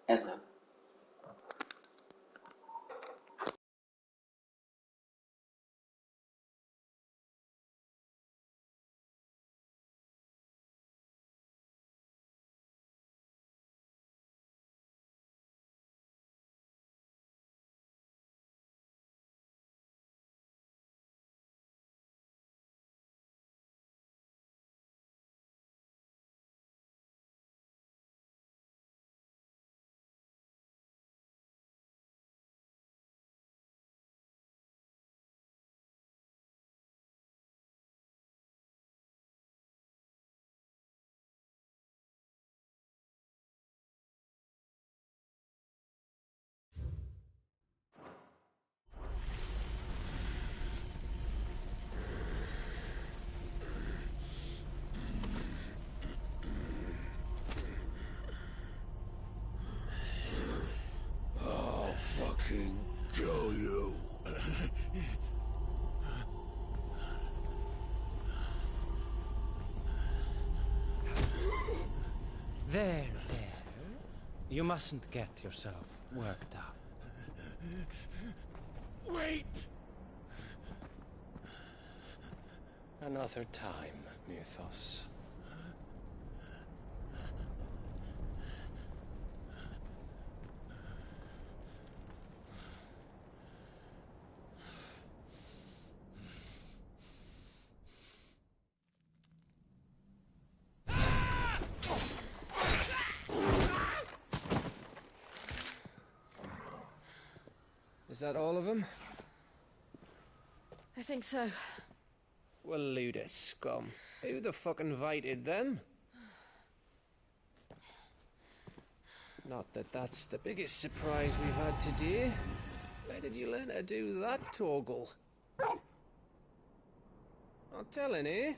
Hello. I'll fucking kill you. There. You mustn't get yourself worked up. Wait! Another time, Mythos. Is that all of them? I think so. Well, load of scum. Who the fuck invited them? Not that that's the biggest surprise we've had today. Where did you learn to do that, Torgal? Not telling, eh?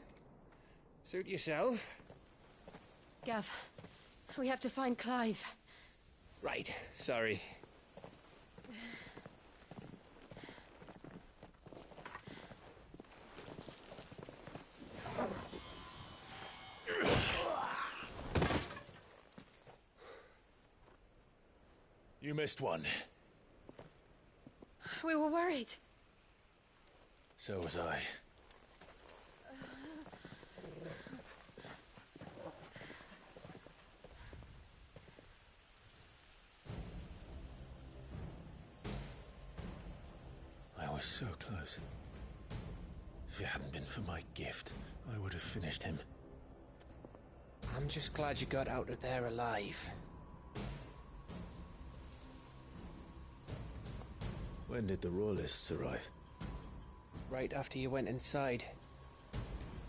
Suit yourself. Gav, we have to find Clive. Right, sorry. You missed one. We were worried. So was I. I was so close. If it hadn't been for my gift, I would have finished him. I'm just glad you got out of there alive. When did the Royalists arrive? Right after you went inside.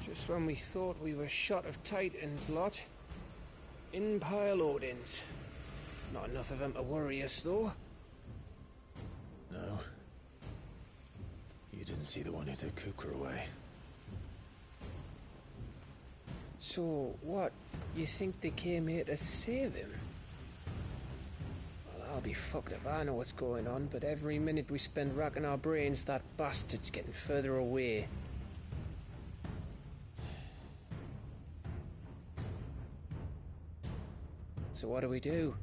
Just when we thought we were shot of Titans lot. In pile Odins. Not enough of them to worry us, though. No. You didn't see the one who took Kukra away. So, what? You think they came here to save him? Well, I'll be fucked if I know what's going on, but every minute we spend racking our brains, that bastard's getting further away. So what do we do?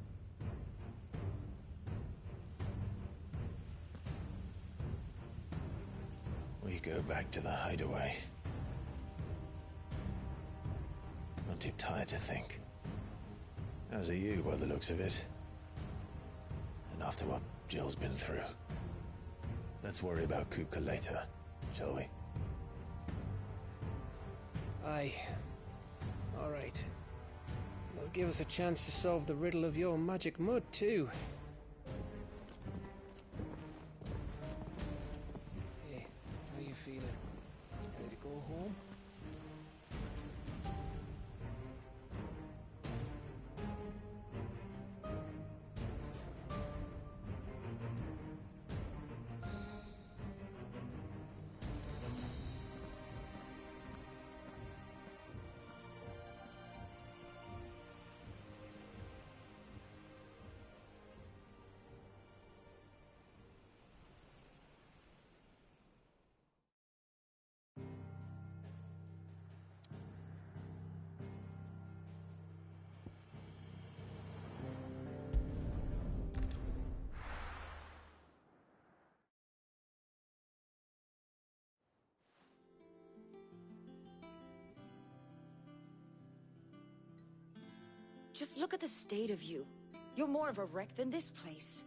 We go back to the hideaway. I'm too tired to think. As are you, by the looks of it. And after what Jill's been through. Let's worry about Kupka later, shall we? Aye. All right. It'll give us a chance to solve the riddle of your magic mud, too. Hey, how you feeling? Ready to go home? Just look at the state of you. You're more of a wreck than this place.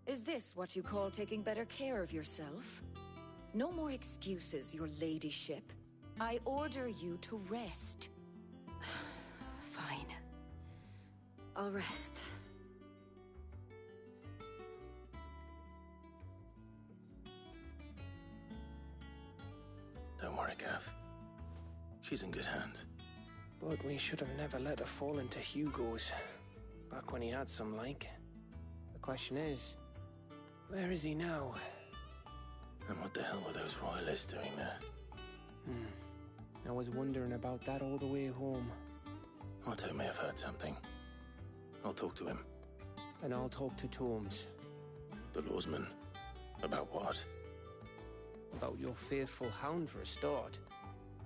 Is this what you call taking better care of yourself? No more excuses, your ladyship. I order you to rest. Fine. I'll rest. Don't worry, Gav. She's in good hands. But we should have never let her fall into Hugo's. Back when he had some like. The question is, where is he now? And what the hell were those royalists doing there? I was wondering about that all the way home. Otto may have heard something. I'll talk to him. And I'll talk to Tomes. The lawsman. About what? About your faithful hound for a start.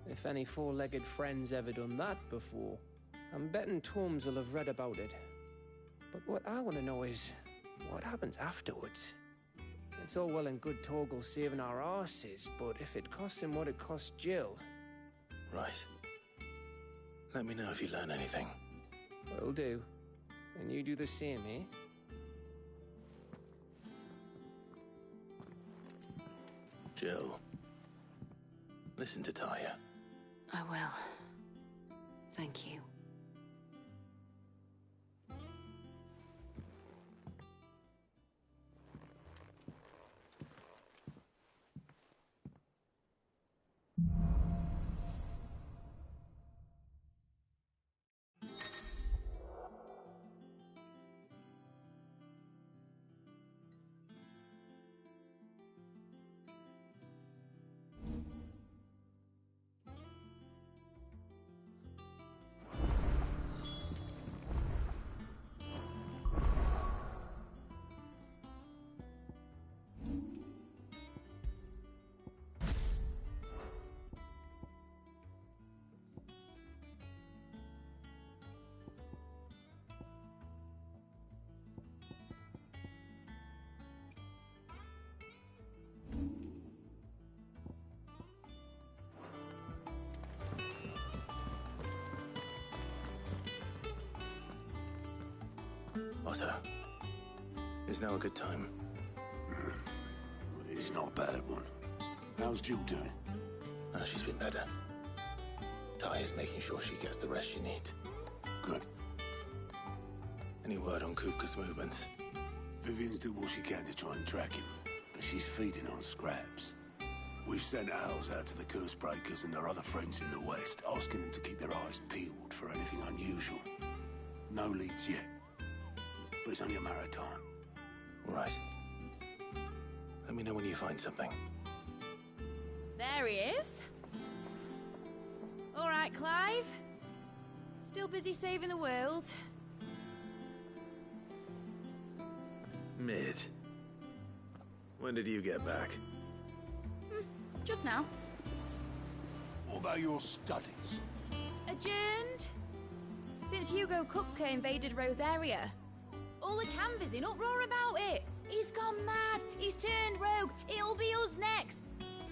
If any four-legged friend's ever done that before, I'm betting Tomes will have read about it. But what I want to know is, what happens afterwards? It's all well and good Torgal saving our arses, but if it costs him what it cost Jill... Right. Let me know if you learn anything. Will do. And you do the same, eh? Jill. Listen to Taya. I will. Thank you. Otto, is now a good time? It's not a bad one. How's Jill doing? Oh, she's been better. Ty is making sure she gets the rest she needs. Good. Any word on Kupka's movements? Vivian's doing what she can to try and track him, but she's feeding on scraps. We've sent owls out to the curse breakers and their other friends in the west, asking them to keep their eyes peeled for anything unusual. No leads yet, but it's only a matter of time. All right. Let me know when you find something. There he is. All right, Clive. Still busy saving the world. Mid. When did you get back? Just now. What about your studies? Adjourned. Since Hugo Kupka invaded Rosaria. All the canvas in uproar about it. He's gone mad. He's turned rogue. It'll be us next.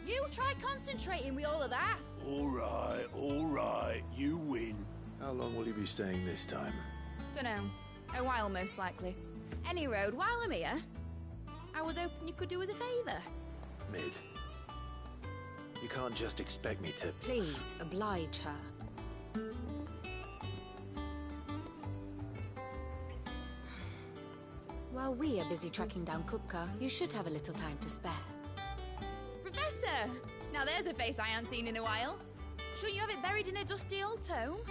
You try concentrating with all of that. All right. You win. How long will you be staying this time? Dunno. A while, most likely. Any road, while I'm here, I was hoping you could do us a favour. Mid. You can't just expect me to... Please, oblige her. While we are busy tracking down Kupka, you should have a little time to spare. Professor! Now there's a face I haven't seen in a while. Shouldn't you have it buried in a dusty old tome?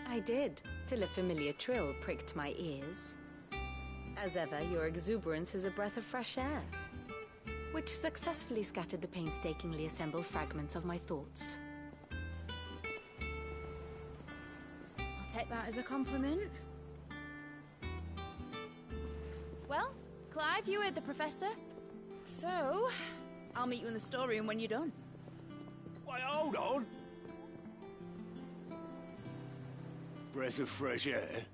I did, till a familiar trill pricked my ears. As ever, your exuberance is a breath of fresh air, which successfully scattered the painstakingly assembled fragments of my thoughts. I'll take that as a compliment. Well, Clive, you heard the professor. So, I'll meet you in the storeroom when you're done. Wait, hold on. Breath of fresh air?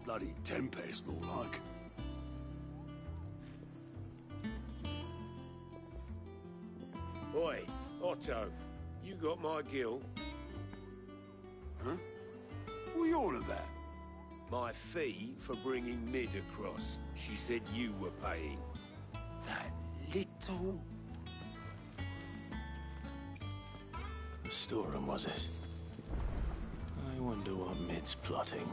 Bloody tempest, more like. Oi, Otto, you got my gill? Huh? What are you on about? My fee for bringing Mid across. She said you were paying. That little... The storeroom, was it? I wonder what Mid's plotting.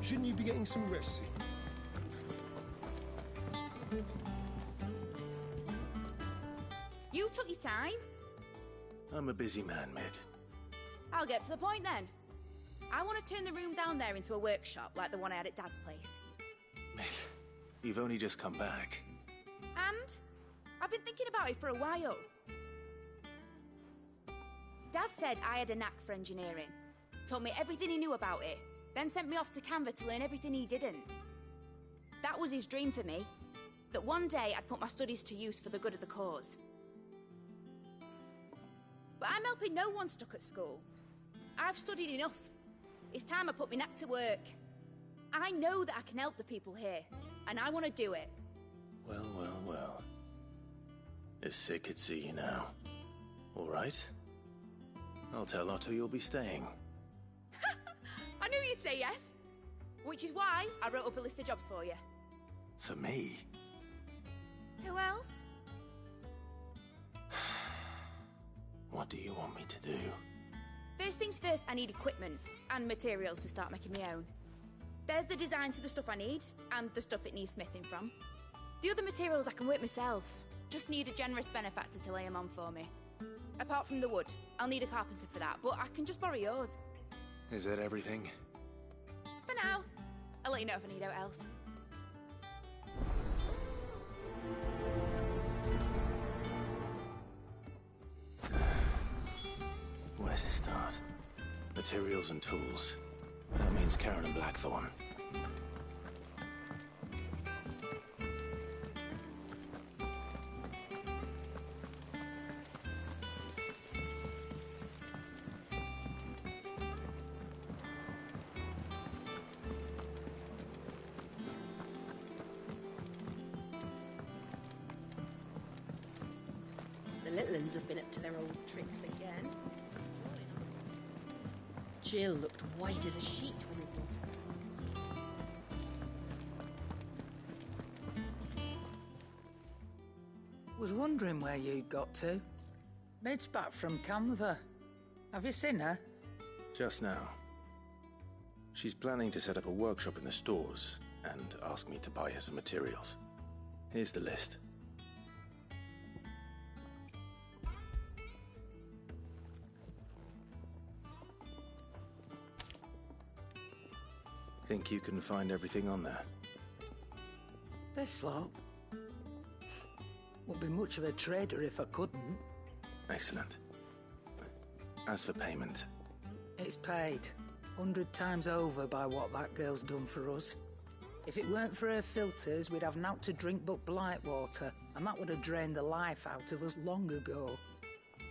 Shouldn't you be getting some rest? You took your time. I'm a busy man, Mid. I'll get to the point then. I want to turn the room down there into a workshop like the one I had at Dad's place. Mid, you've only just come back. And I've been thinking about it for a while. Dad said I had a knack for engineering. Told me everything he knew about it. Then sent me off to Canva to learn everything he didn't. That was his dream for me. That one day I'd put my studies to use for the good of the cause. But I'm helping no one stuck at school. I've studied enough. It's time I put my knack to work. I know that I can help the people here, and I want to do it. Well. If Sid could see you now. All right. I'll tell Otto you'll be staying. I knew you'd say yes. Which is why I wrote up a list of jobs for you. For me? Who else? What do you want me to do? First things first, I need equipment and materials to start making my own. There's the design to the stuff I need, and the stuff it needs smithing from. The other materials I can work myself. Just need a generous benefactor to lay them on for me. Apart from the wood, I'll need a carpenter for that, but I can just borrow yours. Is that everything? For now. I'll let you know if I need out else. Where to start? Materials and tools. That means Karen and Blackthorn. The little uns have been up to their old tricks again. Jill looked white as a sheet when we brought her. Was wondering where you'd got to. Mid's back from Canva. Have you seen her? Just now. She's planning to set up a workshop in the stores and ask me to buy her some materials. Here's the list. Think you can find everything on there? This lot. Wouldn't be much of a trader if I couldn't. Excellent. As for payment... It's paid. 100 times over by what that girl's done for us. If it weren't for her filters, we'd have naught to drink but blight water, and that would have drained the life out of us long ago.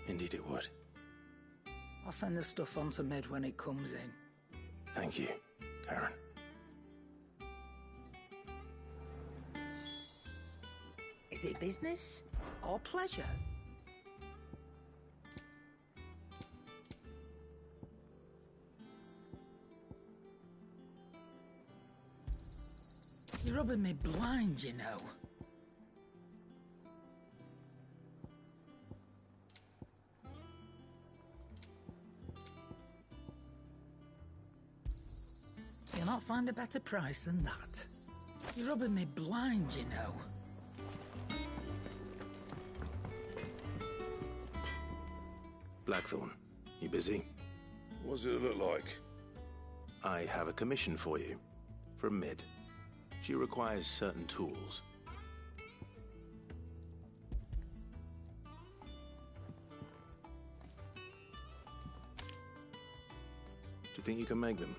Indeed it would. I'll send the stuff on to Mid when it comes in. Thank you, Karen. Is it business or pleasure? You're rubbing me blind, you know. You'll not find a better price than that. You're rubbing me blind, you know. Blackthorn, you busy? What does it look like? I have a commission for you. From Mid. She requires certain tools. Do you think you can make them?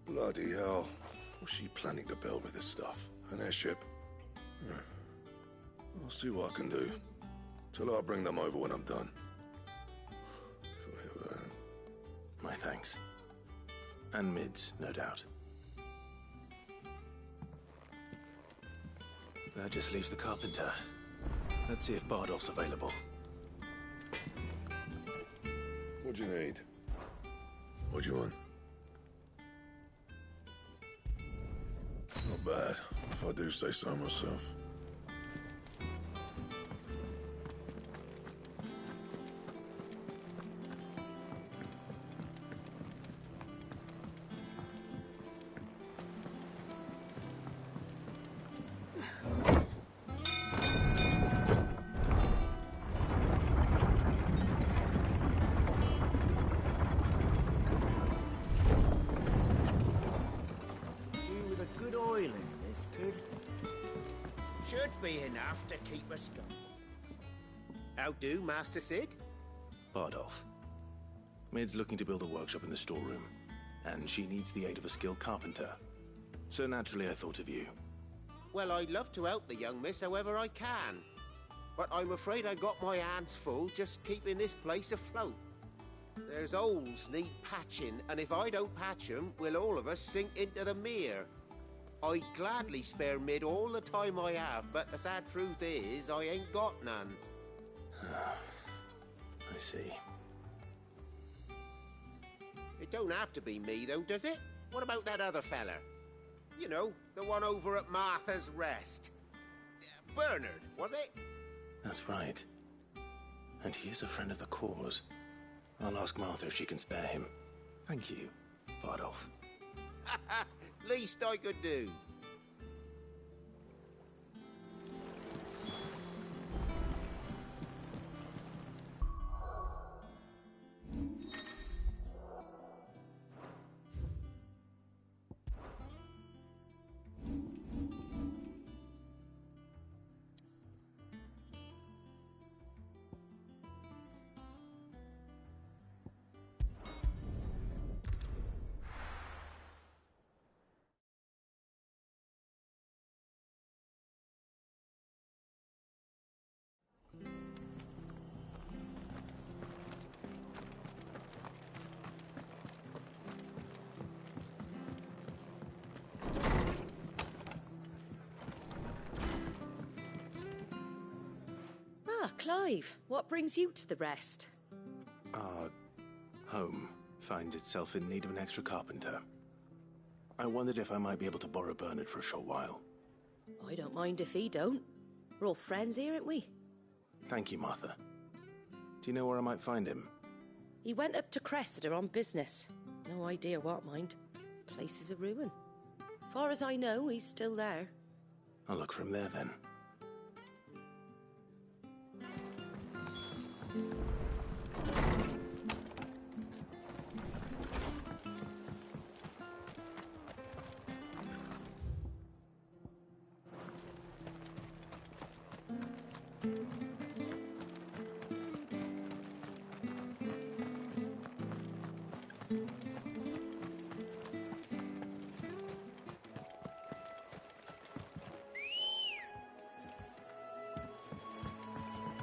Bloody hell. What's she planning to build with this stuff? An airship? I'll see what I can do. Tell her I'll bring them over when I'm done. My thanks. And Mid's, no doubt. That just leaves the carpenter. Let's see if Bardolph's available. What do you need? What do you want? Not bad, if I do say so myself. Should be enough to keep us going. How do, Master Sid? Bardolph. Mid's looking to build a workshop in the storeroom, and she needs the aid of a skilled carpenter. So naturally I thought of you. Well, I'd love to help the young miss however I can. But I'm afraid I got my hands full just keeping this place afloat. There's holes need patching, and if I don't patch them, we'll all of us sink into the mere. I'd gladly spare Mid all the time I have, but the sad truth is, I ain't got none. I see. It don't have to be me, though, does it? What about that other fella? You know, the one over at Martha's Rest. Bernard, was it? That's right. And he is a friend of the cause. I'll ask Martha if she can spare him. Thank you, Bardolph. Least I could do. Ah, Clive, what brings you to the rest? Our home finds itself in need of an extra carpenter. I wondered if I might be able to borrow Bernard for a short while. I don't mind if he don't. We're all friends here, ain't we? Thank you, Martha. Do you know where I might find him? He went up to Cressida on business. No idea what, mind. Place is a ruin. Far as I know, he's still there. I'll look for him there then.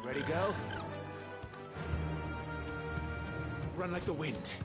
Ready, go? Run like the wind.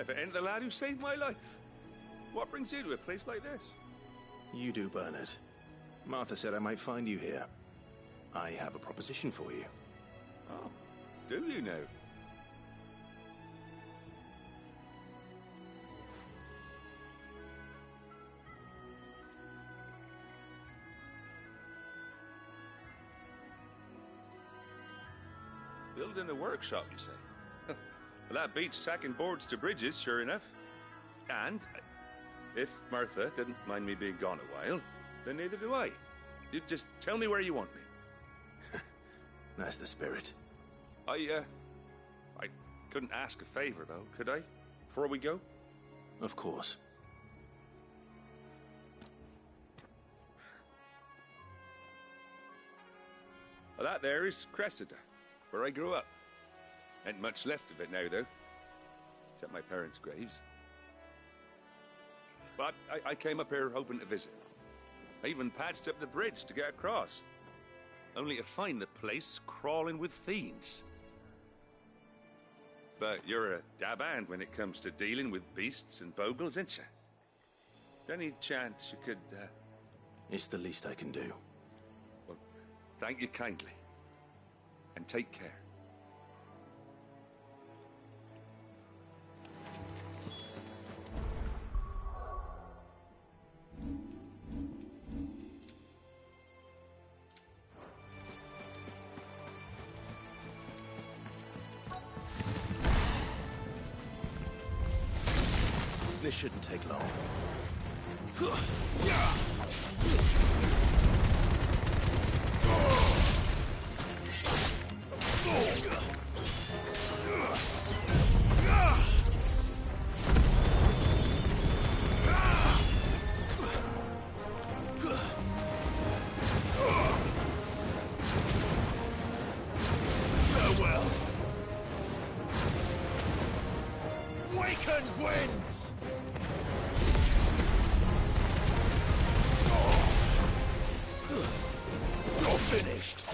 If it ain't the lad who saved my life. What brings you to a place like this? You do, Bernard. Martha said I might find you here. I have a proposition for you. Oh, do you now? Building a workshop, you say? Well, that beats tacking boards to bridges, sure enough. And if Martha didn't mind me being gone a while, then neither do I. You just tell me where you want me. That's the spirit. I couldn't ask a favor, though, could I? Before we go? Of course. Well, that there is Cressida, where I grew up. Ain't much left of it now, though. Except my parents' graves. But I came up here hoping to visit. I even patched up the bridge to get across. Only to find the place crawling with fiends. But you're a dab hand when it comes to dealing with beasts and bogles, ain't you? Any chance you could, It's the least I can do. Well, thank you kindly. And take care. This shouldn't take long. Farewell. Waken winds! You're finished!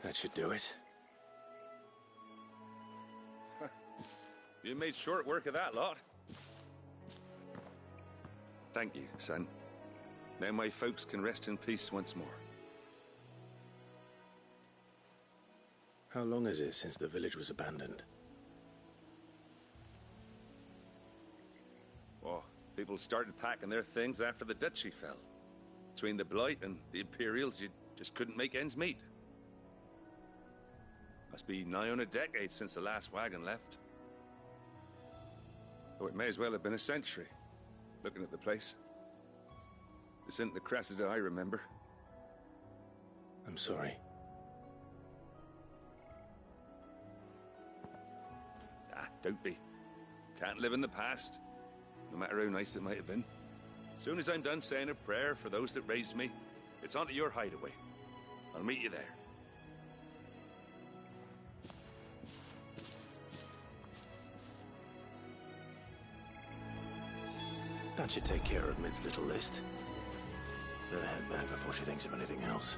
That should do it. You made short work of that lot. Thank you, son. Now my folks can rest in peace once more. How long is it since the village was abandoned? Oh, people started packing their things after the duchy fell. Between the Blight and the Imperials, you just couldn't make ends meet. Must be nigh on a decade since the last wagon left. Though it may as well have been a century, looking at the place. This isn't the Cressida I remember. I'm sorry. Ah, don't be. Can't live in the past, no matter how nice it might have been. Soon as I'm done saying a prayer for those that raised me, it's on to your hideaway. I'll meet you there. That should take care of Mid's little list. Better head back before she thinks of anything else.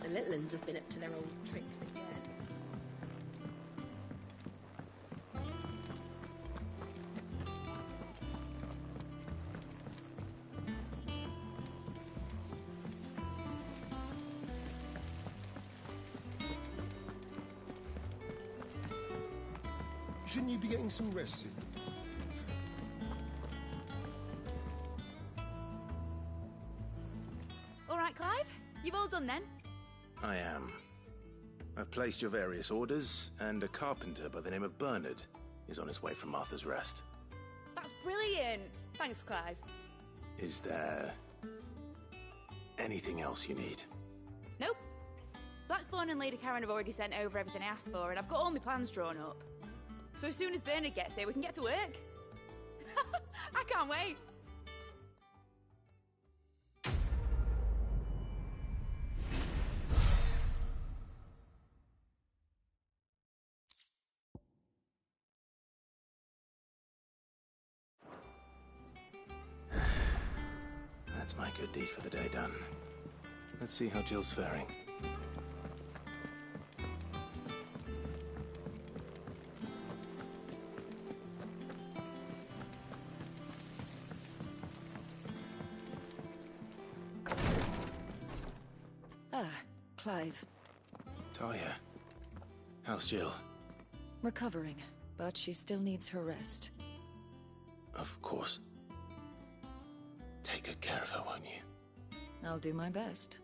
The little uns have been up to their old tricks again. Shouldn't you be getting some rest soon? All right, Clive? You've all done then? I am. I've placed your various orders, and a carpenter by the name of Bernard is on his way from Martha's Rest. That's brilliant. Thanks, Clive. Is there anything else you need? Nope. Blackthorn and Lady Karen have already sent over everything I asked for, and I've got all my plans drawn up. So as soon as Bernard gets here, we can get to work. I can't wait. That's my good deed for the day done. Let's see how Jill's faring. Ah, Clive. Talia, how's Jill? Recovering, but she still needs her rest. Of course. Take good care of her, won't you? I'll do my best.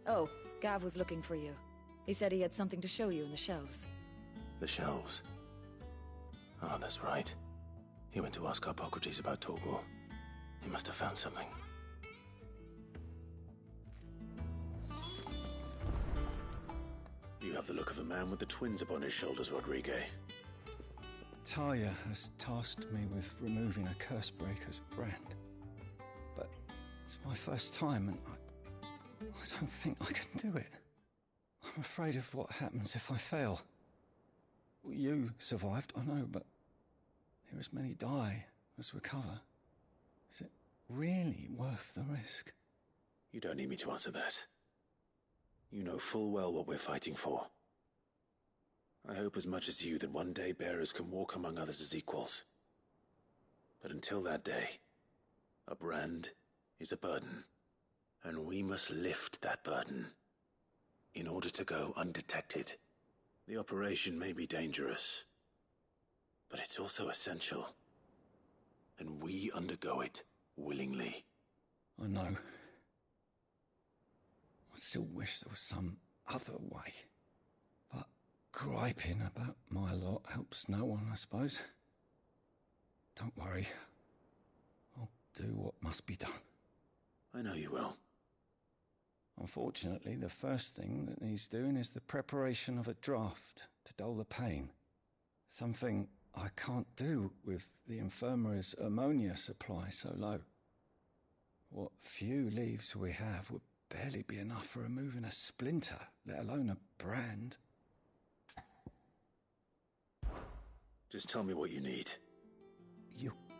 Oh, Gav was looking for you. He said he had something to show you in the shelves. The shelves? Oh, that's right. He went to ask Hippocrates about Torgor. He must have found something. You have the look of a man with the twins upon his shoulders, Rodrigue. Talia has tasked me with removing a Cursebreaker's brand. But it's my first time, and I don't think I can do it. I'm afraid of what happens if I fail. You survived, I know, but here as many die as recover. Is it really worth the risk? You don't need me to answer that. You know full well what we're fighting for. I hope as much as you that one day bearers can walk among others as equals. But until that day, a brand is a burden, and we must lift that burden in order to go undetected. The operation may be dangerous, but it's also essential, and we undergo it willingly. I know. I still wish there was some other way. But griping about my lot helps no one, I suppose. Don't worry. I'll do what must be done. I know you will. Unfortunately, the first thing that needs doing is the preparation of a draft to dull the pain. Something I can't do with the infirmary's ammonia supply so low. What few leaves we have would barely be enough for removing a splinter, let alone a brand. Just tell me what you need.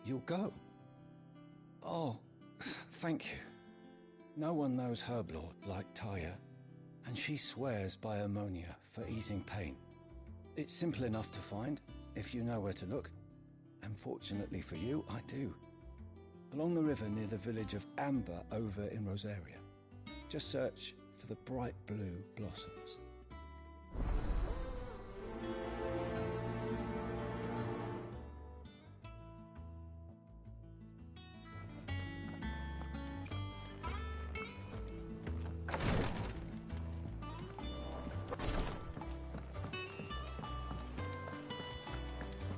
You'll go? Oh, thank you. No one knows Herblord like Taya, and she swears by ammonia for easing pain. It's simple enough to find, if you know where to look. And fortunately for you, I do. Along the river near the village of Amber over in Rosaria. Just search for the bright blue blossoms.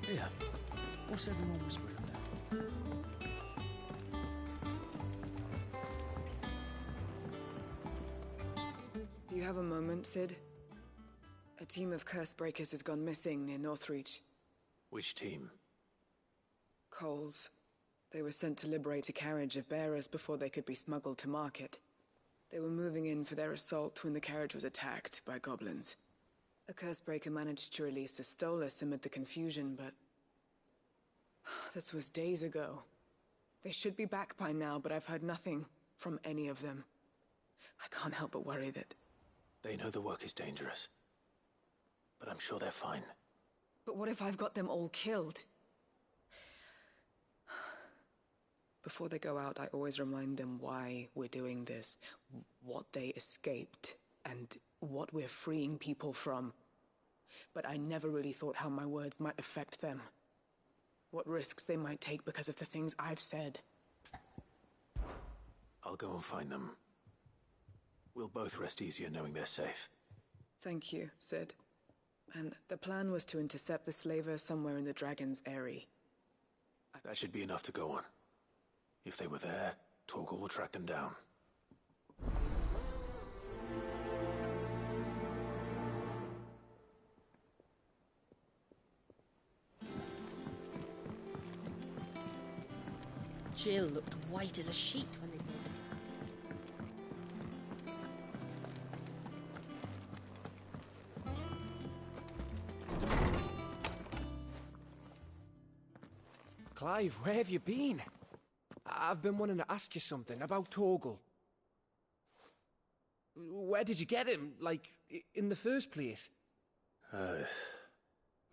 Here, what's everyone whispering about? Do you have a moment, Sid? A team of Cursebreakers has gone missing near Northreach. Which team? Coles. They were sent to liberate a carriage of bearers before they could be smuggled to market. They were moving in for their assault when the carriage was attacked by goblins. A Cursebreaker managed to release a Stolas amid the confusion, but... this was days ago. They should be back by now, but I've heard nothing from any of them. I can't help but worry that... They know the work is dangerous. But I'm sure they're fine. But what if I've got them all killed? Before they go out, I always remind them why we're doing this, what they escaped, and what we're freeing people from. But I never really thought how my words might affect them. What risks they might take because of the things I've said. I'll go and find them. We'll both rest easier knowing they're safe. Thank you, Sid. And the plan was to intercept the slaver somewhere in the Dragon's Eyrie. That should be enough to go on. If they were there, Torgal will track them down. Jill looked white as a sheet when they did. Clive, where have you been? I've been wanting to ask you something about Torgal. Where did you get him, like, in the first place?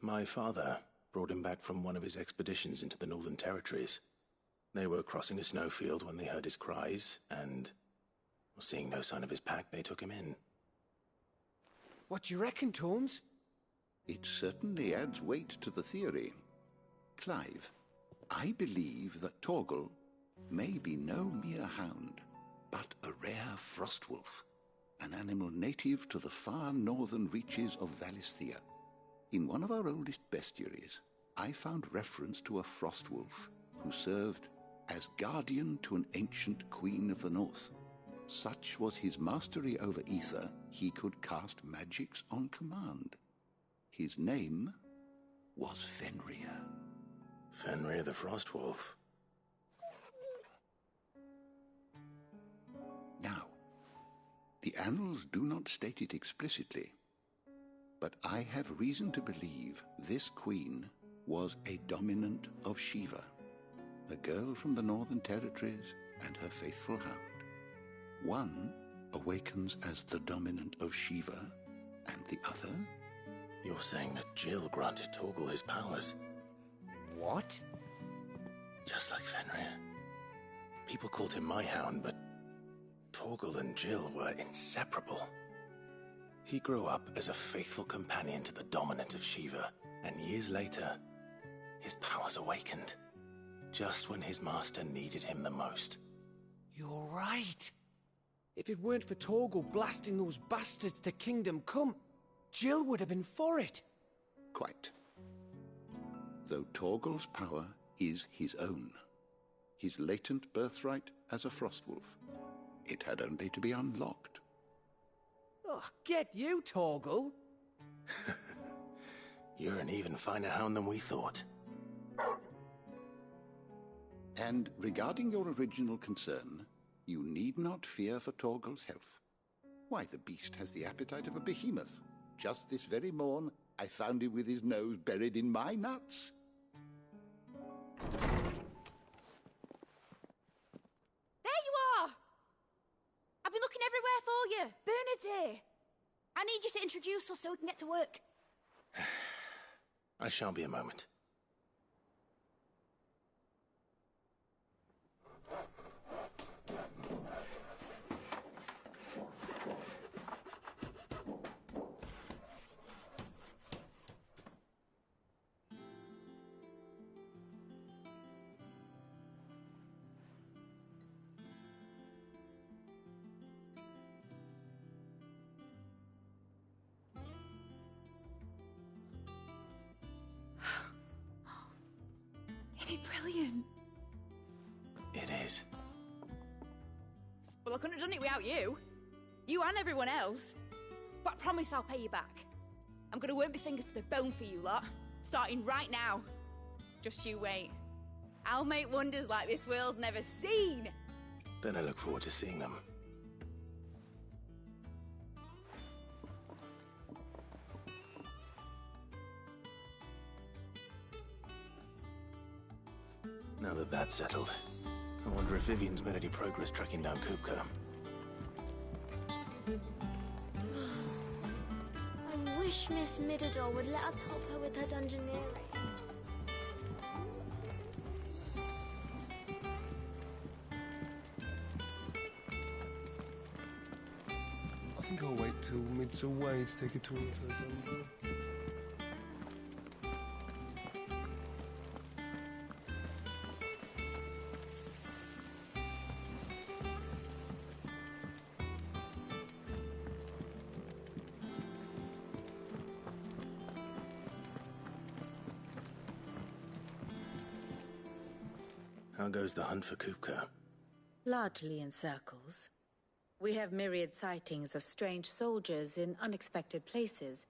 My father brought him back from one of his expeditions into the Northern Territories. They were crossing a snowfield when they heard his cries, and, seeing no sign of his pack, they took him in. What do you reckon, Torms? It certainly adds weight to the theory. Clive, I believe that Torgal may be no mere hound, but a rare frostwolf, an animal native to the far northern reaches of Valisthea. In one of our oldest bestiaries, I found reference to a frostwolf who served as guardian to an ancient queen of the north. Such was his mastery over ether, he could cast magics on command. His name was Fenrir. Fenrir the Frostwolf. Now, the annals do not state it explicitly, but I have reason to believe this queen was a dominant of Shiva, a girl from the Northern Territories and her faithful hound. One awakens as the dominant of Shiva, and the other... You're saying that Jill granted Torgal his powers? What? Just like Fenrir. People called him my hound, but Torgal and Jill were inseparable. He grew up as a faithful companion to the dominant of Shiva, and years later, his powers awakened. Just when his master needed him the most. You're right. If it weren't for Torgal blasting those bastards to Kingdom Come, Jill would have been for it. Quite. Though Torgal's power is his own, his latent birthright as a Frostwolf, it had only to be unlocked. Oh, get you, Torgal! You're an even finer hound than we thought. And regarding your original concern, you need not fear for Torgal's health. Why, the beast has the appetite of a behemoth. Just this very morn, I found him with his nose buried in my nuts. There you are! I've been looking everywhere for you. Bernard's here. I need you to introduce us so we can get to work. I shall be a moment. Isn't it brilliant? It is. Well, I couldn't have done it without you. You and everyone else. But I promise I'll pay you back. I'm gonna work my fingers to the bone for you lot. Starting right now. Just you wait. I'll make wonders like this world's never seen. Then I look forward to seeing them. Now that that's settled, I wonder if Vivian's made any progress tracking down Kupka. I wish Miss Middledore would let us help her with her dungeoneering. I think I'll wait till Mid's away to take a tour of her dungeon. How goes the hunt for Kupka? Largely in circles. We have myriad sightings of strange soldiers in unexpected places,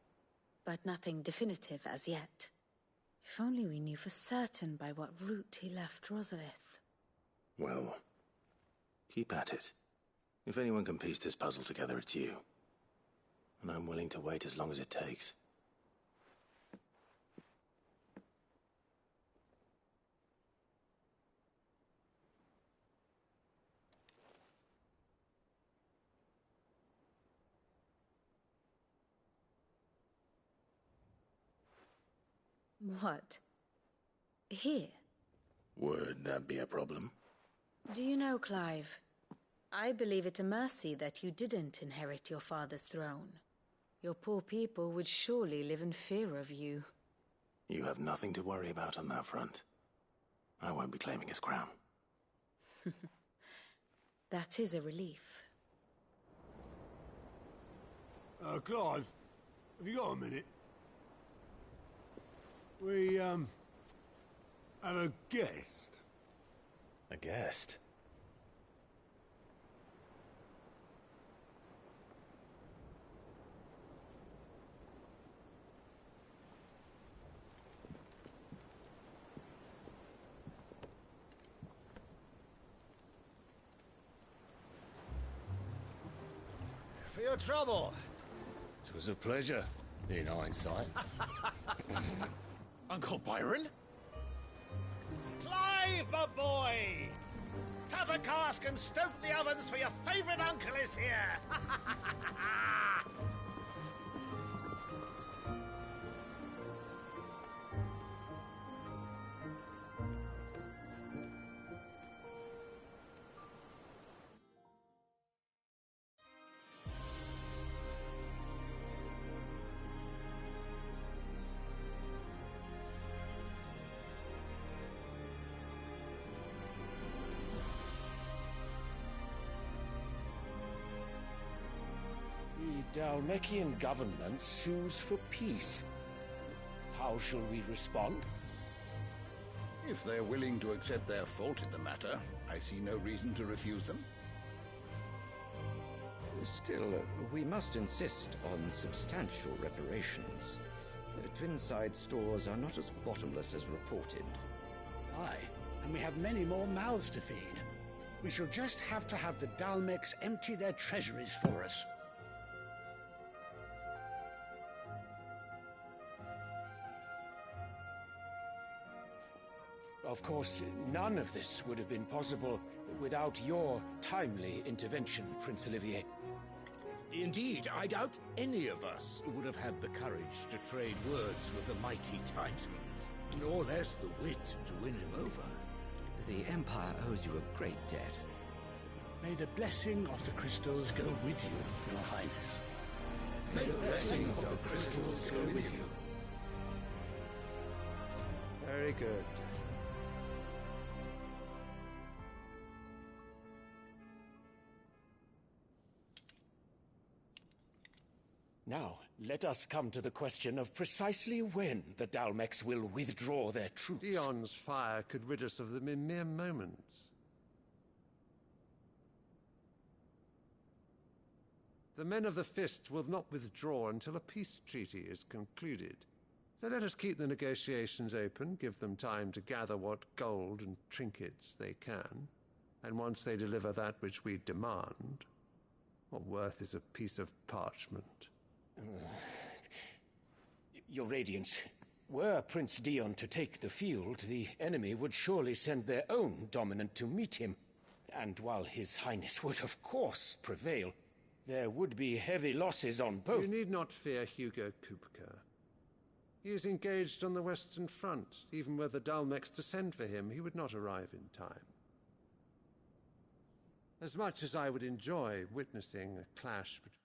but nothing definitive as yet. If only we knew for certain by what route he left Rosalith. Well, keep at it. If anyone can piece this puzzle together, it's you. And I'm willing to wait as long as it takes. What? Here? Would that be a problem? Do you know, Clive? I believe it a mercy that you didn't inherit your father's throne. Your poor people would surely live in fear of you. You have nothing to worry about on that front. I won't be claiming his crown. That is a relief. Clive, have you got a minute? We, have a guest. A guest? For your trouble. It was a pleasure, in hindsight. Uncle Byron? Clive, my boy! Tap a cask and stoke the ovens, for your favourite uncle is here! The Dalmekian government sues for peace. How shall we respond? If they're willing to accept their fault in the matter, I see no reason to refuse them. Still, we must insist on substantial reparations. Twinside stores are not as bottomless as reported. Aye, and we have many more mouths to feed. We shall just have to have the Dalmex empty their treasuries for us. Of course, none of this would have been possible without your timely intervention, Prince Olivier. Indeed, I doubt any of us would have had the courage to trade words with the mighty Titan, nor less the wit to win him over. The Empire owes you a great debt. May the blessing of the crystals go with you, Your Highness. May the blessing of the crystals go with you. Very good. Now, let us come to the question of precisely when the Dalmex will withdraw their troops. Dion's fire could rid us of them in mere moments. The men of the Fist will not withdraw until a peace treaty is concluded. So let us keep the negotiations open, give them time to gather what gold and trinkets they can, and once they deliver that which we demand, what worth is a piece of parchment? Your Radiance, were Prince Dion to take the field, the enemy would surely send their own dominant to meet him. And while His Highness would of course prevail, there would be heavy losses on both. You need not fear Hugo Kupka. He is engaged on the Western Front. Even were the Dalmex to send for him, he would not arrive in time. As much as I would enjoy witnessing a clash between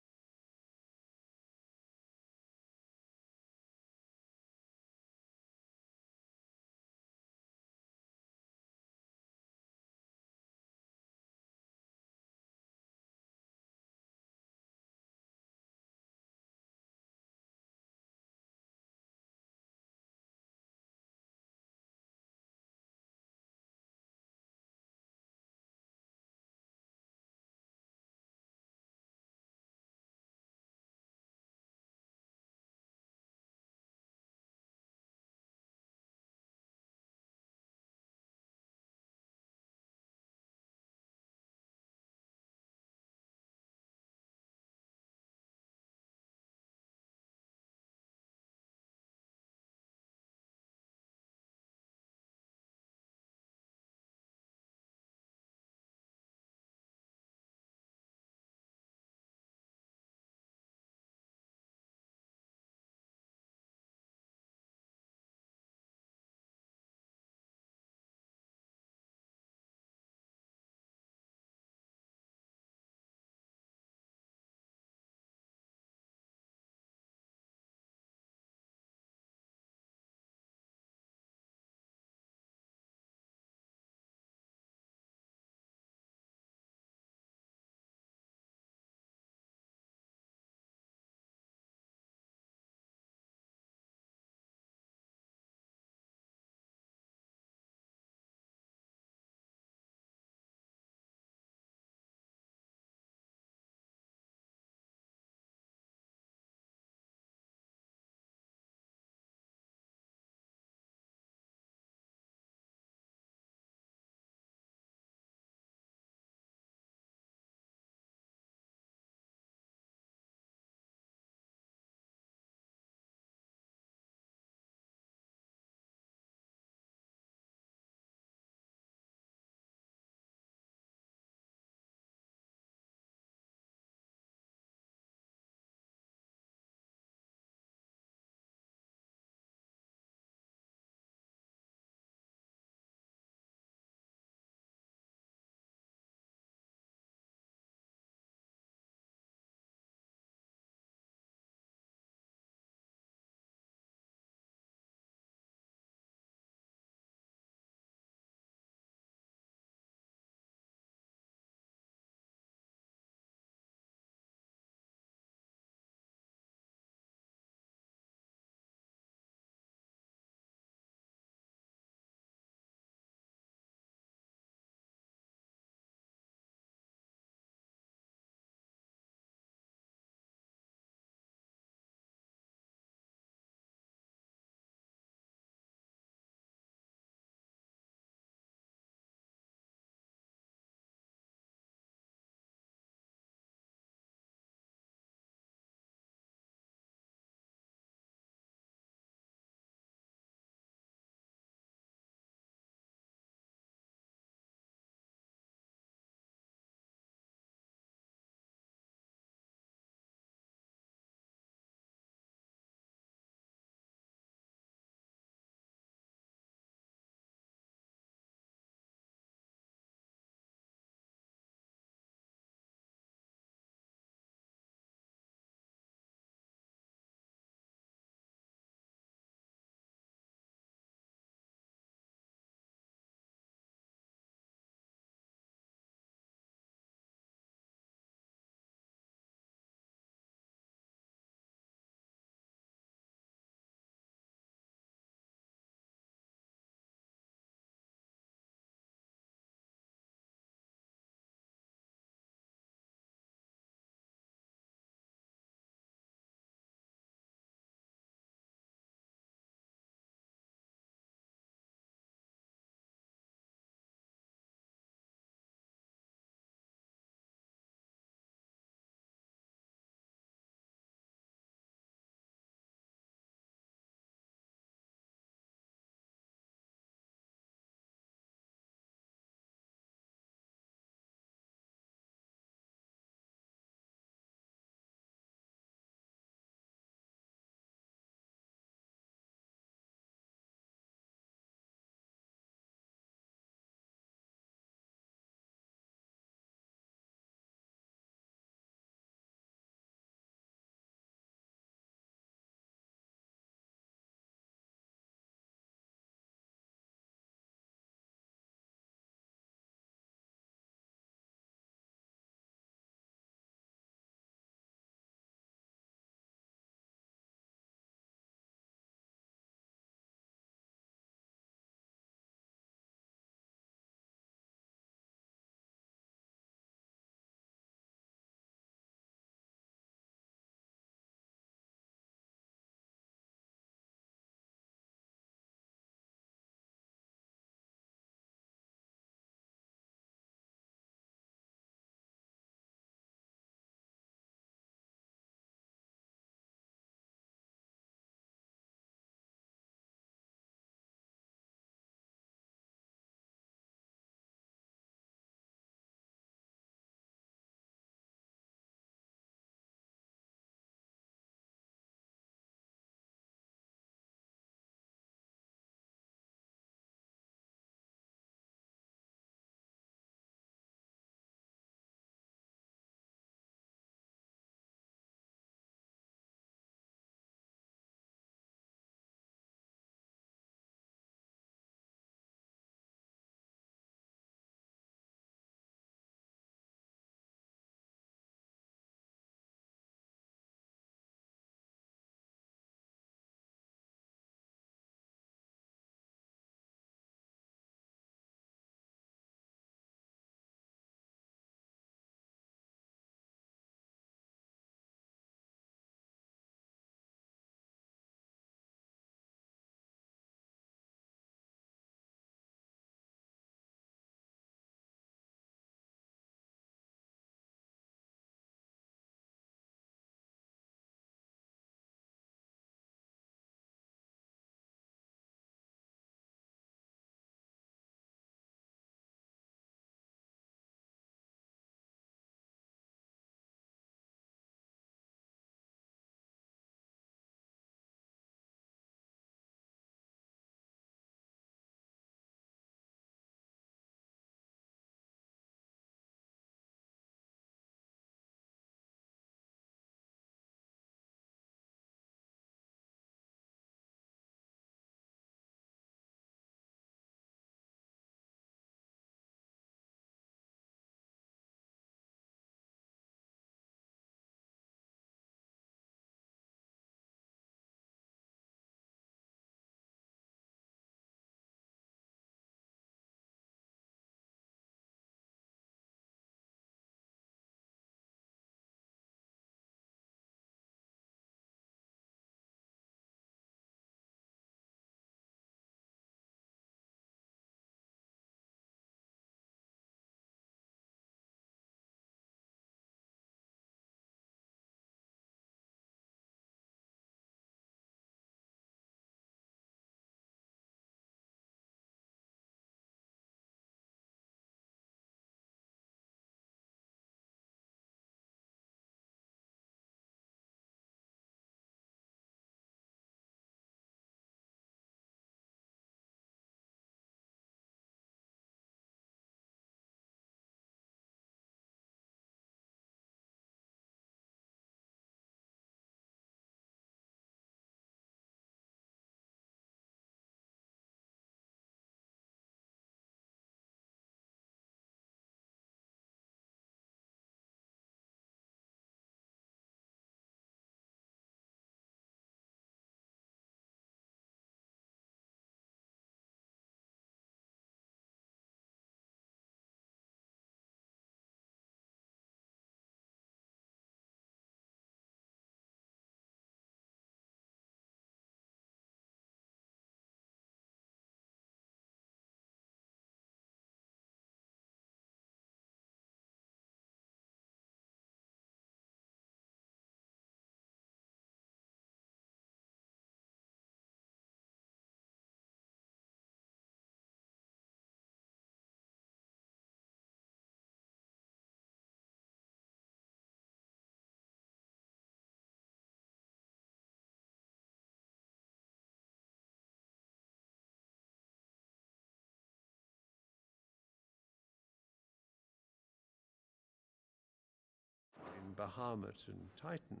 Bahamut and Titan.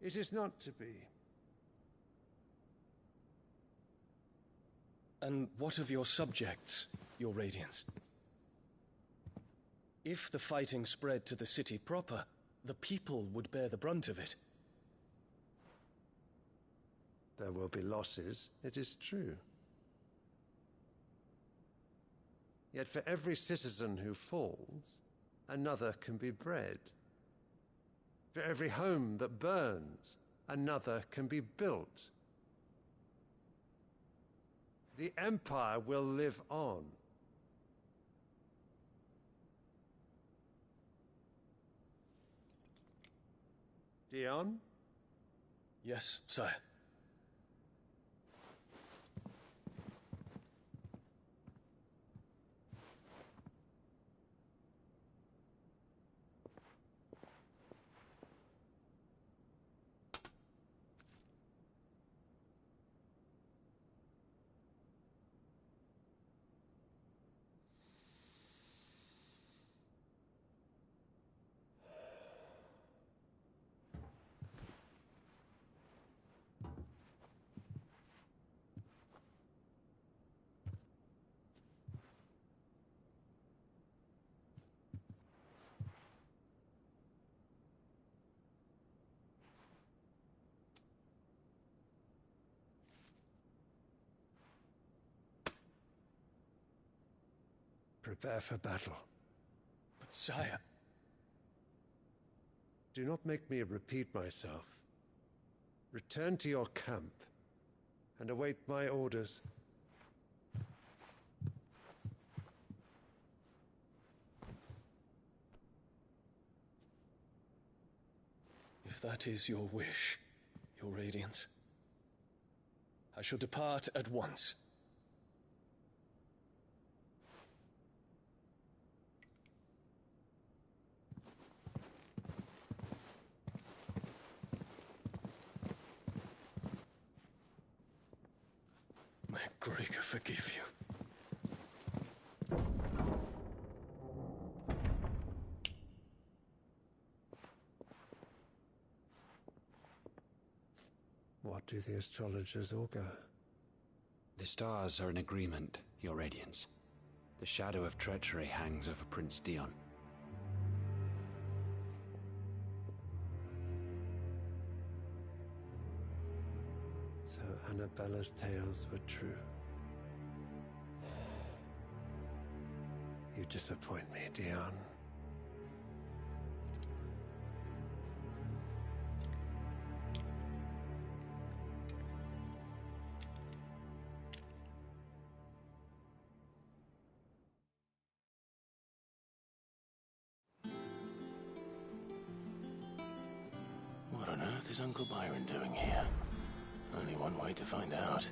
It is not to be. And what of your subjects, Your Radiance? If the fighting spread to the city proper, the people would bear the brunt of it. There will be losses, it is true. Yet for every citizen who falls, another can be bred. For every home that burns, another can be built. The Empire will live on. Dion? Yes, sire. Prepare for battle. But sire... Do not make me repeat myself. Return to your camp and await my orders. If that is your wish, Your Radiance, I shall depart at once. May Gregor forgive you. What do the astrologers augur? The stars are in agreement, Your Radiance. The shadow of treachery hangs over Prince Dion. So Annabella's tales were true. You disappoint me, Dion. What on earth is Uncle Byron doing here? Only one way to find out.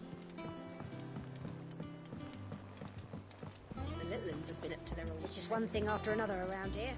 The little ones have been up to their old... It's just one thing after another around here.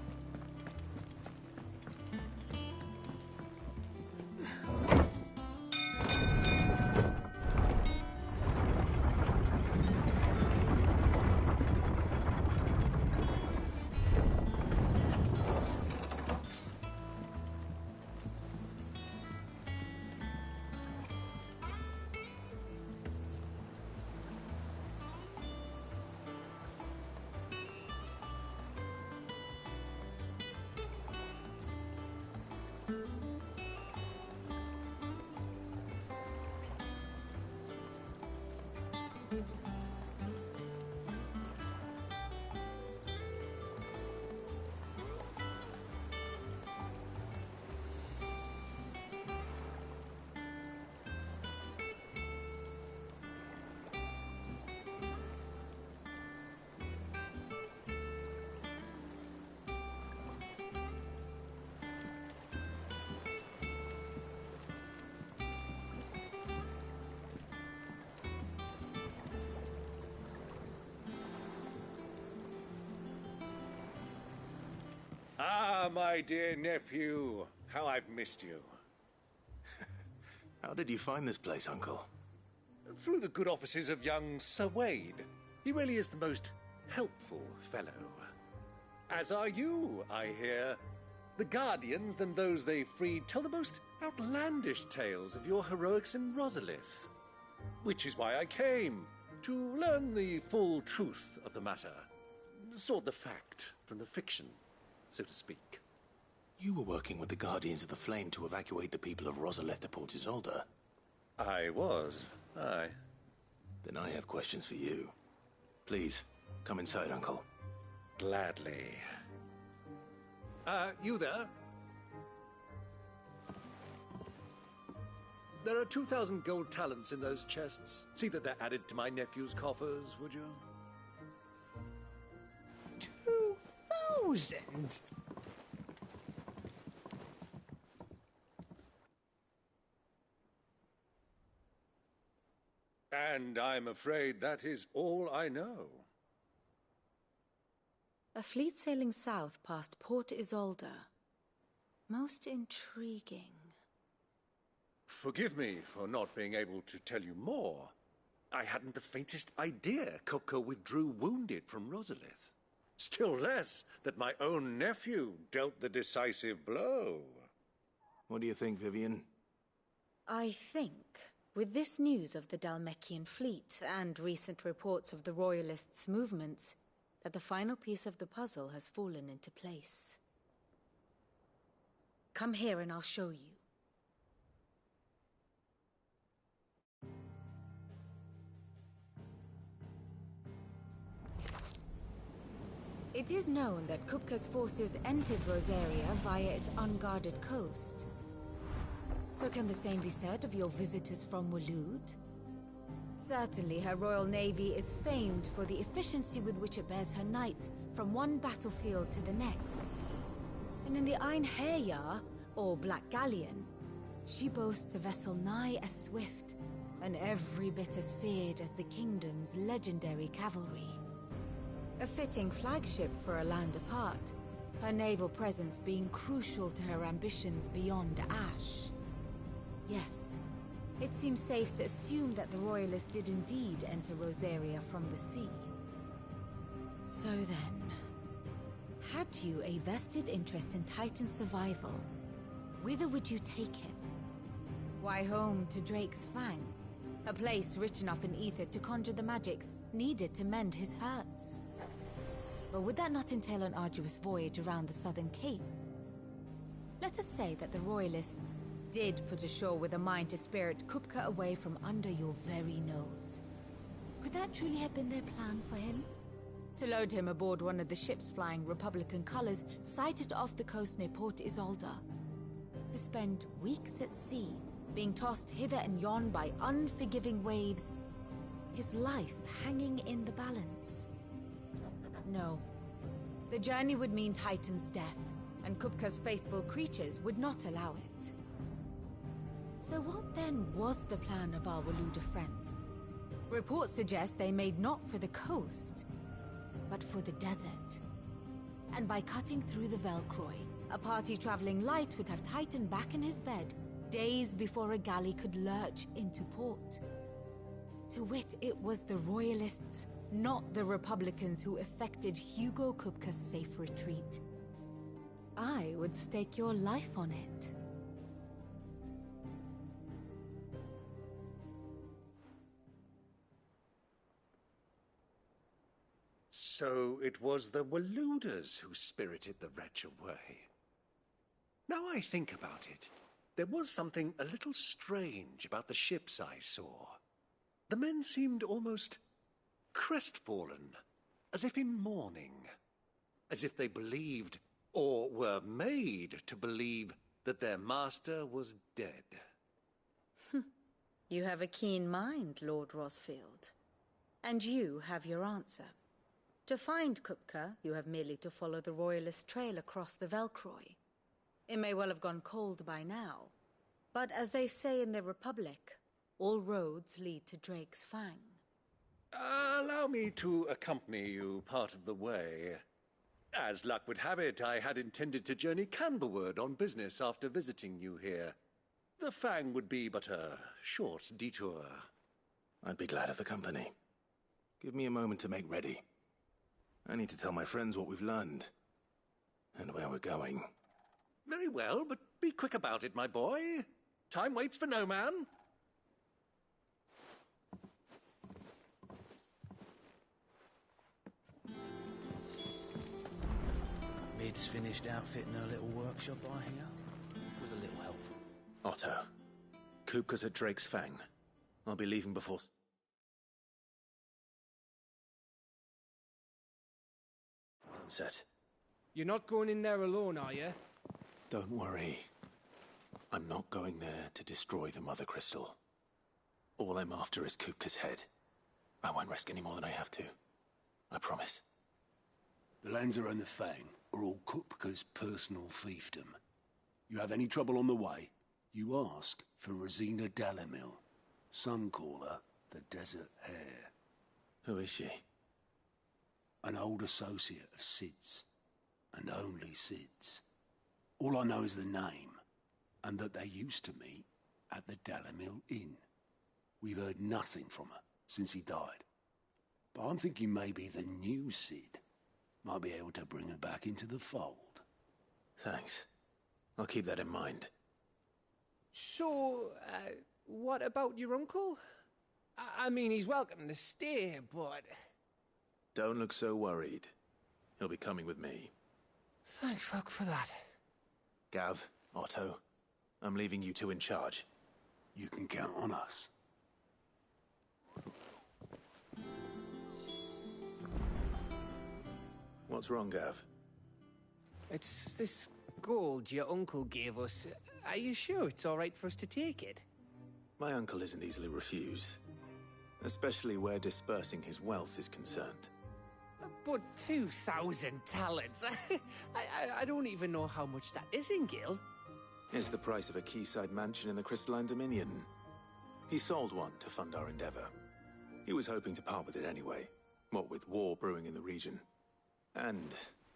Ah, my dear nephew. How I've missed you. How did you find this place, Uncle? Through the good offices of young Sir Wade. He really is the most helpful fellow. As are you, I hear. The Guardians and those they freed tell the most outlandish tales of your heroics in Rosalith. Which is why I came, to learn the full truth of the matter. Sort the fact from the fiction, so to speak. You were working with the Guardians of the Flame to evacuate the people of Rosalith to Port Isolde. I was, aye. Then I have questions for you. Please, come inside, Uncle. Gladly. You there? There are 2,000 gold talents in those chests. See that they're added to my nephew's coffers, would you? 2,000? And I'm afraid that is all I know. A fleet sailing south past Port Isolde. Most intriguing. Forgive me for not being able to tell you more. I hadn't the faintest idea Kupka withdrew wounded from Rosalith. Still less that my own nephew dealt the decisive blow. What do you think, Vivian? I think, with this news of the Dalmekian fleet and recent reports of the Royalists' movements, that the final piece of the puzzle has fallen into place. Come here and I'll show you. It is known that Kupka's forces entered Rosaria via its unguarded coast. So can the same be said of your visitors from Waloed? Certainly her Royal Navy is famed for the efficiency with which it bears her knights from one battlefield to the next. And in the Einherjar, or Black Galleon, she boasts a vessel nigh as swift and every bit as feared as the kingdom's legendary cavalry. A fitting flagship for a land apart, her naval presence being crucial to her ambitions beyond Ash. Yes, it seems safe to assume that the Royalists did indeed enter Rosaria from the sea. So then, had you a vested interest in Titan's survival, whither would you take him? Why, home to Drake's Fang, a place rich enough in ether to conjure the magics needed to mend his hurts. But would that not entail an arduous voyage around the southern cape? Let us say that the Royalists did put ashore with a mind to spirit Kupka away from under your very nose. Could that truly have been their plan for him? To load him aboard one of the ships flying Republican colors sighted off the coast near Port Isolde. To spend weeks at sea, being tossed hither and yon by unforgiving waves, his life hanging in the balance. No. The journey would mean Titan's death, and Kupka's faithful creatures would not allow it. So what then was the plan of our Waluda friends? Reports suggest they made not for the coast, but for the desert. And by cutting through the Velcroy, a party traveling light would have Titan back in his bed days before a galley could lurch into port. To wit, it was the Royalists, not the Republicans, who effected Hugo Kupka's safe retreat. I would stake your life on it. So it was the Waluders who spirited the wretch away. Now I think about it, there was something a little strange about the ships I saw. The men seemed almost crestfallen, as if in mourning, as if they believed, or were made to believe, that their master was dead. You have a keen mind, Lord Rosfield. And you have your answer. To find Kupka, you have merely to follow the Royalist trail across the Velcroy. It may well have gone cold by now, but as they say in the Republic, all roads lead to Drake's Fang. Allow me to accompany you part of the way. As luck would have it, I had intended to journey Canberward on business after visiting you here. The Fang would be but a short detour. I'd be glad of the company. Give me a moment to make ready. I need to tell my friends what we've learned, and where we're going. Very well, but be quick about it, my boy. Time waits for no man. Mid's finished outfitting her little workshop, I hear. With a little help from... Otto, Kupka's at Drake's Fang. I'll be leaving before... sunset. You're not going in there alone, are you? Don't worry. I'm not going there to destroy the Mother Crystal. All I'm after is Kupka's head. I won't risk any more than I have to. I promise. The Lancer and the Fang are all Kupka's personal fiefdom. You have any trouble on the way, you ask for Rosina Dalamil. Some call her the Desert Hare. Who is she? An old associate of Sid's, and only Sid's. All I know is the name, and that they used to meet at the Dalamil Inn. We've heard nothing from her since he died. But I'm thinking maybe the new Sid might be able to bring her back into the fold. Thanks. I'll keep that in mind. So, what about your uncle? I mean, he's welcome to stay, but... Don't look so worried. He'll be coming with me. Thank fuck for that. Gav, Otto, I'm leaving you two in charge. You can count on us. What's wrong, Gav? It's this gold your uncle gave us. Are you sure it's all right for us to take it? My uncle isn't easily refused, especially where dispersing his wealth is concerned. But 2,000 talents? I don't even know how much that is in Gil. It's the price of a quayside mansion in the Crystalline Dominion. He sold one to fund our endeavor. He was hoping to part with it anyway, what with war brewing in the region. And,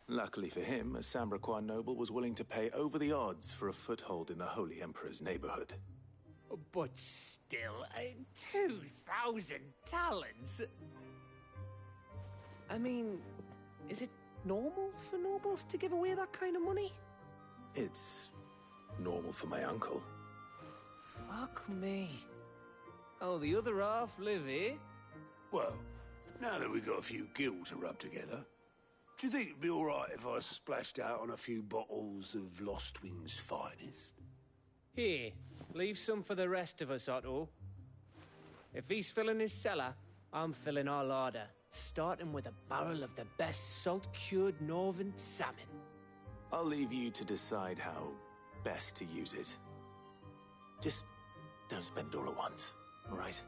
luckily for him, a Sambraquan noble was willing to pay over the odds for a foothold in the Holy Emperor's neighborhood. But still, 2,000 talents? I mean, is it normal for nobles to give away that kind of money? It's normal for my uncle. Fuck me. Oh, the other half live, eh? Well, now that we've got a few gil to rub together, do you think it'd be all right if I splashed out on a few bottles of Lost Wing's finest? Here, leave some for the rest of us, Otto. If he's filling his cellar, I'm filling our larder, starting with a barrel of the best salt-cured northern salmon. I'll leave you to decide how best to use it. Just don't spend it all at once, all right?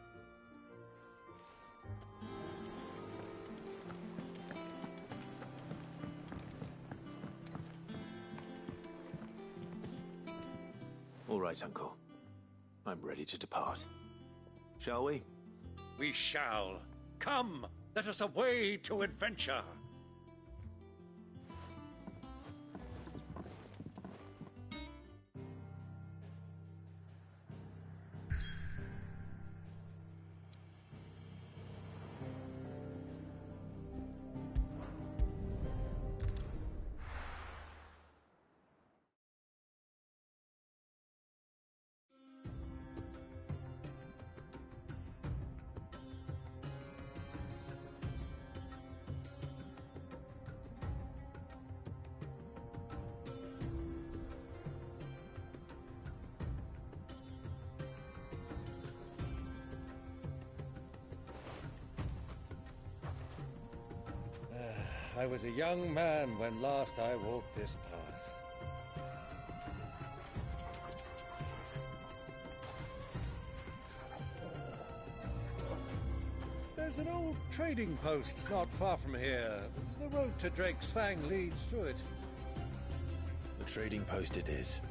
All right, Uncle. I'm ready to depart. Shall we? We shall. Come, let us away to adventure. I was a young man when last I walked this path. There's an old trading post not far from here. The road to Drake's Fang leads through it. The trading post it is.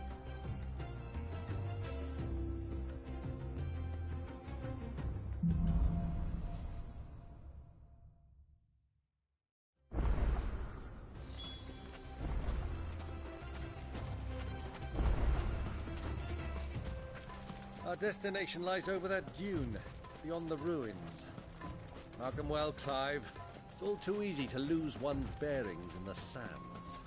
Our destination lies over that dune, beyond the ruins. Mark 'em well, Clive. It's all too easy to lose one's bearings in the sands.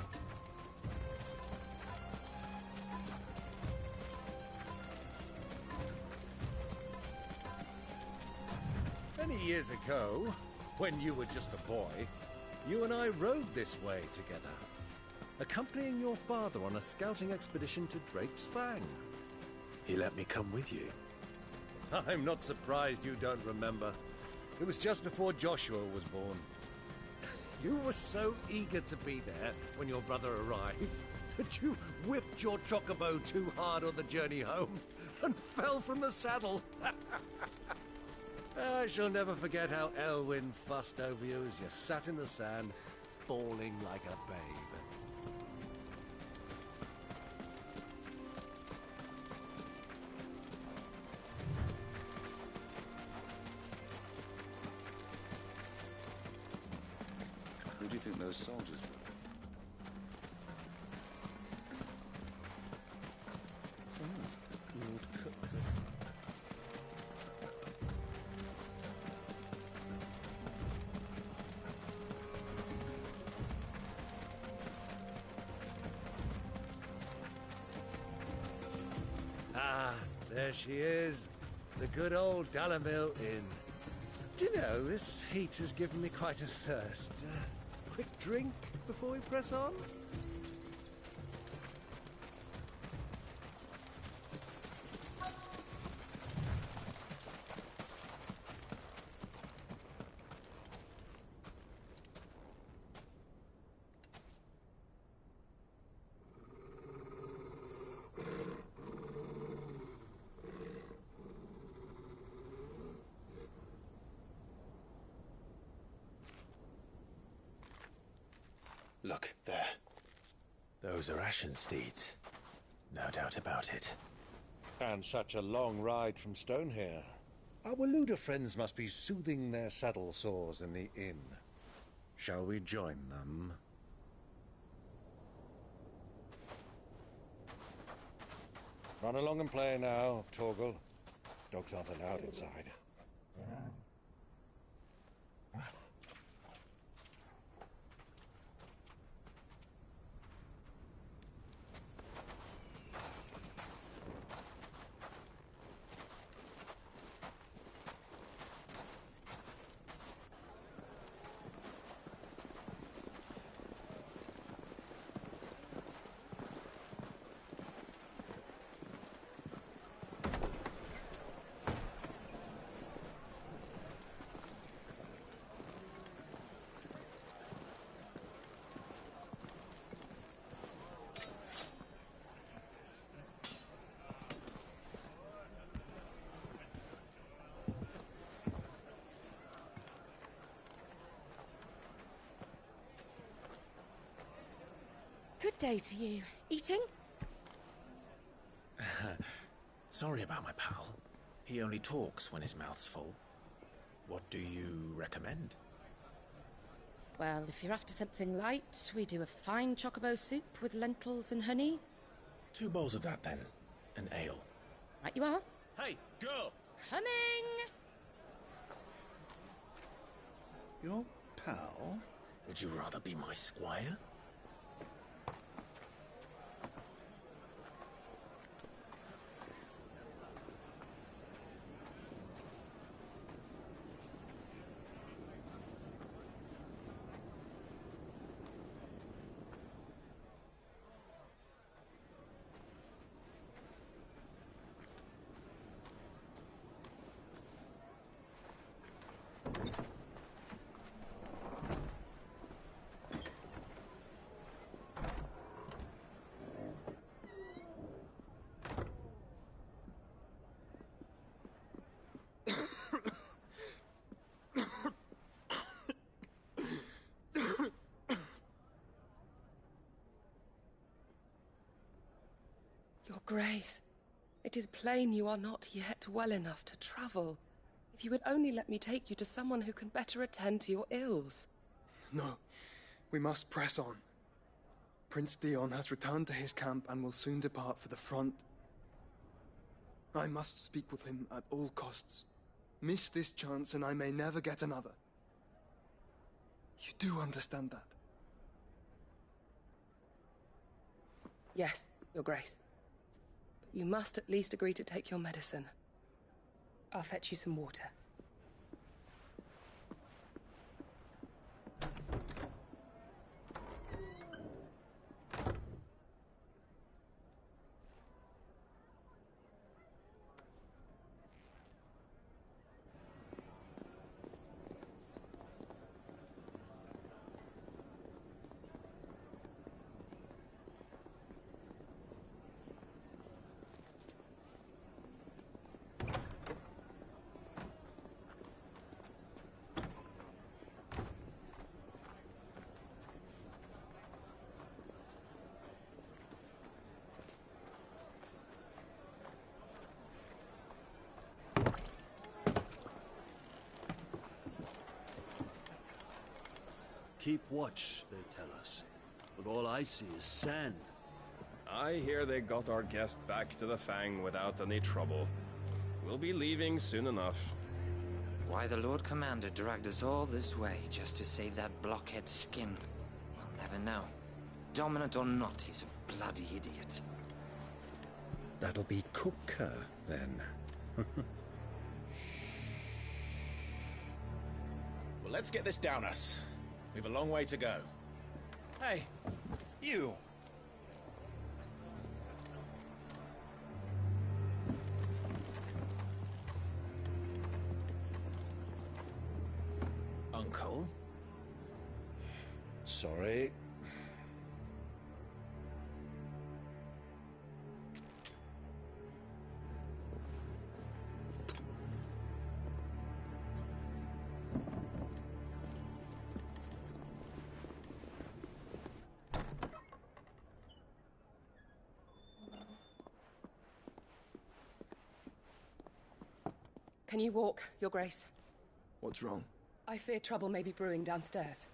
Many years ago, when you were just a boy, you and I rode this way together, accompanying your father on a scouting expedition to Drake's Fang. He let me come with you. I'm not surprised you don't remember. It was just before Joshua was born. You were so eager to be there when your brother arrived that you whipped your chocobo too hard on the journey home and fell from the saddle. I shall never forget how Elwyn fussed over you as you sat in the sand, bawling like a babe. Who do you think those soldiers were? Ah, there she is. The good old Dalamil Inn. Do you know, this heat has given me quite a thirst. Quick drink before we press on? Look, there. Those are Ashen steeds. No doubt about it. And such a long ride from Stonehair. Our Waluda friends must be soothing their saddle sores in the inn. Shall we join them? Run along and play now, Torgal. Dogs aren't allowed inside. Good day to you. Eating? Sorry about my pal. He only talks when his mouth's full. What do you recommend? Well, if you're after something light, we do a fine chocobo soup with lentils and honey. 2 bowls of that, then. An ale. Right you are. Hey, girl! Coming! Your pal? Would you rather be my squire? Your Grace, it is plain you are not yet well enough to travel. If you would only let me take you to someone who can better attend to your ills. No, we must press on. Prince Dion has returned to his camp and will soon depart for the front. I must speak with him at all costs. Miss this chance and I may never get another. You do understand that? Yes, Your Grace. But you must at least agree to take your medicine. I'll fetch you some water. Keep watch, they tell us. But all I see is sand. I hear they got our guest back to the Fang without any trouble. We'll be leaving soon enough. Why the Lord Commander dragged us all this way just to save that blockhead's skin, we'll never know. Dominant or not, he's a bloody idiot. That'll be Cooker, then. Well, let's get this down us. We've a long way to go. Hey, you! Uncle? Sorry. Can you walk, Your Grace? What's wrong? I fear trouble may be brewing downstairs.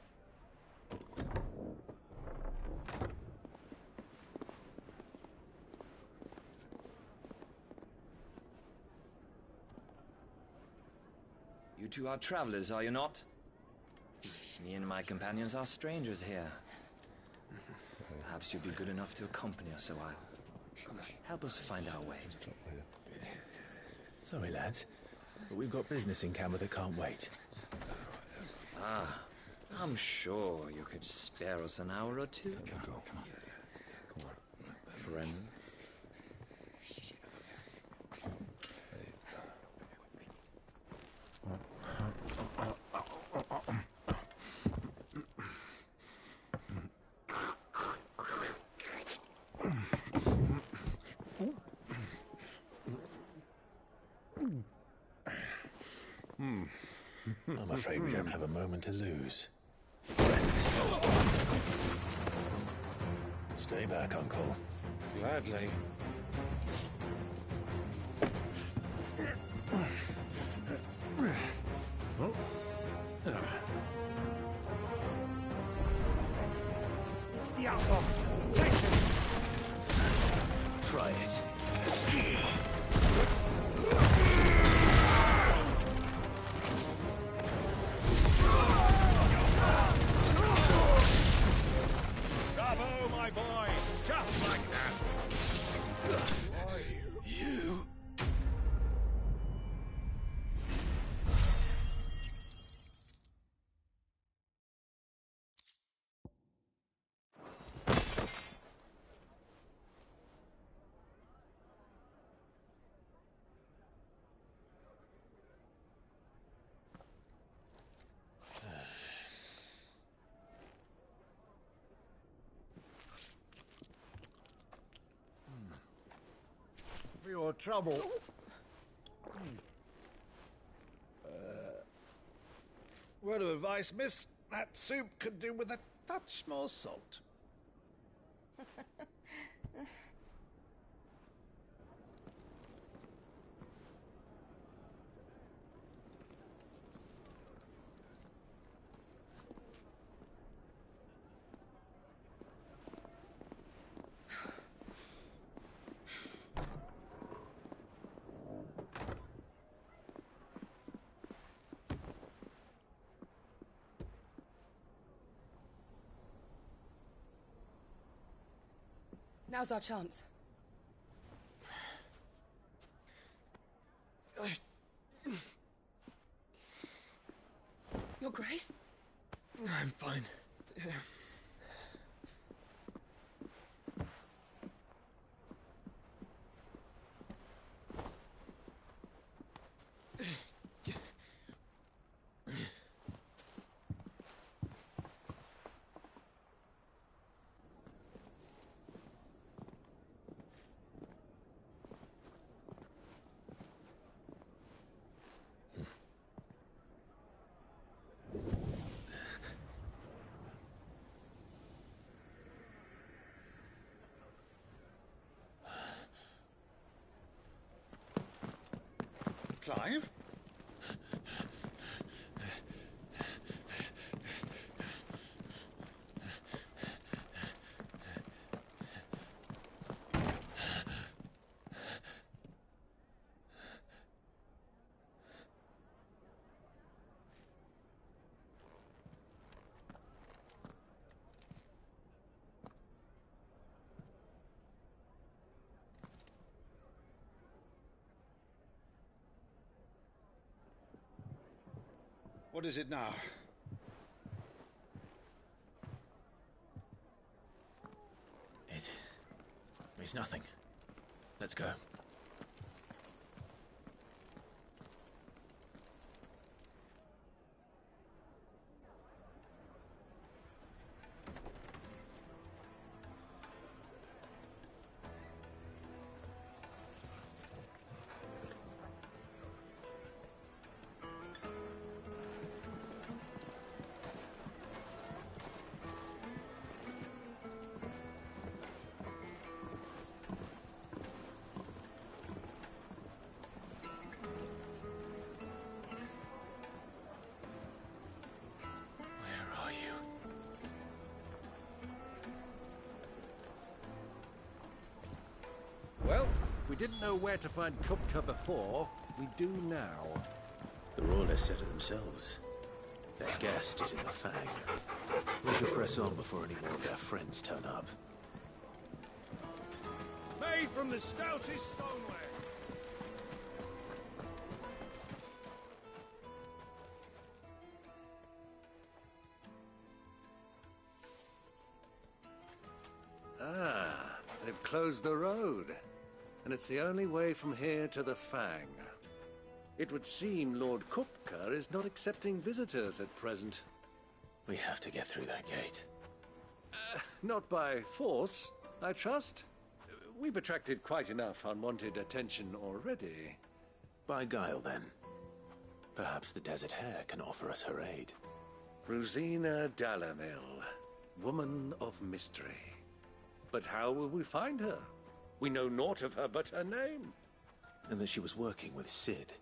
You two are travelers, are you not? Me and my companions are strangers here. Perhaps you'd be good enough to accompany us a while. Help us find our way. Sorry, lads, but we've got business in camera that can't wait. Ah, I'm sure you could spare us an hour or two. Come on. Friend. I'm afraid we don't have a moment to lose. Stay back, Uncle. Gladly. It's the outlaw! Take him! Try it. Bravo, my boy! Just like that! You? For your trouble. Word of advice, miss. That soup could do with a touch more salt. Now's our chance. Your Grace? I'm fine. Clive? What is it now? It's nothing. Let's go. Well, we didn't know where to find Kupka before. We do now. The Royalists said it themselves. Their guest is in the Fang. We should press on before any more of their friends turn up. Made from the stoutest stoneware. Ah, they've closed the road. And it's the only way from here to the Fang. It would seem Lord Kupka is not accepting visitors at present. We have to get through that gate. Not by force, I trust. We've attracted quite enough unwanted attention already. By guile, then. Perhaps the Desert Hare can offer us her aid. Rosina Dalamil, woman of mystery. But how will we find her? We know naught of her but her name. And that she was working with Sid.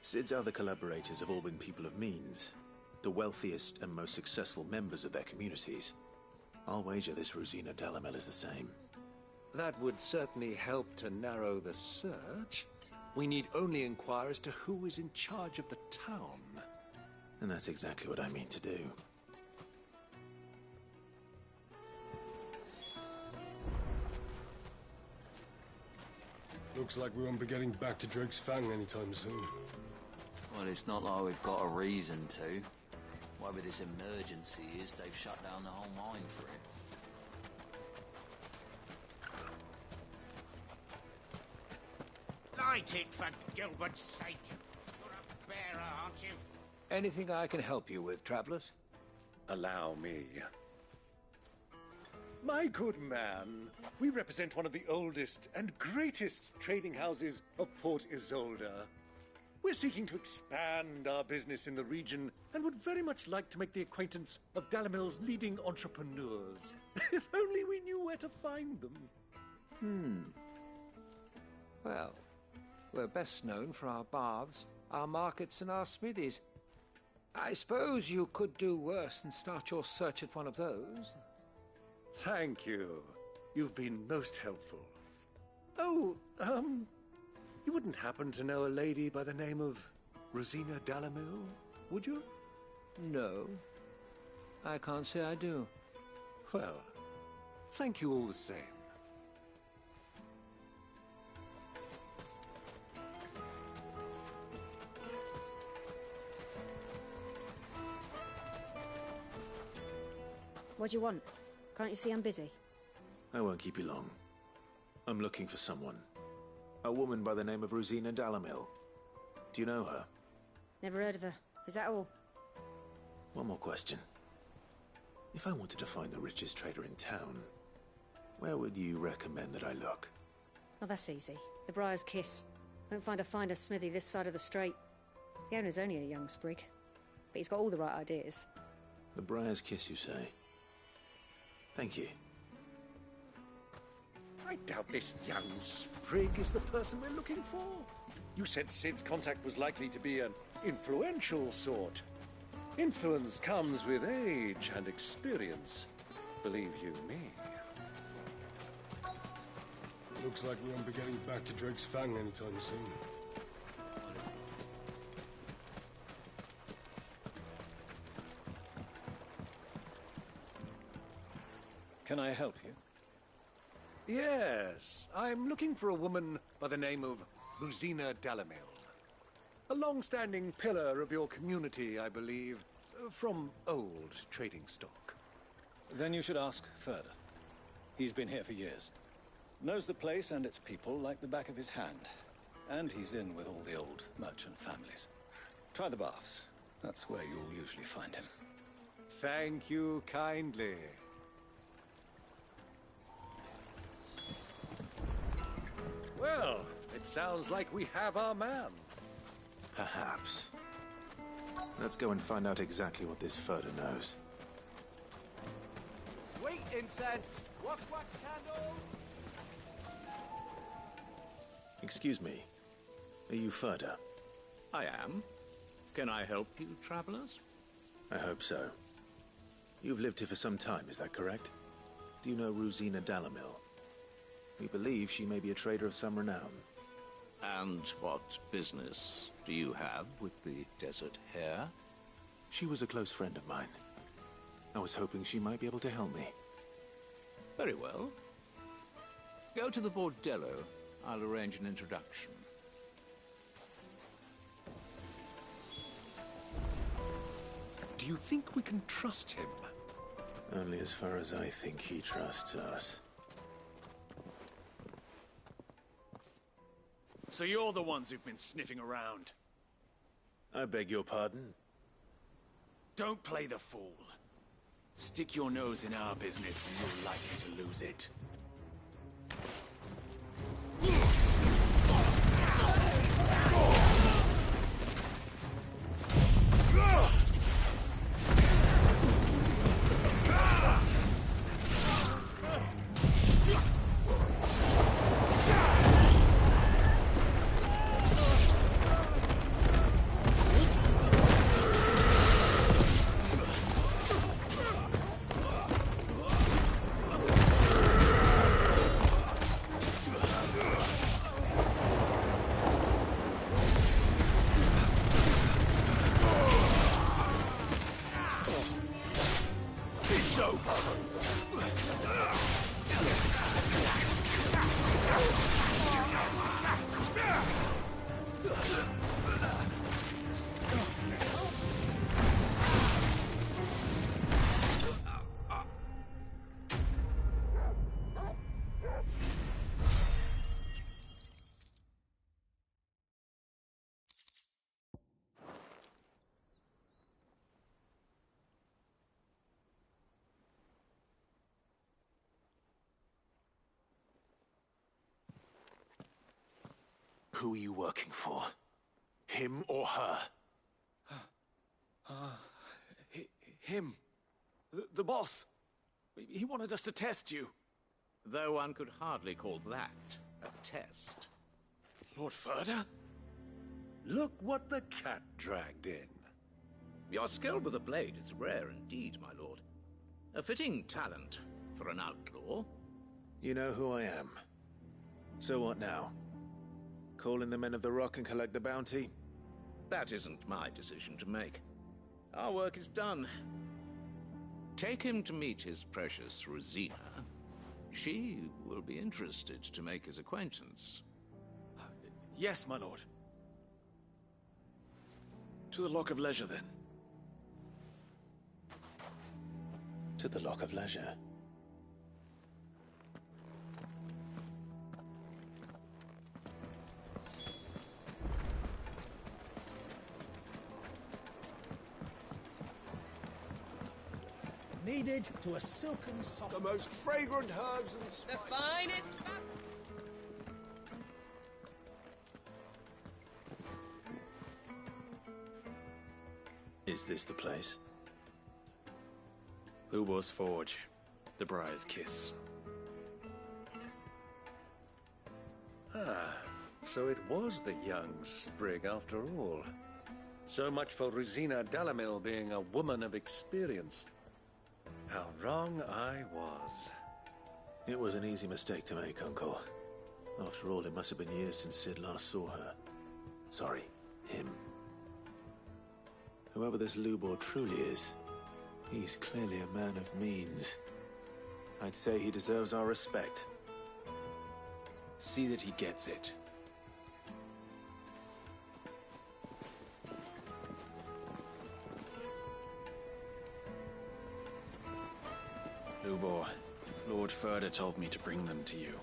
Sid's other collaborators have all been people of means, the wealthiest and most successful members of their communities. I'll wager this Rosina Dalamel is the same. That would certainly help to narrow the search. We need only inquire as to who is in charge of the town. And that's exactly what I mean to do. Looks like we won't be getting back to Drake's Fang anytime soon. Well, it's not like we've got a reason to. Whatever this emergency is, they've shut down the whole mine for it. Light it, for Gilbert's sake. You're a bearer, aren't you? Anything I can help you with, travelers? Allow me. My good man, we represent one of the oldest and greatest trading houses of Port Isolde. We're seeking to expand our business in the region and would very much like to make the acquaintance of Dalamil's leading entrepreneurs. If only we knew where to find them. Well, we're best known for our baths, our markets, and our smithies. I suppose you could do worse than start your search at one of those. Thank you. You've been most helpful. Oh, you wouldn't happen to know a lady by the name of Rosina Dalamil, would you? No. I can't say I do. Well, thank you all the same. What do you want? Can't you see I'm busy? I won't keep you long. I'm looking for someone. A woman by the name of Rosina Dalamil. Do you know her? Never heard of her. Is that all? One more question. If I wanted to find the richest trader in town, where would you recommend that I look? Oh, that's easy. The Briar's Kiss. Won't find a finer smithy this side of the strait. The owner's only a young sprig, but he's got all the right ideas. The Briar's Kiss, you say? Thank you. I doubt this young sprig is the person we're looking for. You said Sid's contact was likely to be an influential sort. Influence comes with age and experience, believe you me. Looks like we won't be getting back to Drake's Fang anytime soon. Can I help you? Yes, I'm looking for a woman by the name of Rosina Dalamil. A A long-standing pillar of your community, I believe, from old trading stock. Then you should ask further. He's been here for years. Knows the place and its people like the back of his hand. And he's in with all the old merchant families. Try the baths. That's where you'll usually find him. Thank you kindly. Well, it sounds like we have our man. Perhaps. Let's go and find out exactly what this Furder knows. Sweet incense! Wax candle! Excuse me. Are you Furder? I am. Can I help you, travelers? I hope so. You've lived here for some time, is that correct? Do you know Rosina Dalamil? We believe she may be a trader of some renown. And what business do you have with the Desert Hare? She was a close friend of mine. I was hoping she might be able to help me. Very well. Go to the Bordello. I'll arrange an introduction. Do you think we can trust him? Only as far as I think he trusts us. So you're the ones who've been sniffing around? I beg your pardon? Don't play the fool. Stick your nose in our business and you're likely to lose it. Who are you working for? Him or her? Him. The boss. He wanted us to test you. Though one could hardly call that a test. Lord Furder? Look what the cat dragged in. Your skill with a blade is rare indeed, my lord. A fitting talent for an outlaw. You know who I am. So what now? Call in the Men of the Rock and collect the bounty? That isn't my decision to make. Our work is done. Take him to meet his precious Rosina. She will be interested to make his acquaintance. Yes, my lord. To the Lock of Leisure, then. To the Lock of Leisure. Needed to a silken soft. The most fragrant herbs and spices. The finest. Is this the place? Lubor's Forge. The Briar's Kiss. Ah, so it was the young sprig after all. So much for Rosina Dalamil being a woman of experience. How wrong I was. It was an easy mistake to make, Uncle. After all, it must have been years since Sid last saw her. Sorry, him. Whoever this Lubor truly is, he's clearly a man of means. I'd say he deserves our respect. See that he gets it. Tubor. Lord Furder told me to bring them to you.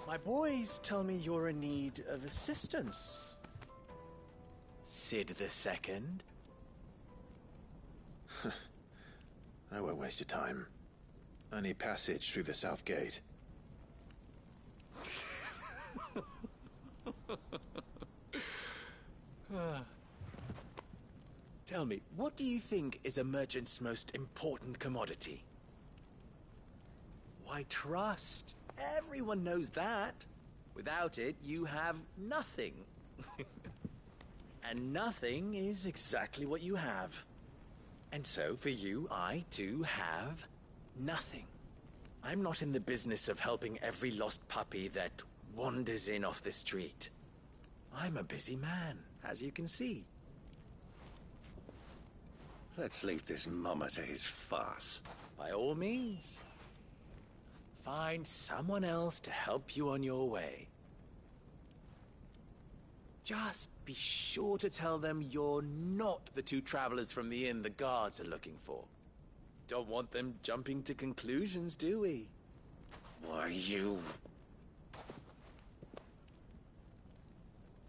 My boys tell me you're in need of assistance. Sid the Second? I won't waste your time. I need passage through the south gate. Tell me, what do you think is a merchant's most important commodity? Why, trust. Everyone knows that. Without it, you have nothing. And nothing is exactly what you have. And so, for you, I, too, have nothing. I'm not in the business of helping every lost puppy that wanders in off the street. I'm a busy man, as you can see. Let's leave this mummer to his farce. By all means. Find someone else to help you on your way. Just be sure to tell them you're not the two travelers from the inn the guards are looking for. Don't want them jumping to conclusions, do we? Why, you...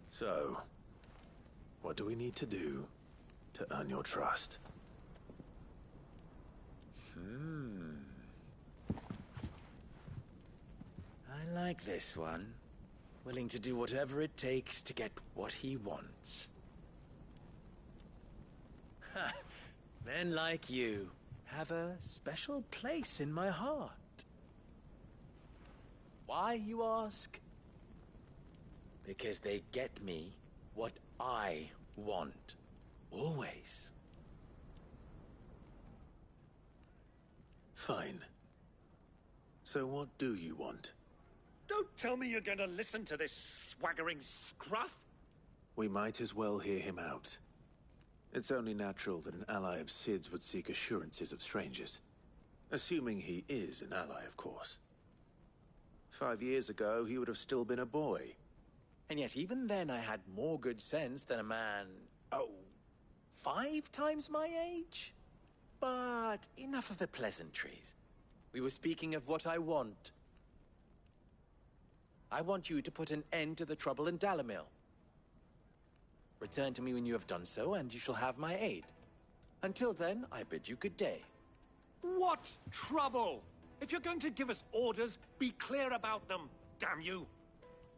So, what do we need to do to earn your trust? I like this one. Willing to do whatever it takes to get what he wants. Ha! Men like you have a special place in my heart. Why, you ask? Because they get me what I want. Always. Fine. So what do you want? Don't tell me you're going to listen to this swaggering scruff! We might as well hear him out. It's only natural that an ally of Sid's would seek assurances of strangers. Assuming he is an ally, of course. 5 years ago, he would have still been a boy. And yet even then I had more good sense than a man, 5 times my age? But enough of the pleasantries. We were speaking of what I want. I want you to put an end to the trouble in Dalamil. Return to me when you have done so, and you shall have my aid. Until then, I bid you good day. What trouble? If you're going to give us orders, be clear about them, damn you!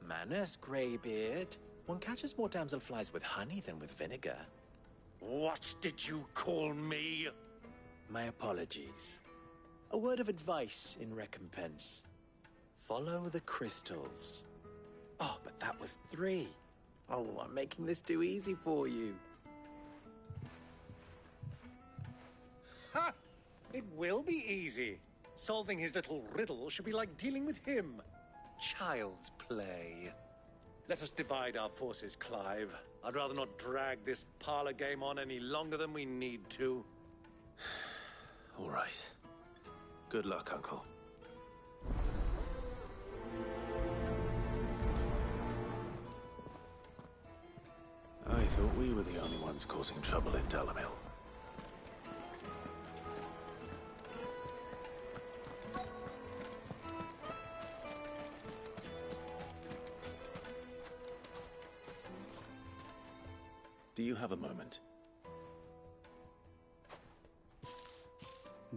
Manners, Greybeard. One catches more damselflies with honey than with vinegar. What did you call me? My apologies. A word of advice in recompense. Follow the crystals. Oh, but that was 3. Oh, I'm making this too easy for you. Ha! It will be easy. Solving his little riddle should be like dealing with him. Child's play. Let us divide our forces, Clive. I'd rather not drag this parlor game on any longer than we need to. All right. Good luck, Uncle. I thought we were the only ones causing trouble in Dalamil. Do you have a moment?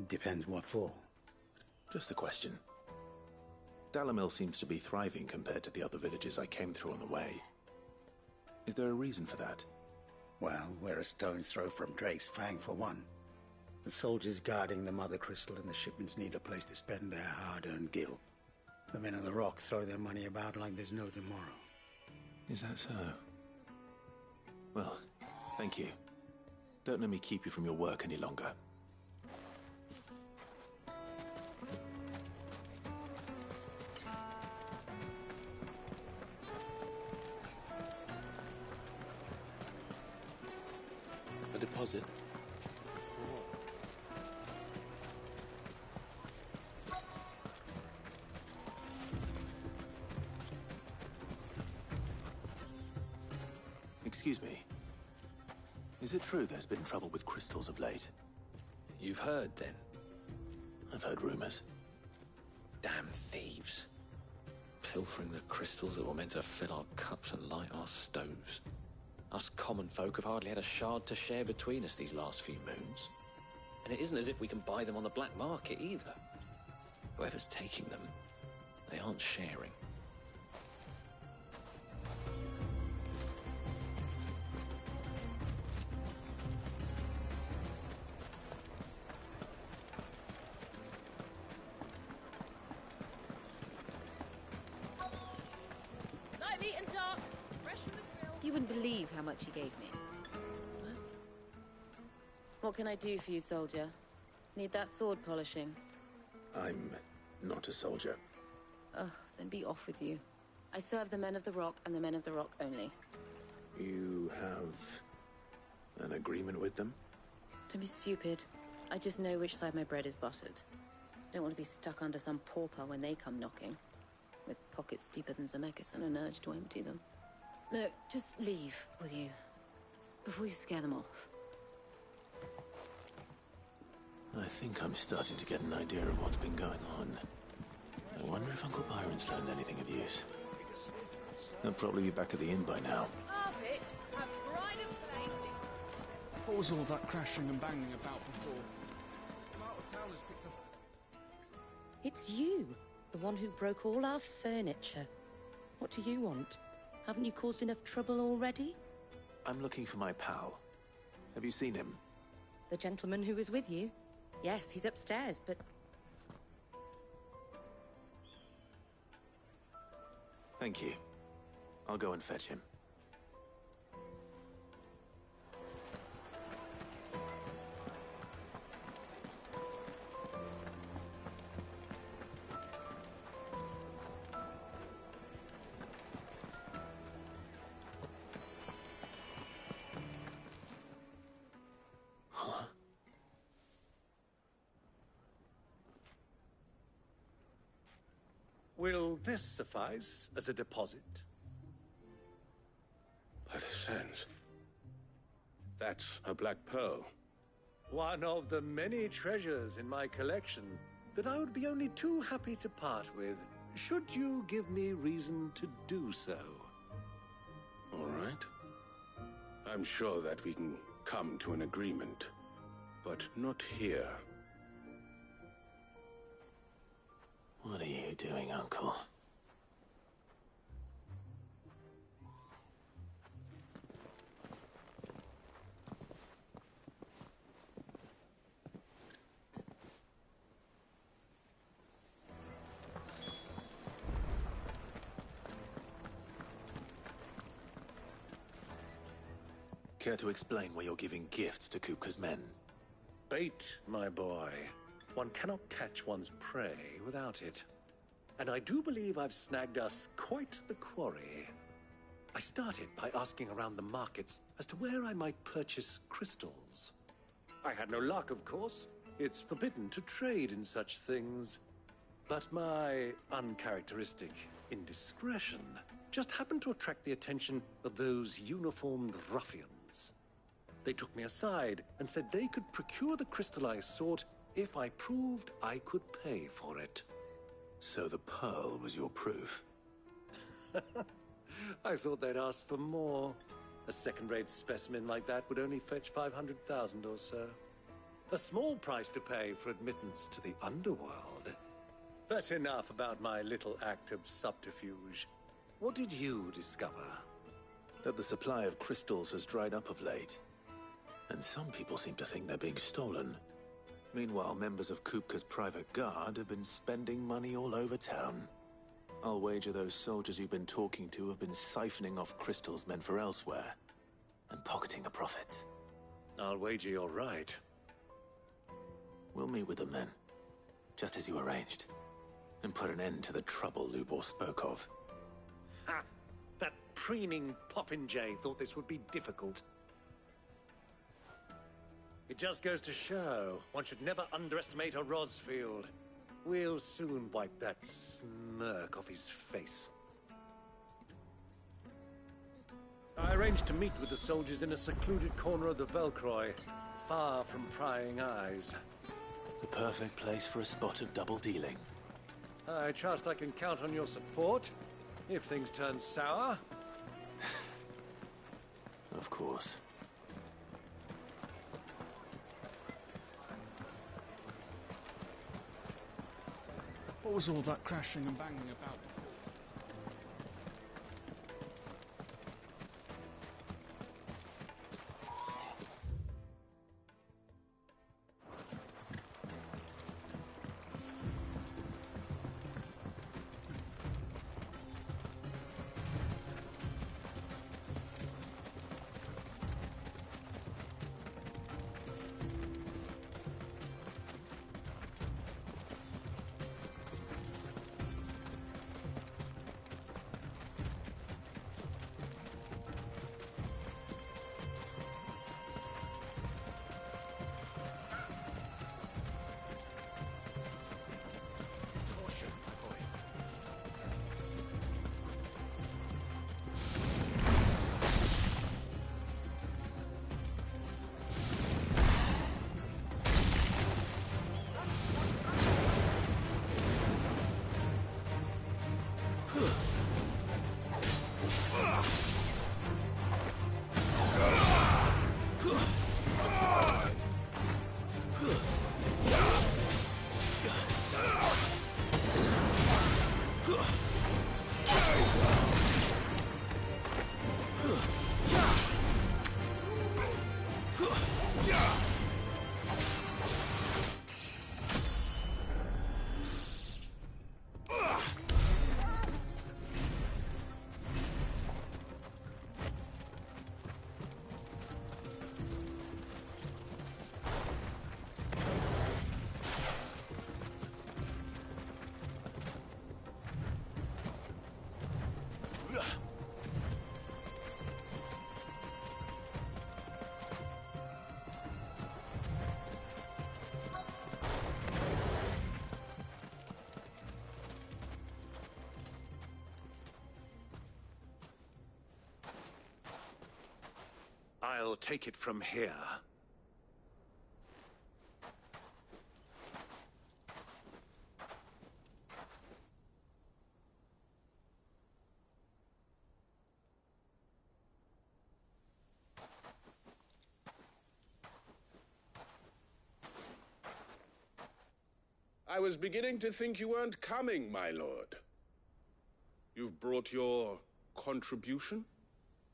Depends what for. Just a question. Dalamil seems to be thriving compared to the other villages I came through on the way. Is there a reason for that? Well, we're a stone's throw from Drake's Fang, for one. The soldiers guarding the Mother Crystal and the shipments need a place to spend their hard-earned gil. The men of the Rock throw their money about like there's no tomorrow. Is that so? Well, thank you. Don't let me keep you from your work any longer. A deposit? Excuse me. Is it true there's been trouble with crystals of late? You've heard, then? I've heard rumors. Damn thieves. Pilfering the crystals that were meant to fill our cups and light our stoves. Us common folk have hardly had a shard to share between us these last few moons. And it isn't as if we can buy them on the black market either. Whoever's taking them, they aren't sharing. Light, meat and dark, fresh from the grill. You wouldn't believe how much he gave me. What can I do for you, soldier? Need that sword polishing? I'm not a soldier. Ugh, then be off with you. I serve the men of the Rock and the men of the Rock only. You have an agreement with them? Don't be stupid. I just know which side my bread is buttered. Don't want to be stuck under some pauper when they come knocking. With pockets deeper than Zemeckis and an urge to empty them. No, just leave, will you? Before you scare them off. I think I'm starting to get an idea of what's been going on. I wonder if Uncle Byron's learned anything of use. They'll probably be back at the inn by now. Carpets have pride of place. What was all that crashing and banging about before? It's you, the one who broke all our furniture. What do you want? Haven't you caused enough trouble already? I'm looking for my pal. Have you seen him? The gentleman who was with you? Yes, he's upstairs, but... Thank you. I'll go and fetch him. Will this suffice as a deposit? By the sands. That's a black pearl. One of the many treasures in my collection that I would be only too happy to part with, should you give me reason to do so. All right. I'm sure that we can come to an agreement, but not here. What are you doing, Uncle? Care to explain why you're giving gifts to Kupka's men? Bait, my boy. One cannot catch one's prey without it. And I do believe I've snagged us quite the quarry. I started by asking around the markets as to where I might purchase crystals. I had no luck, of course. It's forbidden to trade in such things. But my uncharacteristic indiscretion just happened to attract the attention of those uniformed ruffians. They took me aside and said they could procure the crystal I sought if I proved I could pay for it. So the pearl was your proof? I thought they'd ask for more. A second-rate specimen like that would only fetch 500,000 or so. A small price to pay for admittance to the underworld. But enough about my little act of subterfuge. What did you discover? That the supply of crystals has dried up of late. And some people seem to think they're being stolen. Meanwhile, members of Kupka's private guard have been spending money all over town. I'll wager those soldiers you've been talking to have been siphoning off crystals meant for elsewhere, and pocketing the profits. I'll wager you're right. We'll meet with them then, just as you arranged, and put an end to the trouble Lubor spoke of. Ha! That preening popinjay thought this would be difficult. It just goes to show one should never underestimate a Rosfield. We'll soon wipe that smirk off his face. I arranged to meet with the soldiers in a secluded corner of the Velcroy, far from prying eyes. The perfect place for a spot of double dealing. I trust I can count on your support if things turn sour. Of course. What was all that crashing and banging about before? I'll take it from here. I was beginning to think you weren't coming, my lord. You've brought your contribution?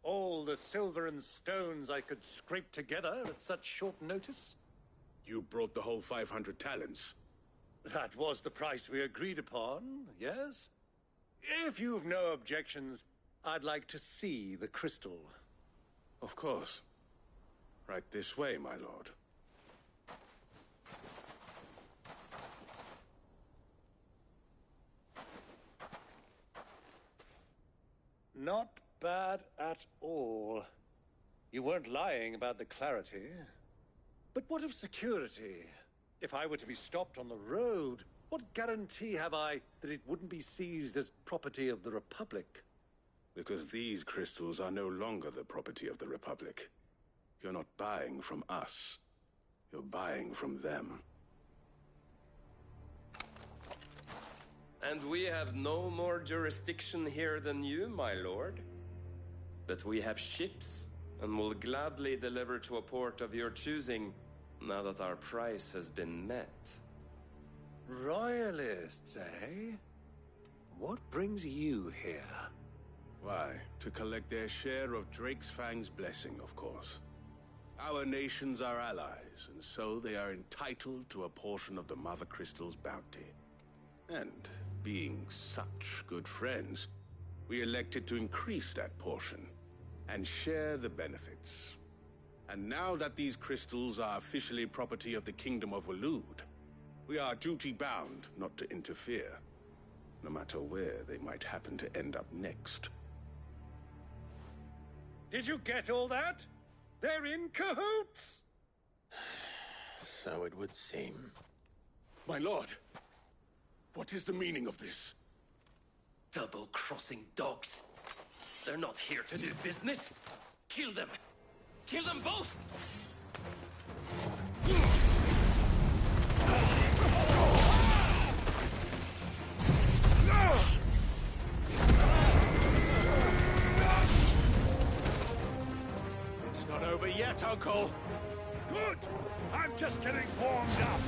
All the silver and stones I could scrape together at such short notice? You brought the whole 500 talents. That was the price we agreed upon, yes? If you've no objections, I'd like to see the crystal. Of course. Right this way, my lord. Not bad at all. You weren't lying about the clarity. But what of security? If I were to be stopped on the road, what guarantee have I that it wouldn't be seized as property of the Republic? Because these crystals are no longer the property of the Republic. You're not buying from us. You're buying from them. And we have no more jurisdiction here than you, my lord. But we have ships, and will gladly deliver to a port of your choosing, now that our price has been met. Royalists, eh? What brings you here? Why, to collect their share of Drake's Fang's blessing, of course. Our nations are allies, and so they are entitled to a portion of the Mother Crystal's bounty. And being such good friends, we elected to increase that portion and share the benefits. And now that these crystals are officially property of the Kingdom of Waloed, we are duty-bound not to interfere, no matter where they might happen to end up next. Did you get all that? They're in cahoots! So it would seem. My lord, what is the meaning of this? Double-crossing dogs. They're not here to do business. Kill them! Kill them both! It's not over yet, Uncle. Good! I'm just getting warmed up.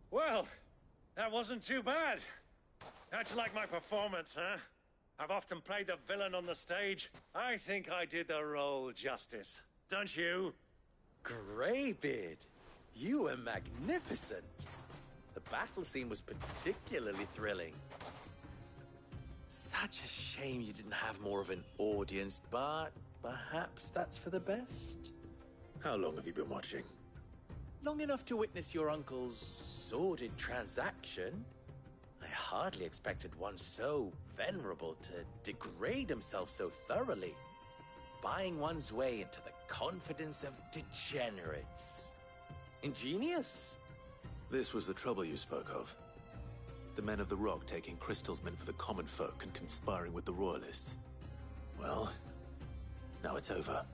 Well, that wasn't too bad. How'd you like my performance, huh? I've often played the villain on the stage. I think I did the role justice. Don't you? Greybeard, you were magnificent. The battle scene was particularly thrilling. Such a shame you didn't have more of an audience, but perhaps that's for the best. How long have you been watching? Long enough to witness your uncle's sordid transaction. I hardly expected one so venerable to degrade himself so thoroughly, buying one's way into the confidence of degenerates. Ingenious. This was the trouble you spoke of. The men of the Rock taking crystals meant for the common folk and conspiring with the Royalists. Well, now it's over.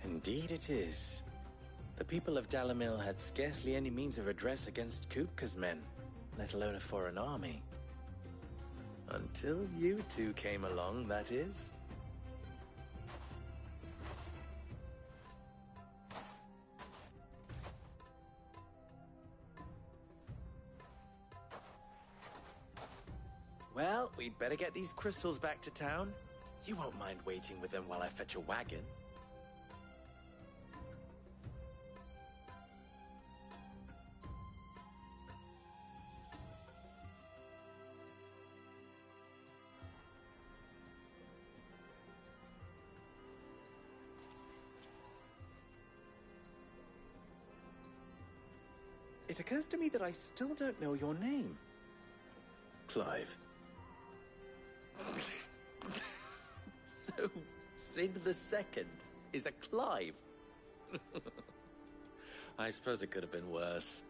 Indeed it is. The people of Dalamil had scarcely any means of redress against Kupka's men, let alone a foreign army. Until you two came along, that is. Well, we'd better get these crystals back to town. You won't mind waiting with them while I fetch a wagon. It occurs to me that I still don't know your name. Clive. So, Sid the Second is a Clive. I suppose it could have been worse.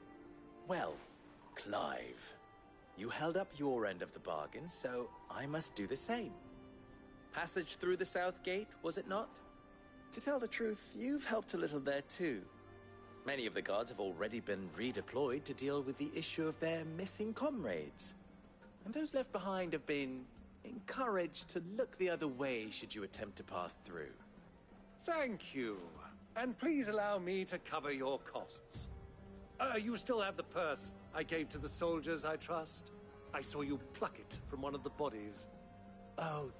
Well, Clive, you held up your end of the bargain, so I must do the same. Passage through the South Gate, was it not? To tell the truth, you've helped a little there too. Many of the guards have already been redeployed to deal with the issue of their missing comrades. And those left behind have been encouraged to look the other way should you attempt to pass through. Thank you. And please allow me to cover your costs. You still have the purse I gave to the soldiers, I trust? I saw you pluck it from one of the bodies. Oh,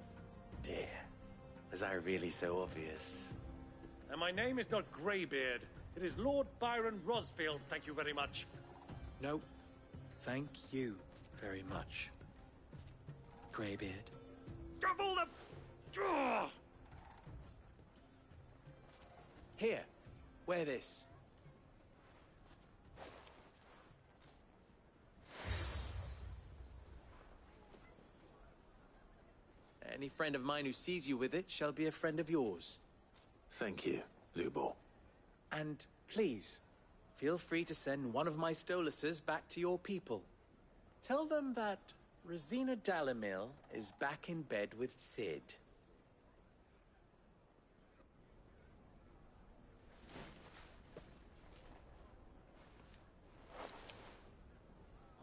dear. Was I really so obvious? And my name is not Greybeard. It is Lord Byron Rosfield, thank you very much. No, thank you very much, Greybeard. Double the... Ugh! Here, wear this. Any friend of mine who sees you with it shall be a friend of yours. Thank you, Lubor. And please, feel free to send one of my Stoluses back to your people. Tell them that Rosina Dalamil is back in bed with Sid.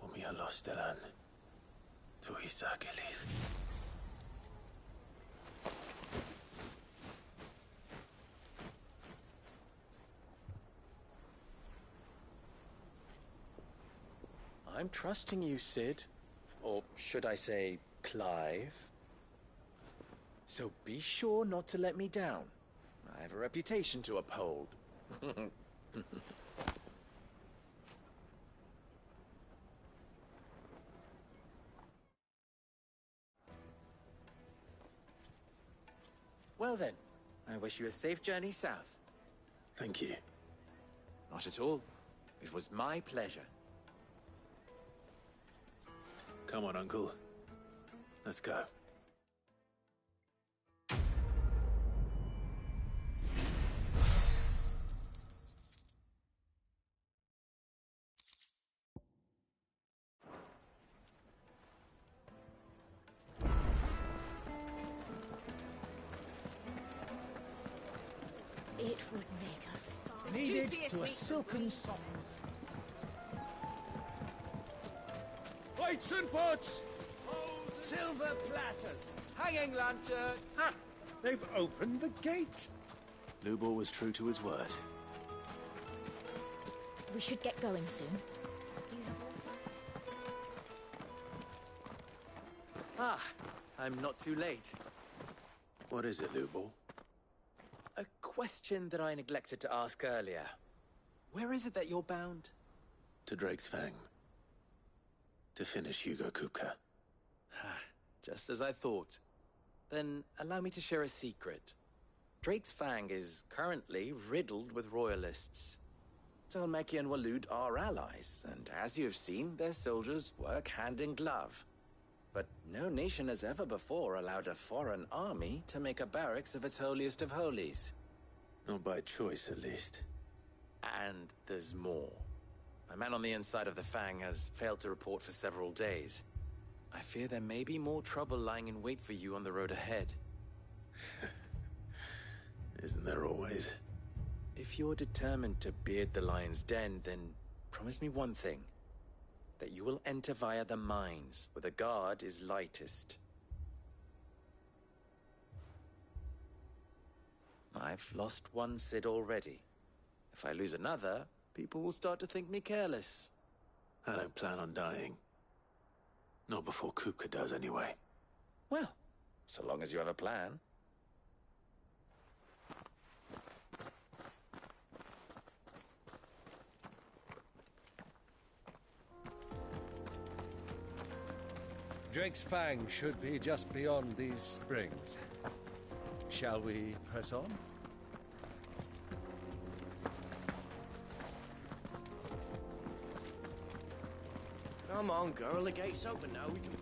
Umia lostelan. Tu isakelis. I'm trusting you, Sid. Or should I say, Clive? So be sure not to let me down. I have a reputation to uphold. Well then, I wish you a safe journey south. Thank you. Not at all. It was my pleasure. Come on, Uncle. Let's go. It would make a fine... Kneaded to a silken softness. Plates and pots! Silver platters! Hanging lantern! Ha! They've opened the gate! Lubor was true to his word. We should get going soon. Ah, I'm not too late. What is it, Lubor? A question that I neglected to ask earlier. Where is it that you're bound? To Drake's Fang. To finish Hugo Kupka. Just as I thought. Then allow me to share a secret. Drake's Fang is currently riddled with royalists. Talmeki and Walud are allies, and as you've seen, their soldiers work hand in glove. But no nation has ever before allowed a foreign army to make a barracks of its holiest of holies. Not by choice, at least. And there's more. A man on the inside of the Fang has failed to report for several days. I fear there may be more trouble lying in wait for you on the road ahead. Isn't there always? If you're determined to beard the lion's den, then promise me one thing. That you will enter via the mines, where the guard is lightest. I've lost one Sid already. If I lose another, people will start to think me careless. I don't plan on dying. Not before Kupka does, anyway. Well, so long as you have a plan. Drake's Fang should be just beyond these springs. Shall we press on? Come on, girl, the gate's open now, we can press...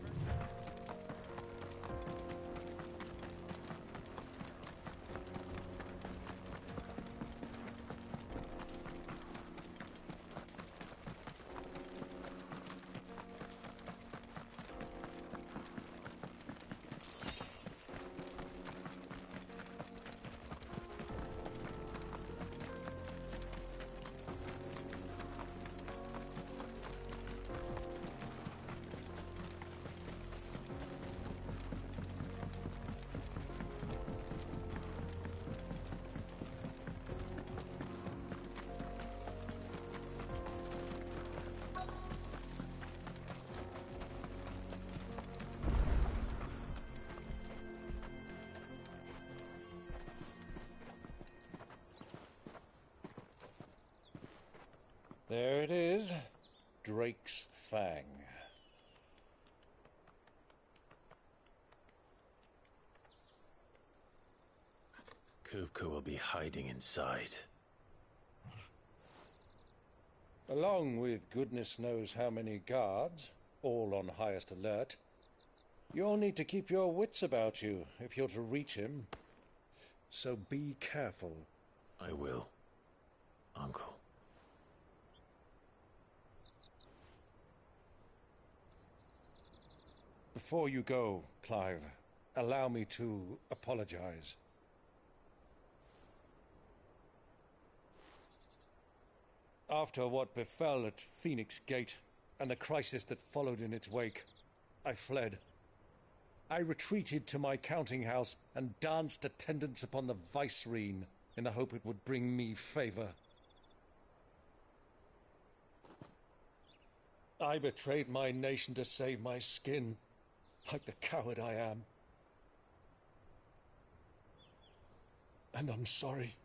There it is. Drake's Fang. Kupka will be hiding inside. Along with goodness knows how many guards, all on highest alert. You'll need to keep your wits about you if you're to reach him. So be careful. I will, Uncle. Before you go, Clive, allow me to apologize. After what befell at Phoenix Gate, and the crisis that followed in its wake, I fled. I retreated to my counting house and danced attendance upon the vicereine in the hope it would bring me favor. I betrayed my nation to save my skin, like the coward I am. And I'm sorry.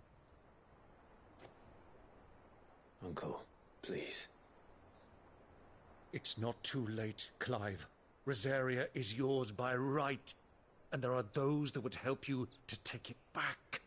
Uncle, please. It's not too late, Clive. Rosaria is yours by right, and there are those that would help you to take it back.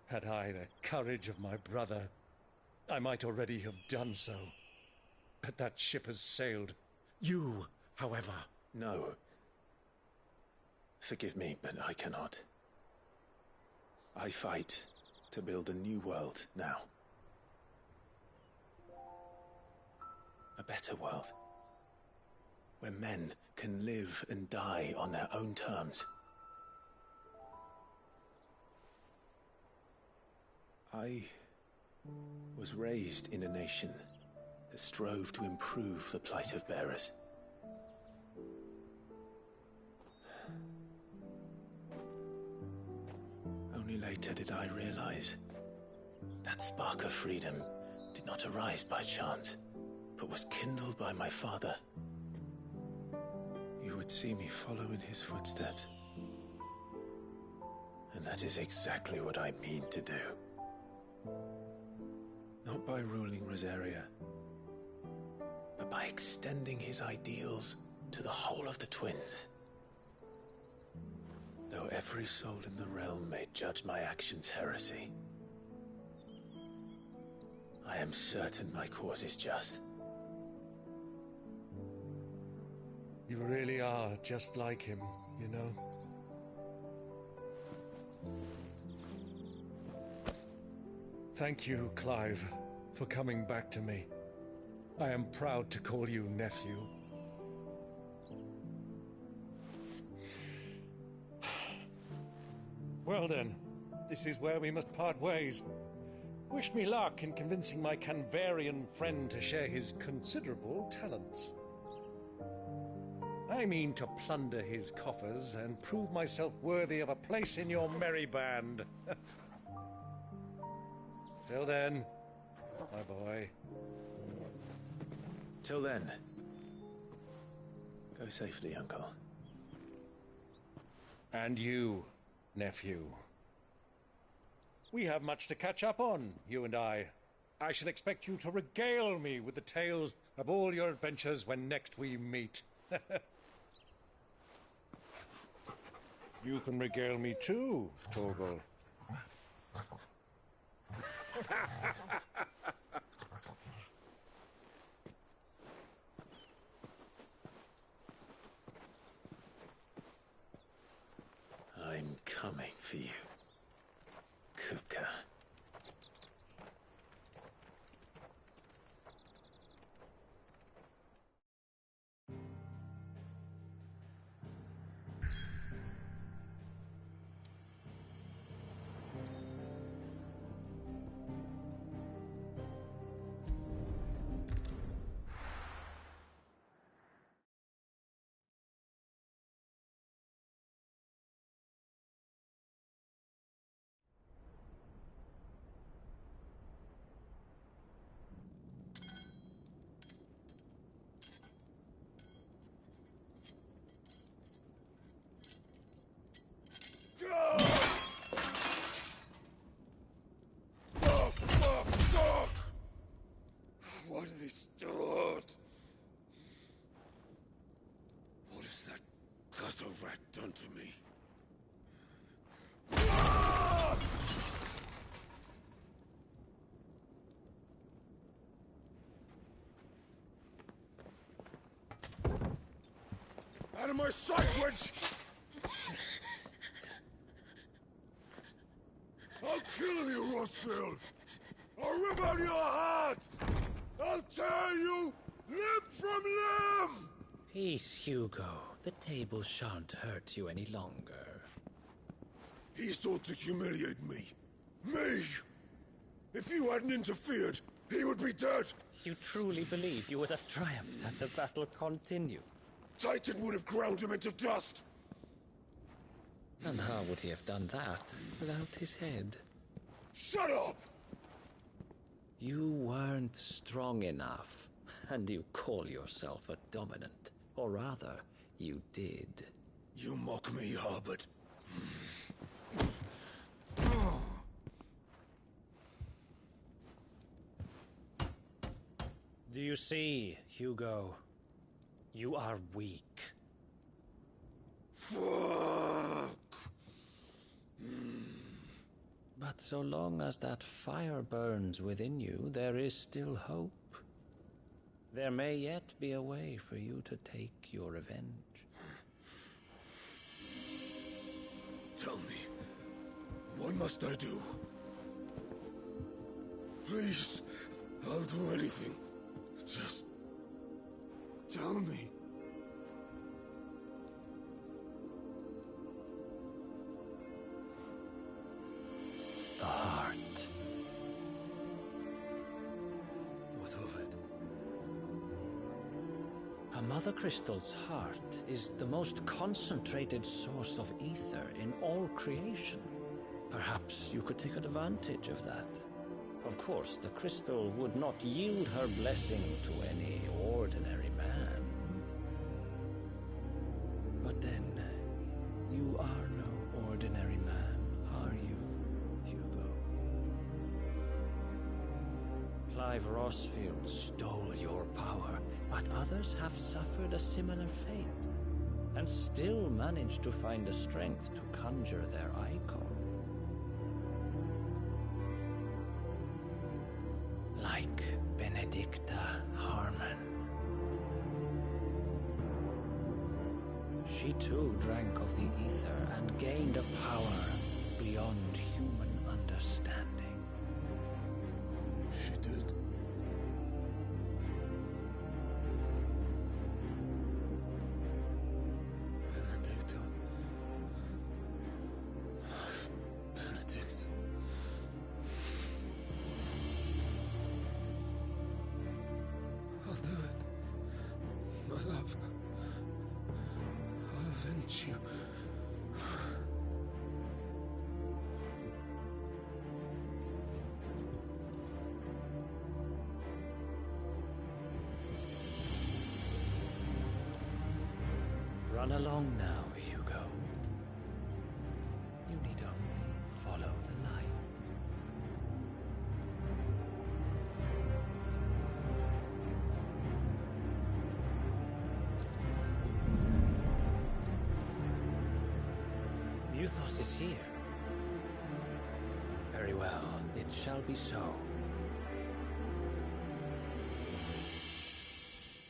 Had I the courage of my brother, I might already have done so. But that ship has sailed. You, however... No. Forgive me, but I cannot. I fight to build a new world now. A better world. Where men can live and die on their own terms. I was raised in a nation that strove to improve the plight of bearers. Only later did I realize that spark of freedom did not arise by chance, but was kindled by my father. You would see me follow in his footsteps. And that is exactly what I mean to do. Not by ruling Rosaria, but by extending his ideals to the whole of the twins. Though every soul in the realm may judge my actions heresy, I am certain my cause is just. You really are just like him, you know? Thank you, Clive, for coming back to me. I am proud to call you nephew. Well then, this is where we must part ways. Wish me luck in convincing my Canvarian friend to share his considerable talents. I mean to plunder his coffers and prove myself worthy of a place in your merry band. Till then, my boy. Till then, go safely, Uncle. And you, nephew. We have much to catch up on, you and I. I shall expect you to regale me with the tales of all your adventures when next we meet. You can regale me too, Torgal. I'm coming for you, Kupka. done to me. Out of my sight, witch! I'll kill you, Rossfield! I'll rip out your heart! I'll tear you limb from limb! Peace, Hugo. The table shan't hurt you any longer. He sought to humiliate me. Me! If you hadn't interfered, he would be dead! You truly believe you would have triumphed had the battle continued? Titan would have ground him into dust! And how would he have done that without his head? Shut up! You weren't strong enough, and you call yourself a dominant. Or rather, you did. You mock me, Harbert. Do you see, Hugo? You are weak. Fuck! But so long as that fire burns within you, there is still hope. There may yet be a way for you to take your revenge. Tell me, what must I do? Please, I'll do anything. Just tell me. The heart. What of it? A Mother Crystal's heart is the most concentrated source of ether in all creation. Perhaps you could take advantage of that. Of course, the crystal would not yield her blessing to any ordinary man. But then, you are no ordinary man, are you, Hugo? Clive Rossfield stole your power, but others have suffered a similar fate, and still managed to find the strength to conjure their icon. Like Benedicta Harmon. She too drank of the ether and gained a power beyond human understanding. She did. Benedicta. Benedict. I'll do it. My love. I'll avenge you. Run along now, Hugo. You need only follow the light. Muthos is here. Very well, it shall be so.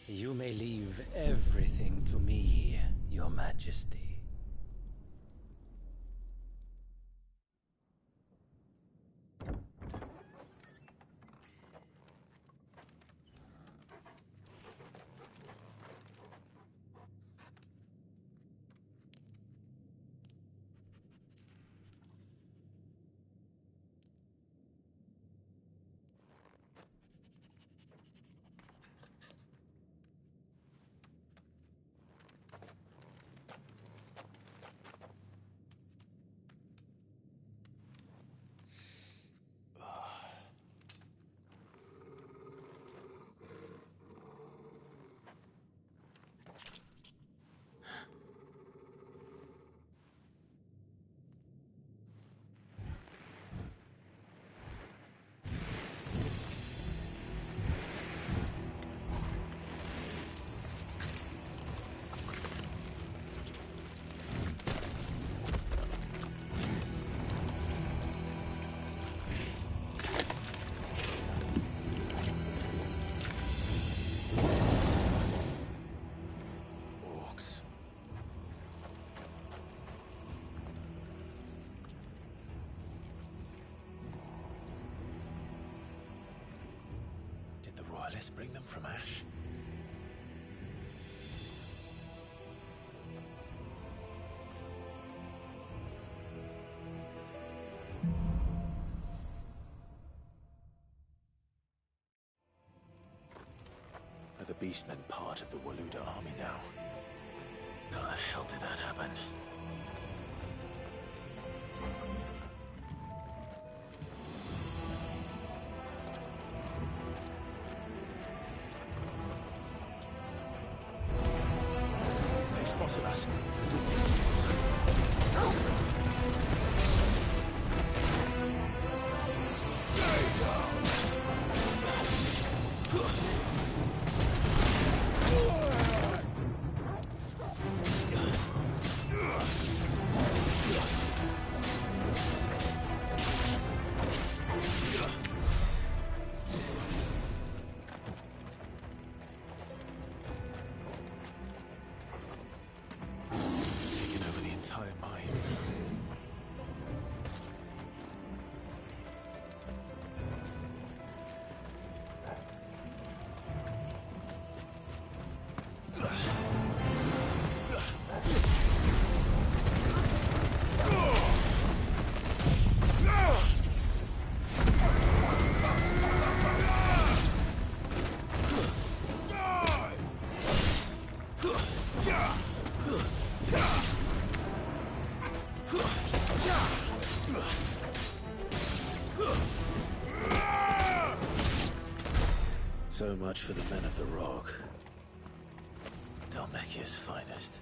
You may leave everything to me, Your Majesty. Did the royalists bring them from Ash? Are the Beastmen part of the Waluda army now? How the hell did that happen? They've spotted us. Taken over the entire mine. So much for the men of the Rock. Dhalmekia's finest.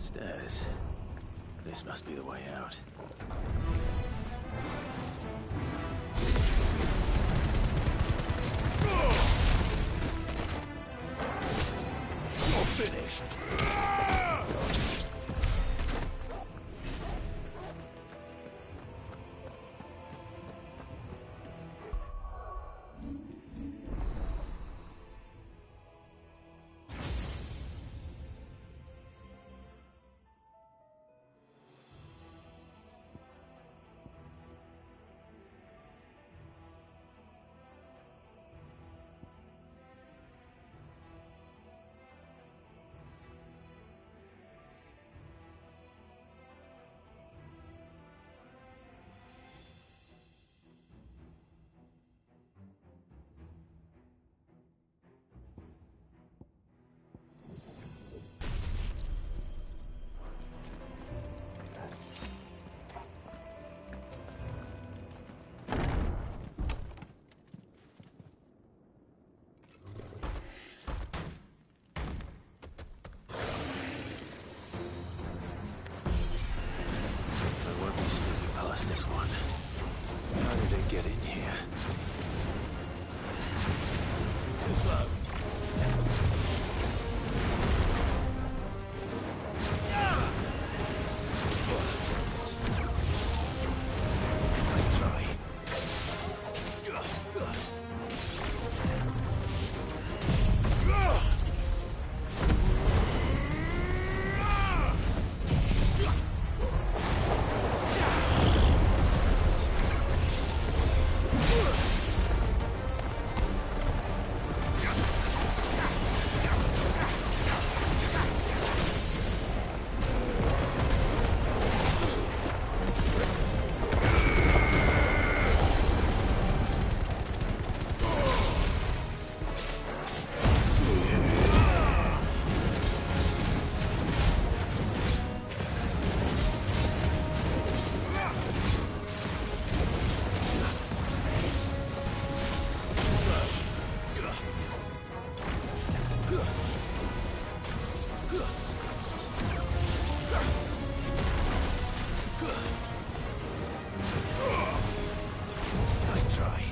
Stairs. This must be the way out. You're finished. This one. How did it get in here? Too slow. Nice try.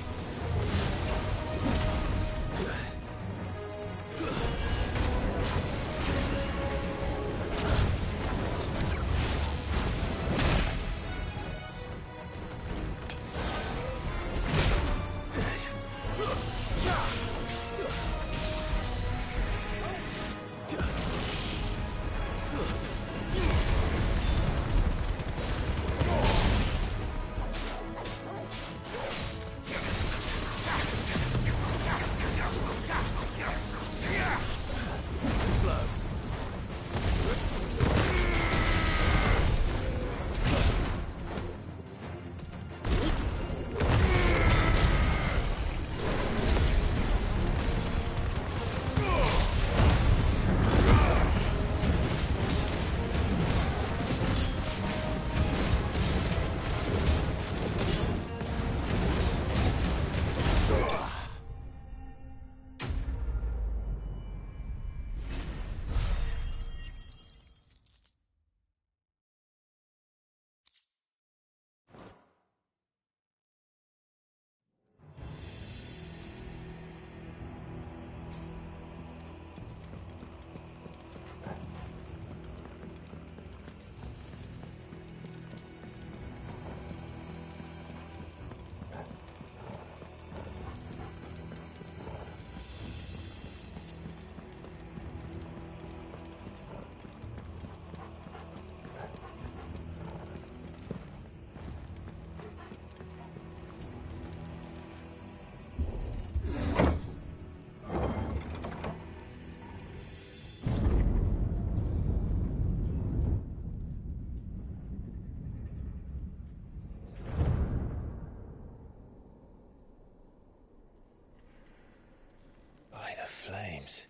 Flames.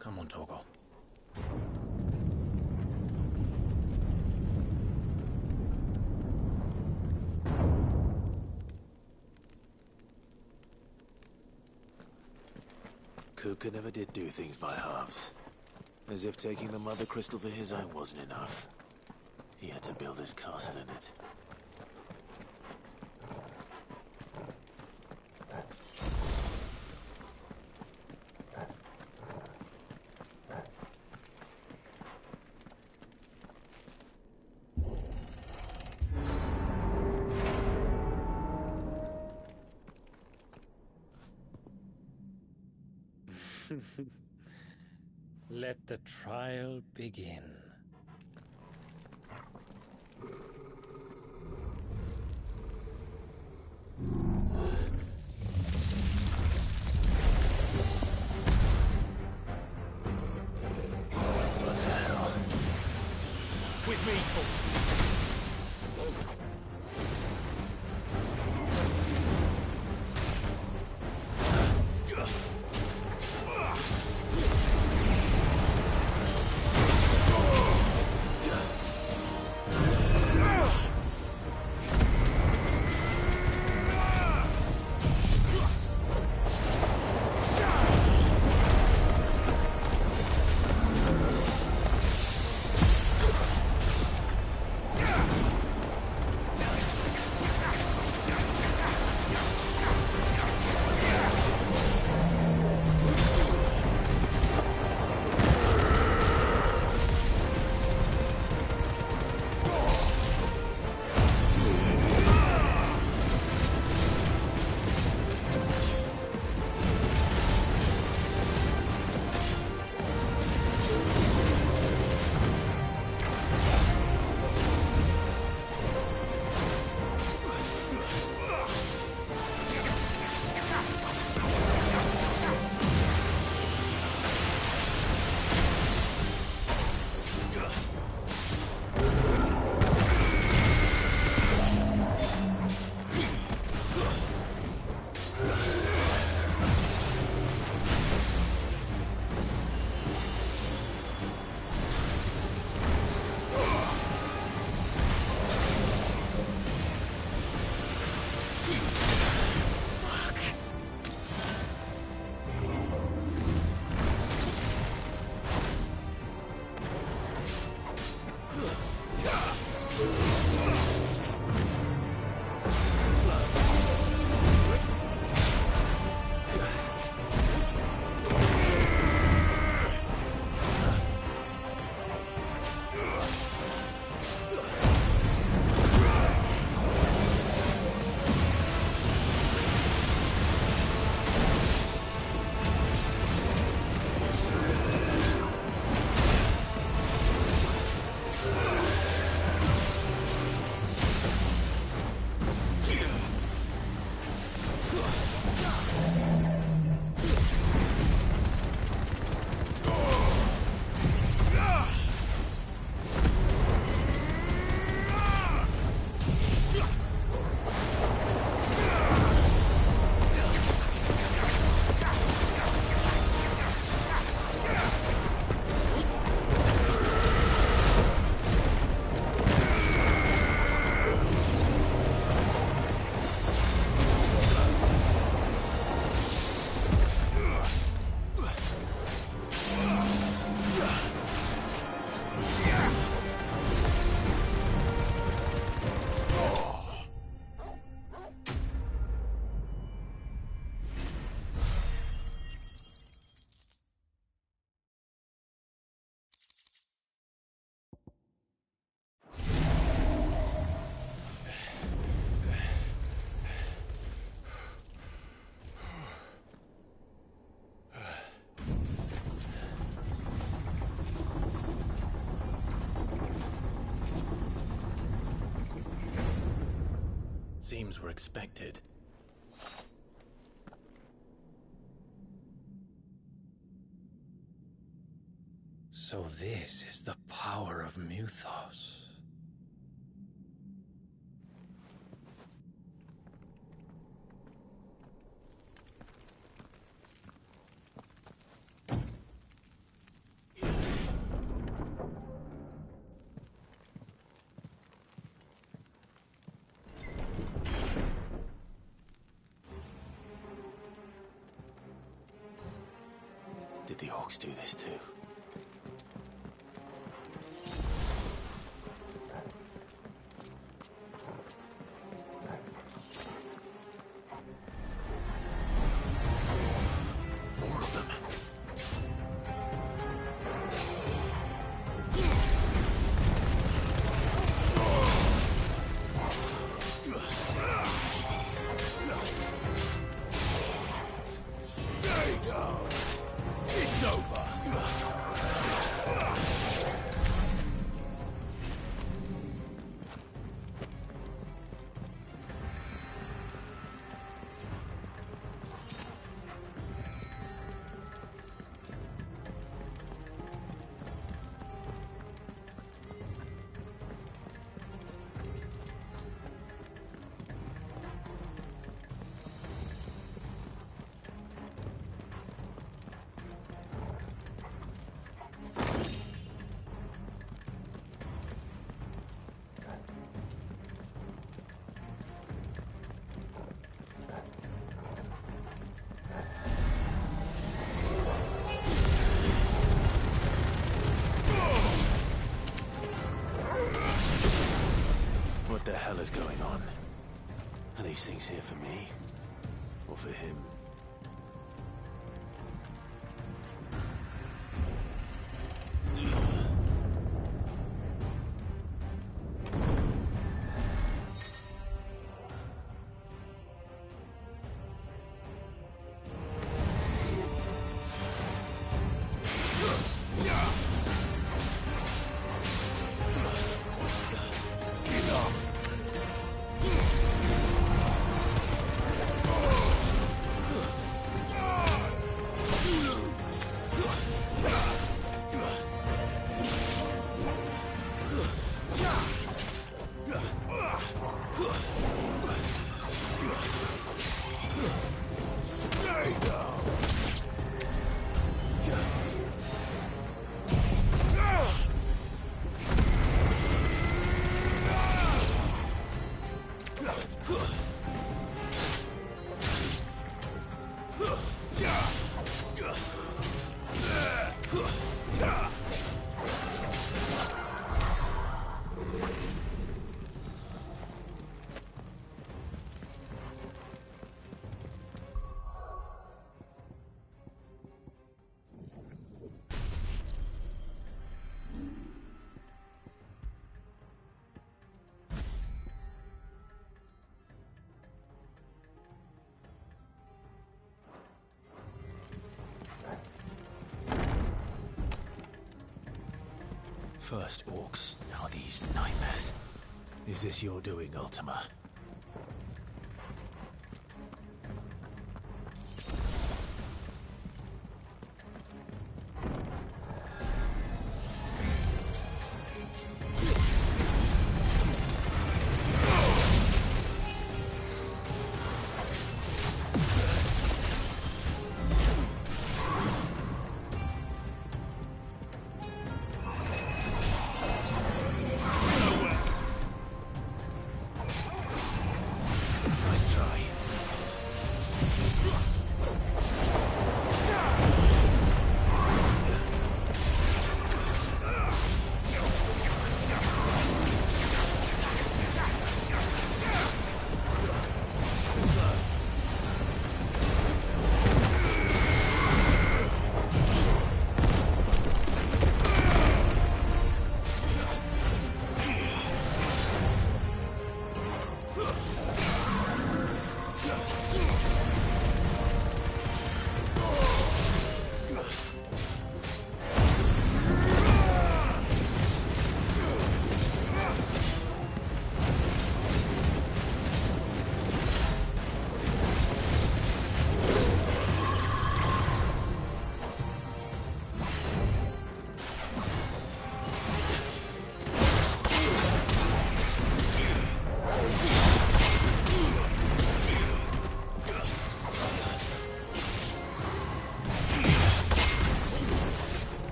Come on, Torgal. Kuka never did do things by halves. As if taking the Mother Crystal for his own wasn't enough. He had to build his castle in it. Let the trial begin. What the hell? With me, Seems we're expected. So this is the power of Muthos. Did the orcs do this too? Are these things here for me? Or for him? First orcs, now these nightmares. Is this your doing, Ultima?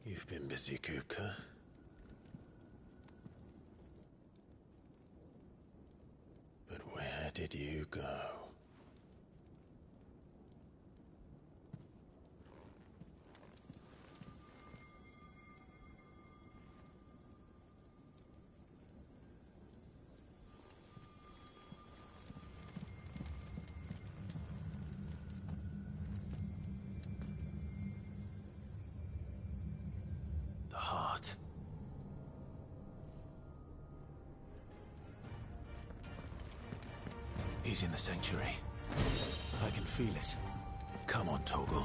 You've been busy, Kupka. did you go? The heart. He's in the sanctuary. I can feel it. Come on, Toggle.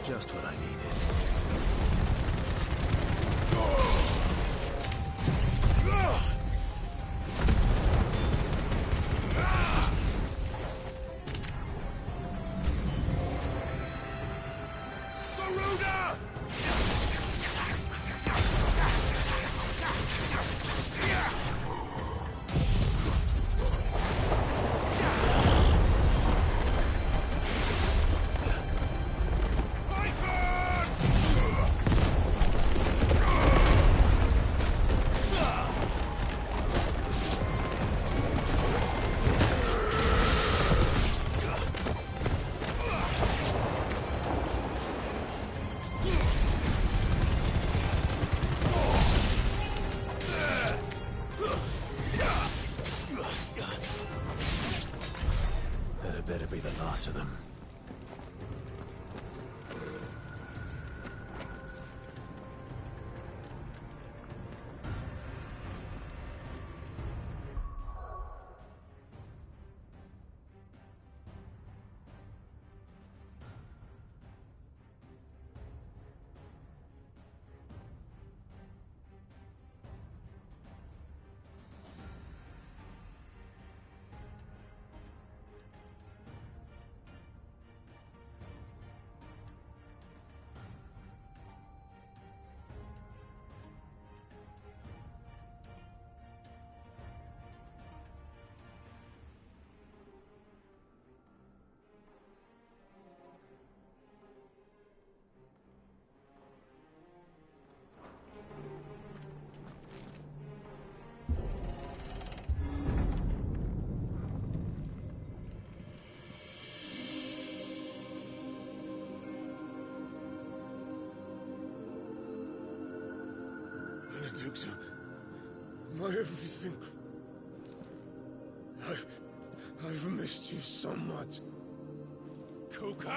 Just what I needed. That better be the last of them. Benedicta, my everything. I've missed you so much. Kuka!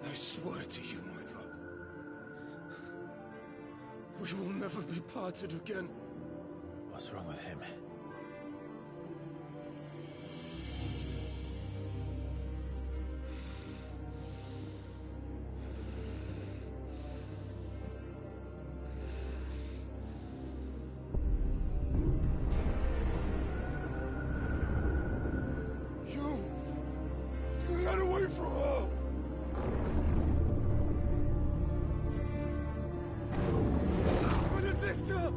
I swear to you, my love, we will never be parted again. What's wrong with him? You got away from her! Benedicta!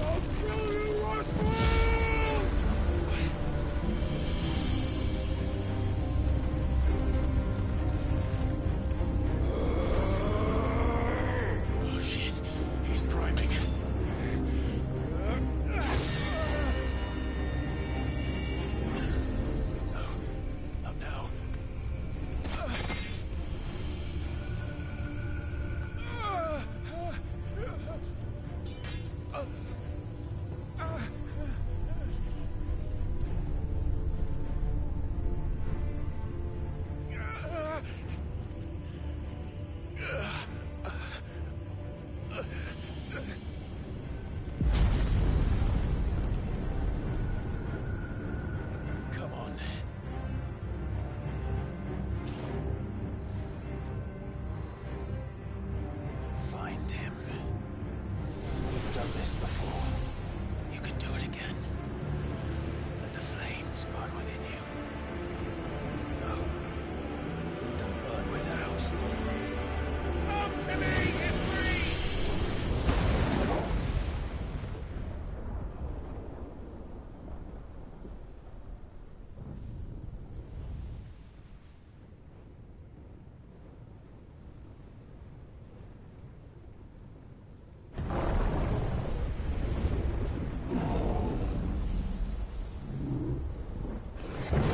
I'll kill you, Oswald! Oh shit, he's priming. done this before. You can do it again. Let the flames burn within you. No. Let them burn without. Come to me, Ifrit!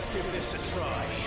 Let's give this a try.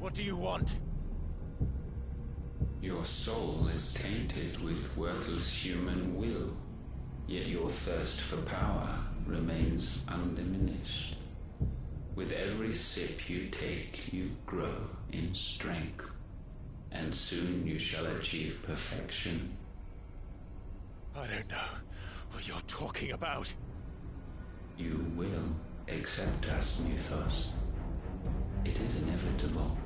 What do you want? Your soul is tainted with worthless human will, yet your thirst for power remains undiminished. With every sip you take, you grow in strength, and soon you shall achieve perfection. I don't know what you're talking about. You will accept us, Mythos. It is inevitable.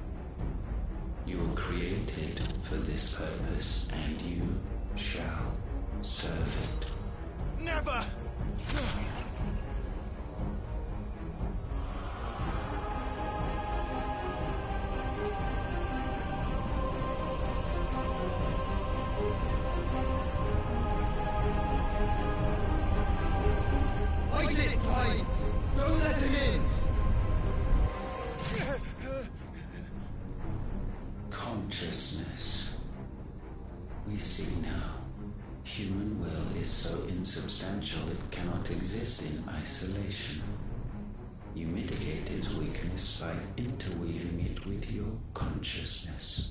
You were created for this purpose, and you shall serve it. Never! Fight it, Clive! Don't let him in! Consciousness. We see now. Human will is so insubstantial it cannot exist in isolation. You mitigate its weakness by interweaving it with your consciousness.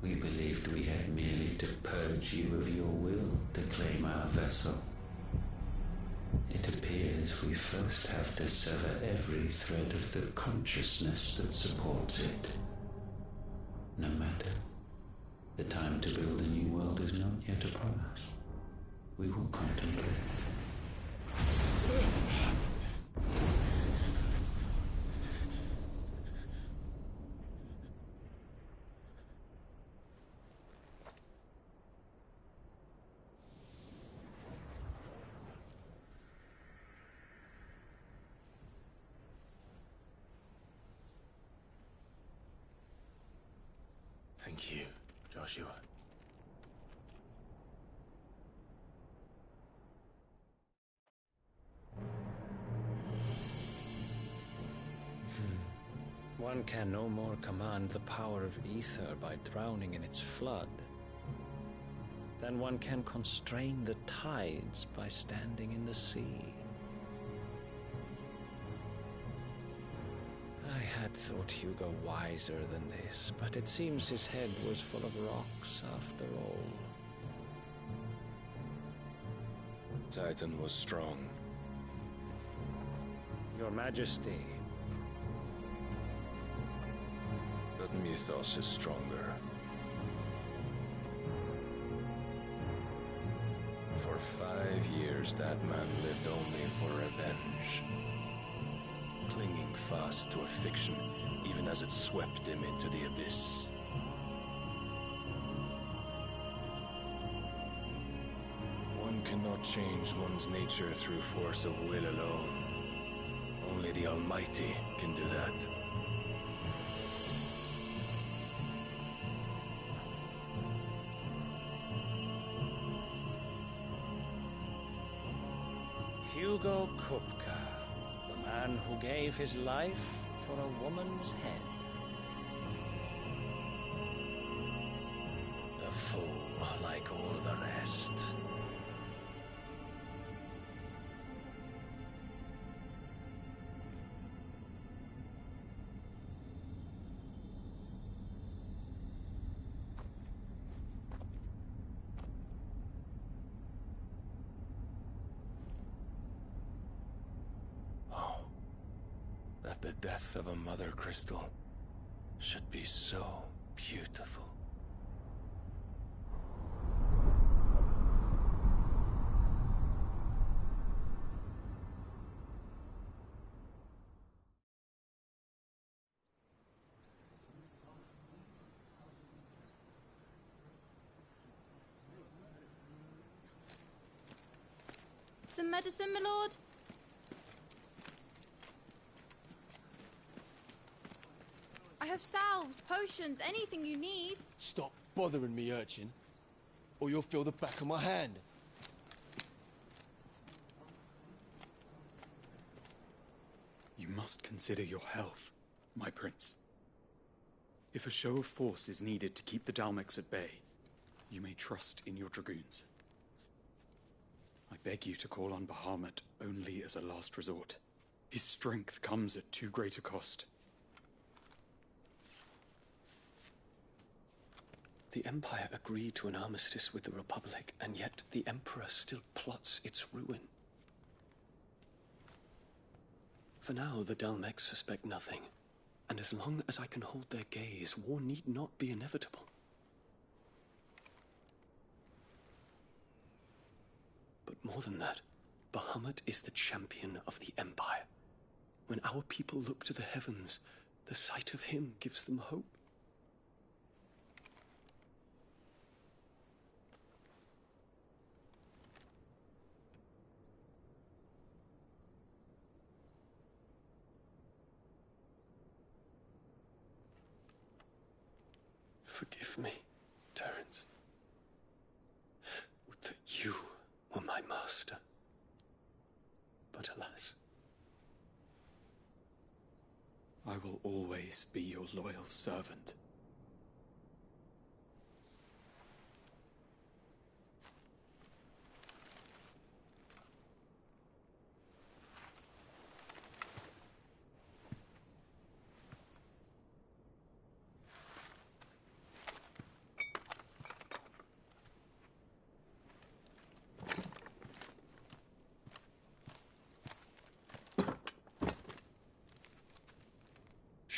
We believed we had merely to purge you of your will to claim our vessel. It appears we first have to sever every thread of the consciousness that supports it. No matter. The time to build a new world is not yet upon us. We will contemplate. Thank you, Joshua. One can no more command the power of ether by drowning in its flood than one can constrain the tides by standing in the sea. I had thought Hugo wiser than this, but it seems his head was full of rocks after all. Titan was strong. Your Majesty. But Mythos is stronger. For 5 years, that man lived only for revenge. Clinging fast to a fiction, even as it swept him into the abyss. One cannot change one's nature through force of will alone. Only the Almighty can do that. Hugo Kupka, the man who gave his life for a woman's head. A fool like all the rest. The death of a mother crystal should be so beautiful. Some medicine, my lord? I have salves, potions, anything you need. Stop bothering me, urchin, or you'll feel the back of my hand. You must consider your health, my prince. If a show of force is needed to keep the Dalmex at bay, you may trust in your dragoons. I beg you to call on Bahamut only as a last resort. His strength comes at too great a cost. The Empire agreed to an armistice with the Republic, and yet the Emperor still plots its ruin. For now, the Dalmex suspect nothing, and as long as I can hold their gaze, war need not be inevitable. But more than that, Bahamut is the champion of the Empire. When our people look to the heavens, the sight of him gives them hope. Forgive me, Terence. Would that you were my master. But alas. I will always be your loyal servant.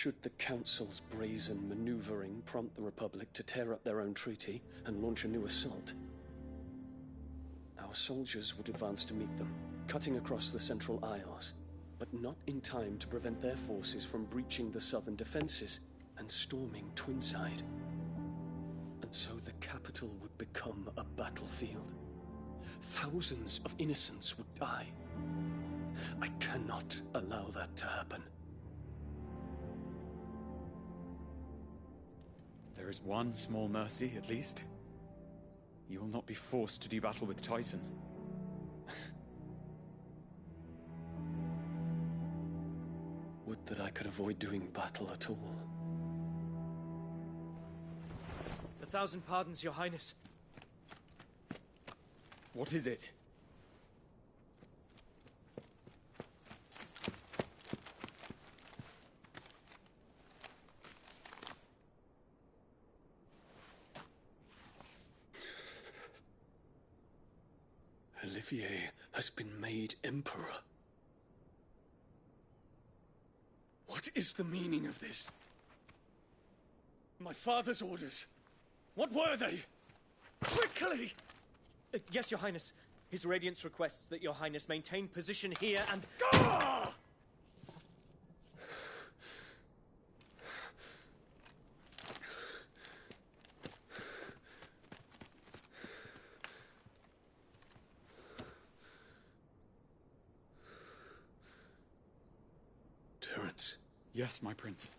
Should the Council's brazen maneuvering prompt the Republic to tear up their own treaty and launch a new assault, our soldiers would advance to meet them, cutting across the Central Isles, but not in time to prevent their forces from breaching the southern defenses and storming Twinside. And so the capital would become a battlefield. Thousands of innocents would die. I cannot allow that to happen. There is one small mercy, at least. You will not be forced to do battle with Titan. Would that I could avoid doing battle at all. 1,000 pardons, Your Highness. What is it? Olivier has been made Emperor. What is the meaning of this? My father's orders. What were they? Quickly! Yes, Your Highness. His Radiance requests that Your Highness maintain position here and... Ah! Terence. Yes, my prince.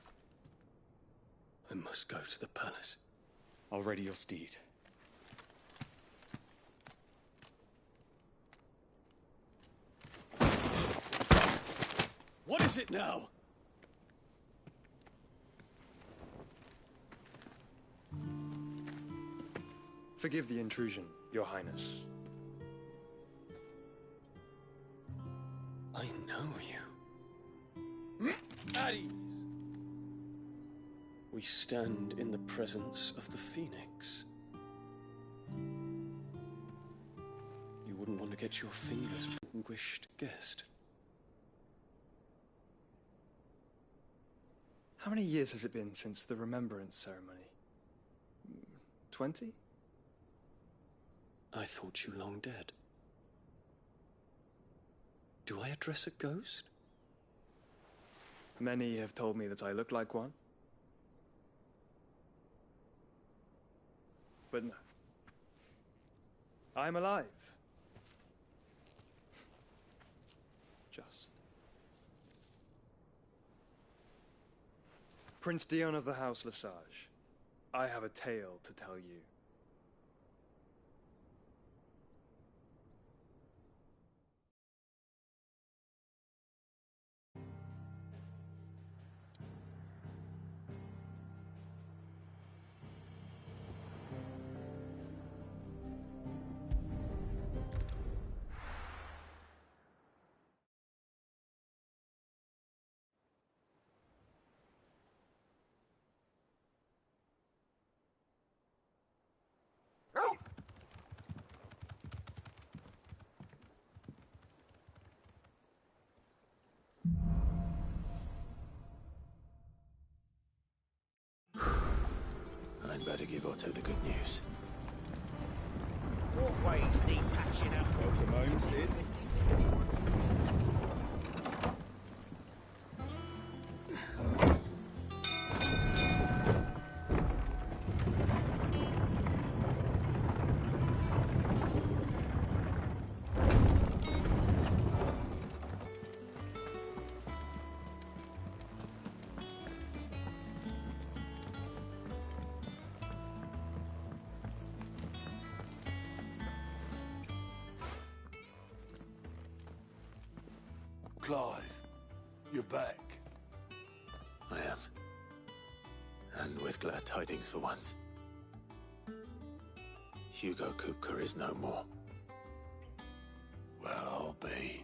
I must go to the palace. I'll ready your steed. What is it now? Forgive the intrusion, Your Highness. I know you. At ease. We stand in the presence of the Phoenix. You wouldn't want to get your fingers distinguished guest. How many years has it been since the Remembrance ceremony? 20? I thought you long dead. Do I address a ghost? Many have told me that I look like one. But no. I'm alive. Just. Prince Dion of the House Lesage, I have a tale to tell you. better give Otto the good news. Walkways need patching up. Welcome home, Sid. Clive, you're back. I am. And with glad tidings for once. Hugo Kupka is no more. Well, I'll be.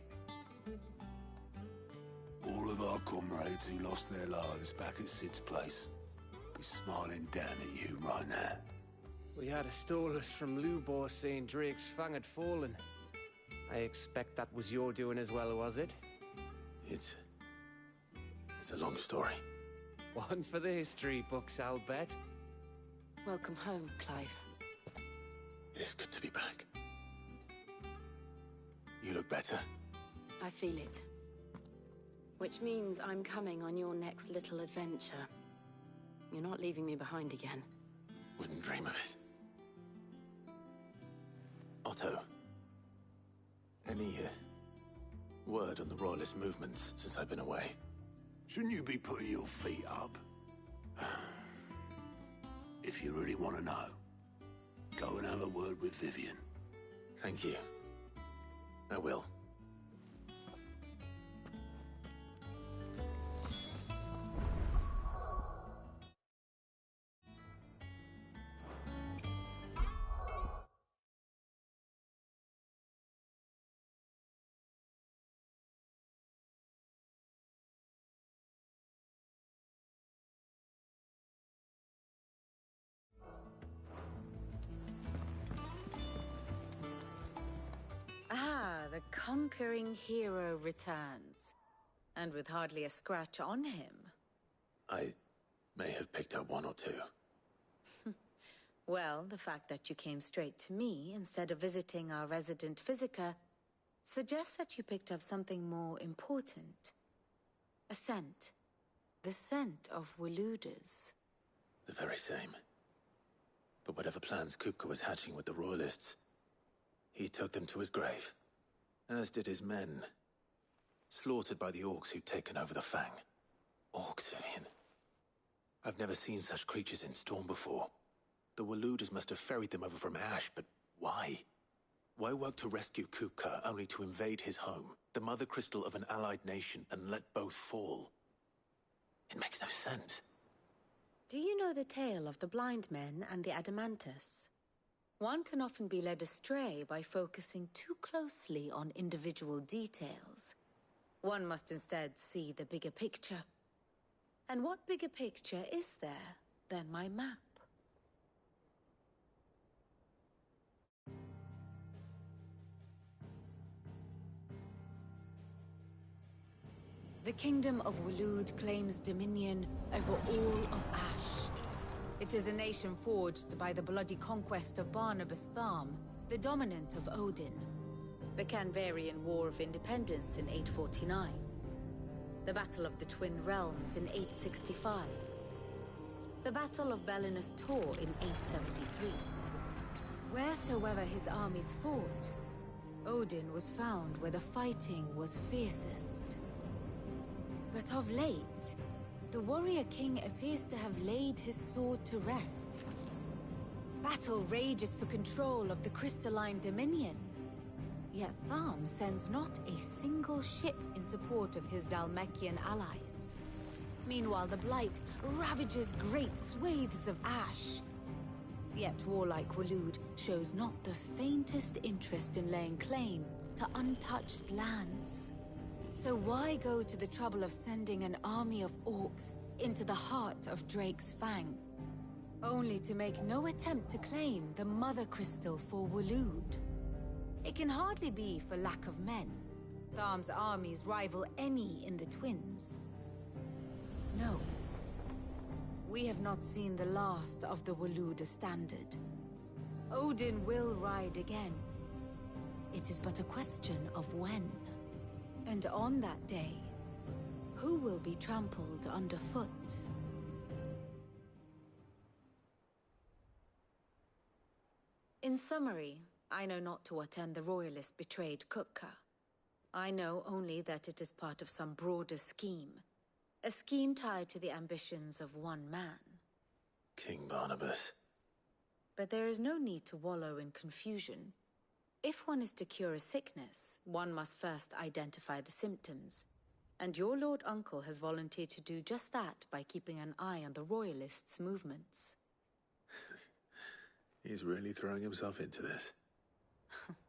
All of our comrades who lost their lives back at Sid's place be smiling down at you right now. We had a stolus from Lubor saying Drake's Fang had fallen. I expect that was your doing as well, was it? It's a long story. One for the history books, I'll bet. Welcome home, Clive. It's good to be back. You look better. I feel it. Which means I'm coming on your next little adventure. You're not leaving me behind again. Wouldn't dream of it. Otto. Any word on the Royalist movements since I've been away? Shouldn't you be putting your feet up? If you really want to know, go and have a word with Vivian. Thank you. I will. Ah, the conquering hero returns. And with hardly a scratch on him. I may have picked up one or two. Well, the fact that you came straight to me instead of visiting our resident physiker suggests that you picked up something more important. A scent. The scent of Waludas. The very same. But whatever plans Kupka was hatching with the Royalists, he took them to his grave. As did his men. Slaughtered by the orcs who'd taken over the Fang. Orcs, Vivian. I've never seen such creatures in Storm before. The Waludas must have ferried them over from Ash, but why? Why work to rescue Kupka only to invade his home, the mother crystal of an allied nation, and let both fall? It makes no sense. Do you know the tale of the blind men and the Adamantus? One can often be led astray by focusing too closely on individual details. One must instead see the bigger picture. And what bigger picture is there than my map? The Kingdom of Waloed claims dominion over all of Ash. It is a nation forged by the bloody conquest of Barnabas Tharm, the dominant of Odin. The Canvarian War of Independence in 849. The Battle of the Twin Realms in 865. The Battle of Belinus Tor in 873. Wheresoever his armies fought, Odin was found where the fighting was fiercest. But of late, the warrior king appears to have laid his sword to rest. Battle rages for control of the crystalline dominion. Yet Tharm sends not a single ship in support of his Dhalmekian allies. Meanwhile, the Blight ravages great swathes of Ash. Yet warlike Waloed shows not the faintest interest in laying claim to untouched lands. So why go to the trouble of sending an army of orcs into the heart of Drake's Fang, only to make no attempt to claim the Mother Crystal for Waloed? It can hardly be for lack of men. Tharm's armies rival any in the Twins. No. we have not seen the last of the Waluda standard. Odin will ride again. It is but a question of when. And on that day, who will be trampled underfoot? In summary, I know not to what end the Royalists betrayed Kupka. I know only that it is part of some broader scheme. A scheme tied to the ambitions of one man. King Barnabas. But there is no need to wallow in confusion. If one is to cure a sickness, one must first identify the symptoms. And your Lord Uncle has volunteered to do just that by keeping an eye on the Royalists' movements. He's really throwing himself into this.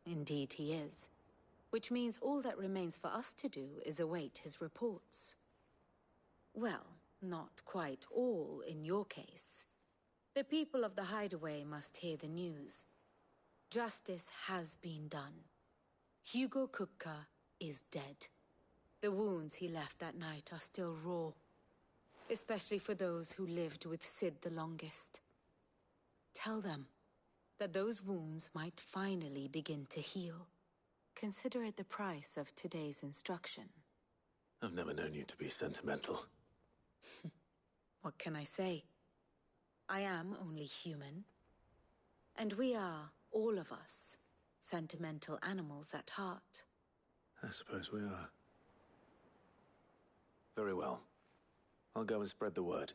Indeed he is. Which means all that remains for us to do is await his reports. Well, not quite all in your case. The people of the Hideaway must hear the news. Justice has been done. Hugo Kupka is dead. The wounds he left that night are still raw. Especially for those who lived with Sid the longest. Tell them that those wounds might finally begin to heal. Consider it the price of today's instruction. I've never known you to be sentimental. What can I say? I am only human. And we are, all of us, sentimental animals at heart. I suppose we are. Very well. I'll go and spread the word.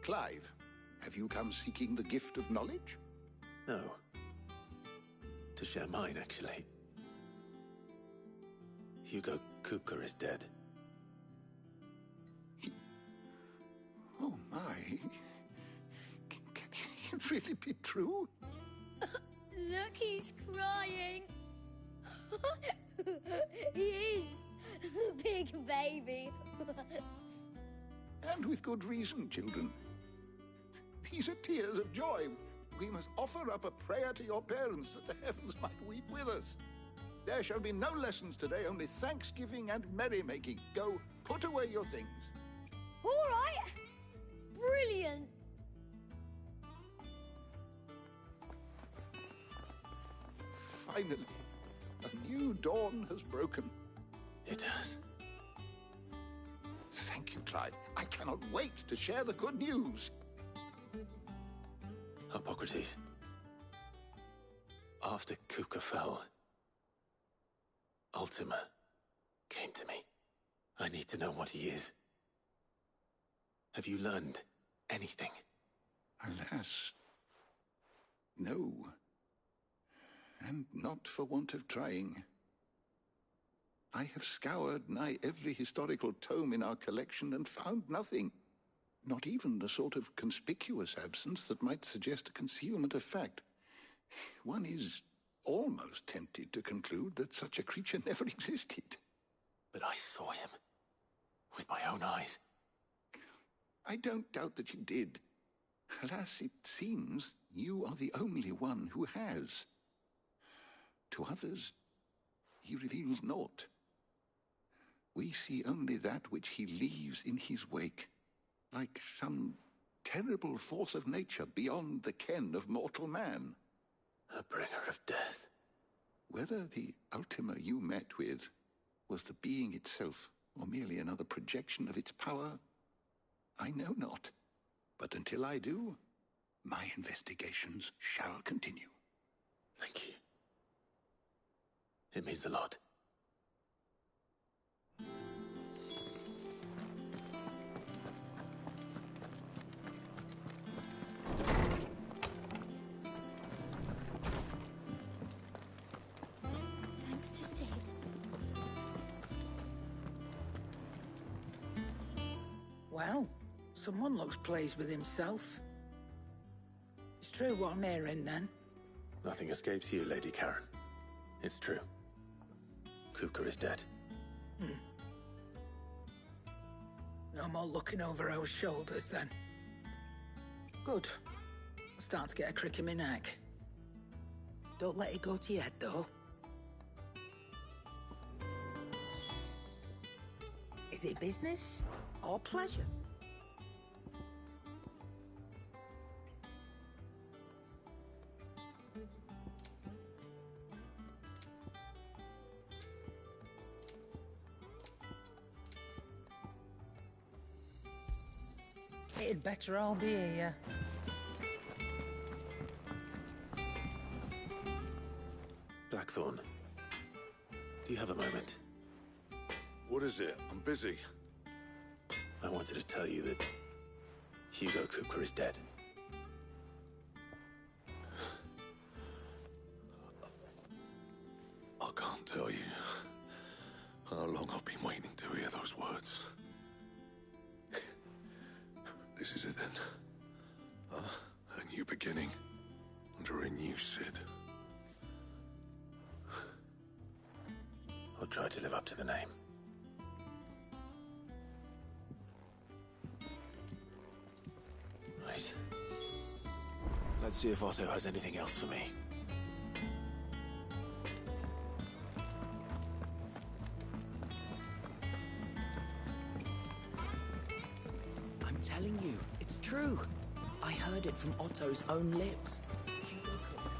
Clive, have you come seeking the gift of knowledge? No. To share mine, actually. Hugo Kupka is dead. Oh my. Can it really be true? Look, he's crying. He is. The big baby. And with good reason, children. These are tears of joy. We must offer up a prayer to your parents that the heavens might weep with us. There shall be no lessons today, only thanksgiving and merrymaking. Go, put away your things. All right. Brilliant. Finally, a new dawn has broken. It has. Thank you, Clive. I cannot wait to share the good news. Hippocrates. After Kuka fell, Ultima came to me. I need to know what he is. Have you learned anything? Alas, no. And not for want of trying. I have scoured nigh every historical tome in our collection and found nothing. Not even the sort of conspicuous absence that might suggest a concealment of fact. One is almost tempted to conclude that such a creature never existed. But I saw him. With my own eyes. I don't doubt that you did. Alas, it seems you are the only one who has. To others, he reveals naught. We see only that which he leaves in his wake, like some terrible force of nature beyond the ken of mortal man. A bringer of death. Whether the Ultima you met with was the being itself, or merely another projection of its power, I know not. But until I do, my investigations shall continue. Thank you. It means a lot. Thanks to Sid. Well, someone looks pleased with himself. It's true what I'm hearing, then. Nothing escapes you, Lady Karen. It's true. Kuka is dead. No more looking over our shoulders, then. Good. I'm starting to get a crick in my neck. Don't let it go to your head, though. Is it business or pleasure? It'd better all be here. Blackthorn, do you have a moment? What is it? I'm busy. I wanted to tell you that Hugo Kuka is dead. I can't tell you how long I've been waiting to hear those words. This is it then. A new beginning under a new Sid. I'll try to live up to the name. Right. Let's see if Otto has anything else for me. I'm telling you, it's true. I heard it from Otto's own lips. Hugo Kuka.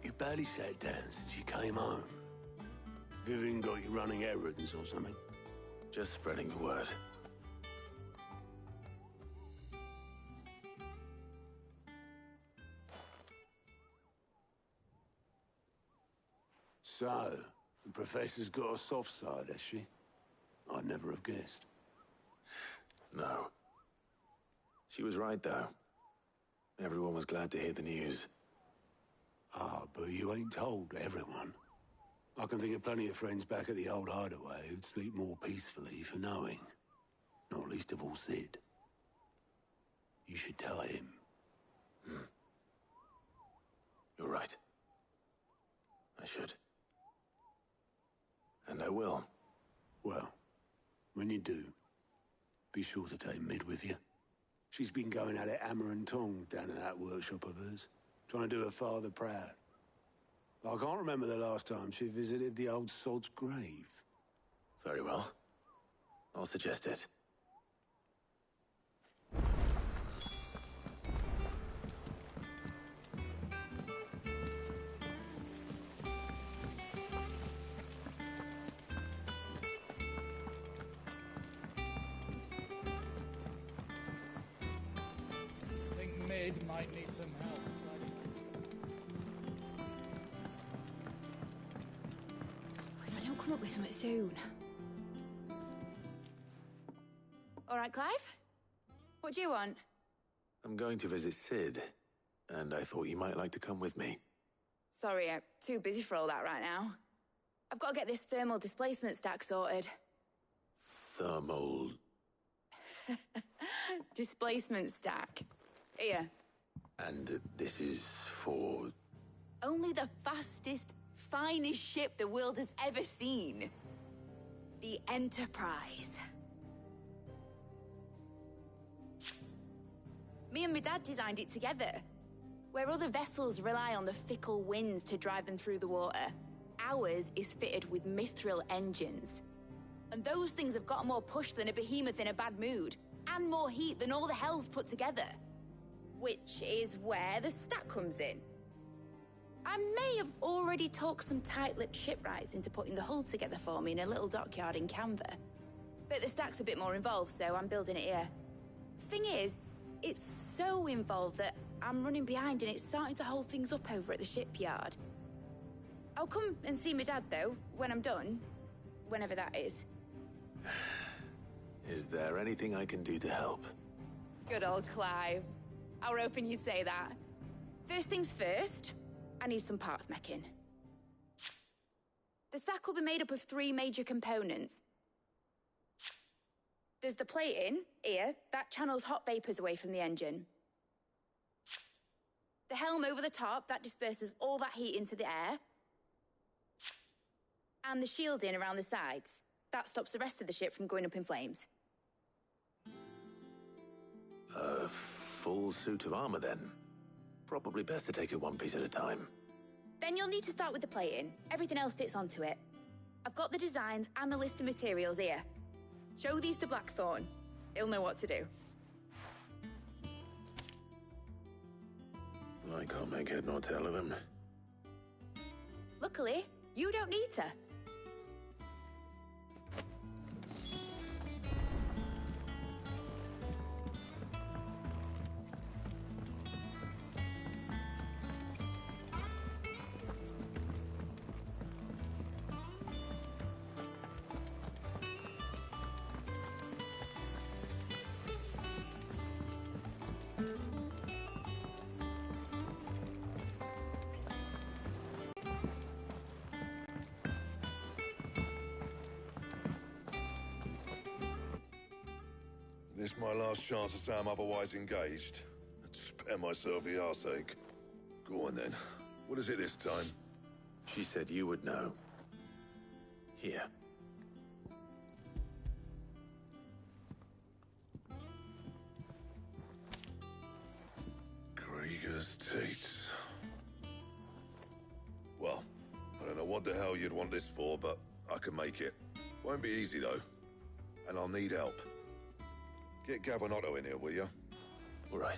You barely sat down since you came home. Vivian got you running errands or something? Just spreading the word. So, the Professor's got a soft side, has she? I'd never have guessed. No. She was right, though. Everyone was glad to hear the news. Ah, but you ain't told everyone. I can think of plenty of friends back at the old hideaway who'd sleep more peacefully for knowing. Not least of all Sid. You should tell him. You're should. And I will. Well, when you do, be sure to take Mid with you. She's been going at it hammer and tong down in that workshop of hers, trying to do her father proud. I can't remember the last time she visited the old sod's grave. Very well. I'll suggest it. I think Mid might need some help. If I don't come up with something soon. All right, Clive? What do you want? I'm going to visit Sid, and I thought you might like to come with me. Sorry, I'm too busy for all that right now. I've got to get this thermal displacement stack sorted. Thermal... Displacement stack. Here. And this is for... Only the fastest, finest ship the world has ever seen. The Enterprise. Me and my dad designed it together. Where other vessels rely on the fickle winds to drive them through the water, ours is fitted with mithril engines. And those things have got more push than a behemoth in a bad mood, and more heat than all the hells put together. Which is where the stack comes in. I may have already talked some tight-lipped shipwrights into putting the hull together for me in a little dockyard in Canva. But the stack's a bit more involved, so I'm building it here. Thing is, it's so involved that I'm running behind and it's starting to hold things up over at the shipyard. I'll come and see my dad, though, when I'm done. Whenever that is. Is there anything I can do to help? Good old Clive. I were hoping you'd say that. First things first, I need some parts meching. The stack will be made up of 3 major components. There's the plating, here, that channels hot vapors away from the engine. The helm over the top, that disperses all that heat into the air. And the shielding around the sides. That stops the rest of the ship from going up in flames. A full suit of armor, then. Probably best to take it one piece at a time. Then you'll need to start with the plating. Everything else fits onto it. I've got the designs and the list of materials here. Show these to Blackthorn. He'll know what to do. I can't make head nor tail of them. Luckily, you don't need to. This my last chance to say I'm otherwise engaged. I'd spare myself the arseache. Go on then. What is it this time? She said you would know. Here. Krieger's Teats. Well, I don't know what the hell you'd want this for, but I can make it. Won't be easy, though. And I'll need help. Get Gav and Otto in here, will you? All right.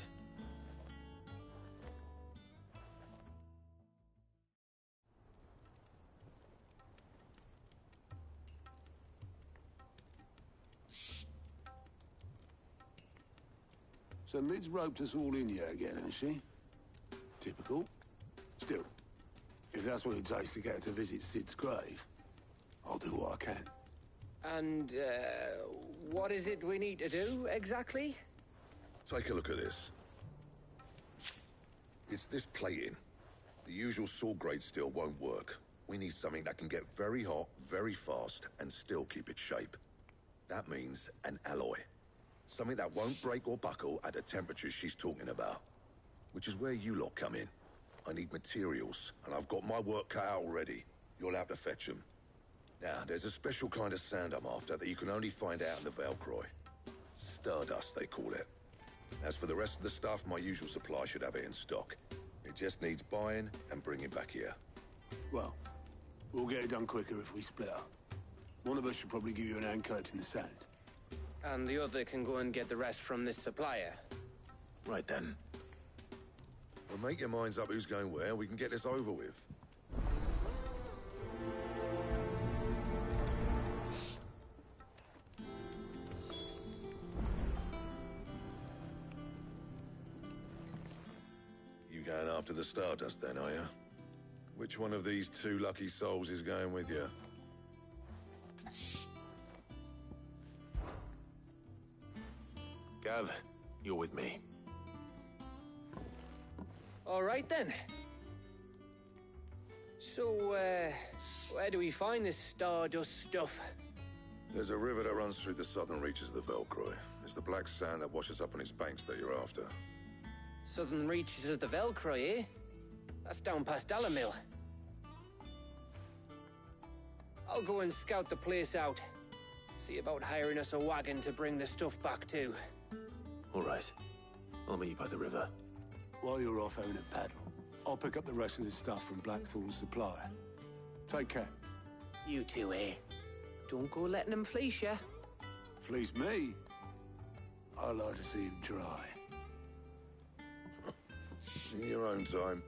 So Mid's roped us all in here again, has she? Typical. Still, if that's what it takes to get her to visit Sid's grave, I'll do what I can. And, what is it we need to do, exactly? Take a look at this. It's this plating. The usual saw-grade steel won't work. We need something that can get very hot, very fast, and still keep its shape. That means an alloy. Something that won't break or buckle at the temperatures she's talking about. Which is where you lot come in. I need materials, and I've got my work cut out already. You'll have to fetch them. Now, there's a special kind of sand I'm after that you can only find out in the Velcroy. Stardust, they call it. As for the rest of the stuff, my usual supply should have it in stock. It just needs buying and bringing back here. Well, we'll get it done quicker if we split up. One of us should probably give you an hand collecting the sand. And the other can go and get the rest from this supplier. Right then. Well, make your minds up who's going where, we can get this over with. You going after the Stardust then, are you? Which one of these two lucky souls is going with you? Gav, you're with me. All right, then. So, where do we find this Stardust stuff? There's a river that runs through the southern reaches of the Velcroy. It's the black sand that washes up on its banks that you're after. Southern reaches of the Velcroy, eh? That's down past Alamil. I'll go and scout the place out. See about hiring us a wagon to bring the stuff back to. All right. I'll meet you by the river. While you're off having a paddle, I'll pick up the rest of the stuff from Blackthorn's supply. Take care. You two, eh? Don't go letting them fleece ya. Fleece me? I like to see him try. In your own time.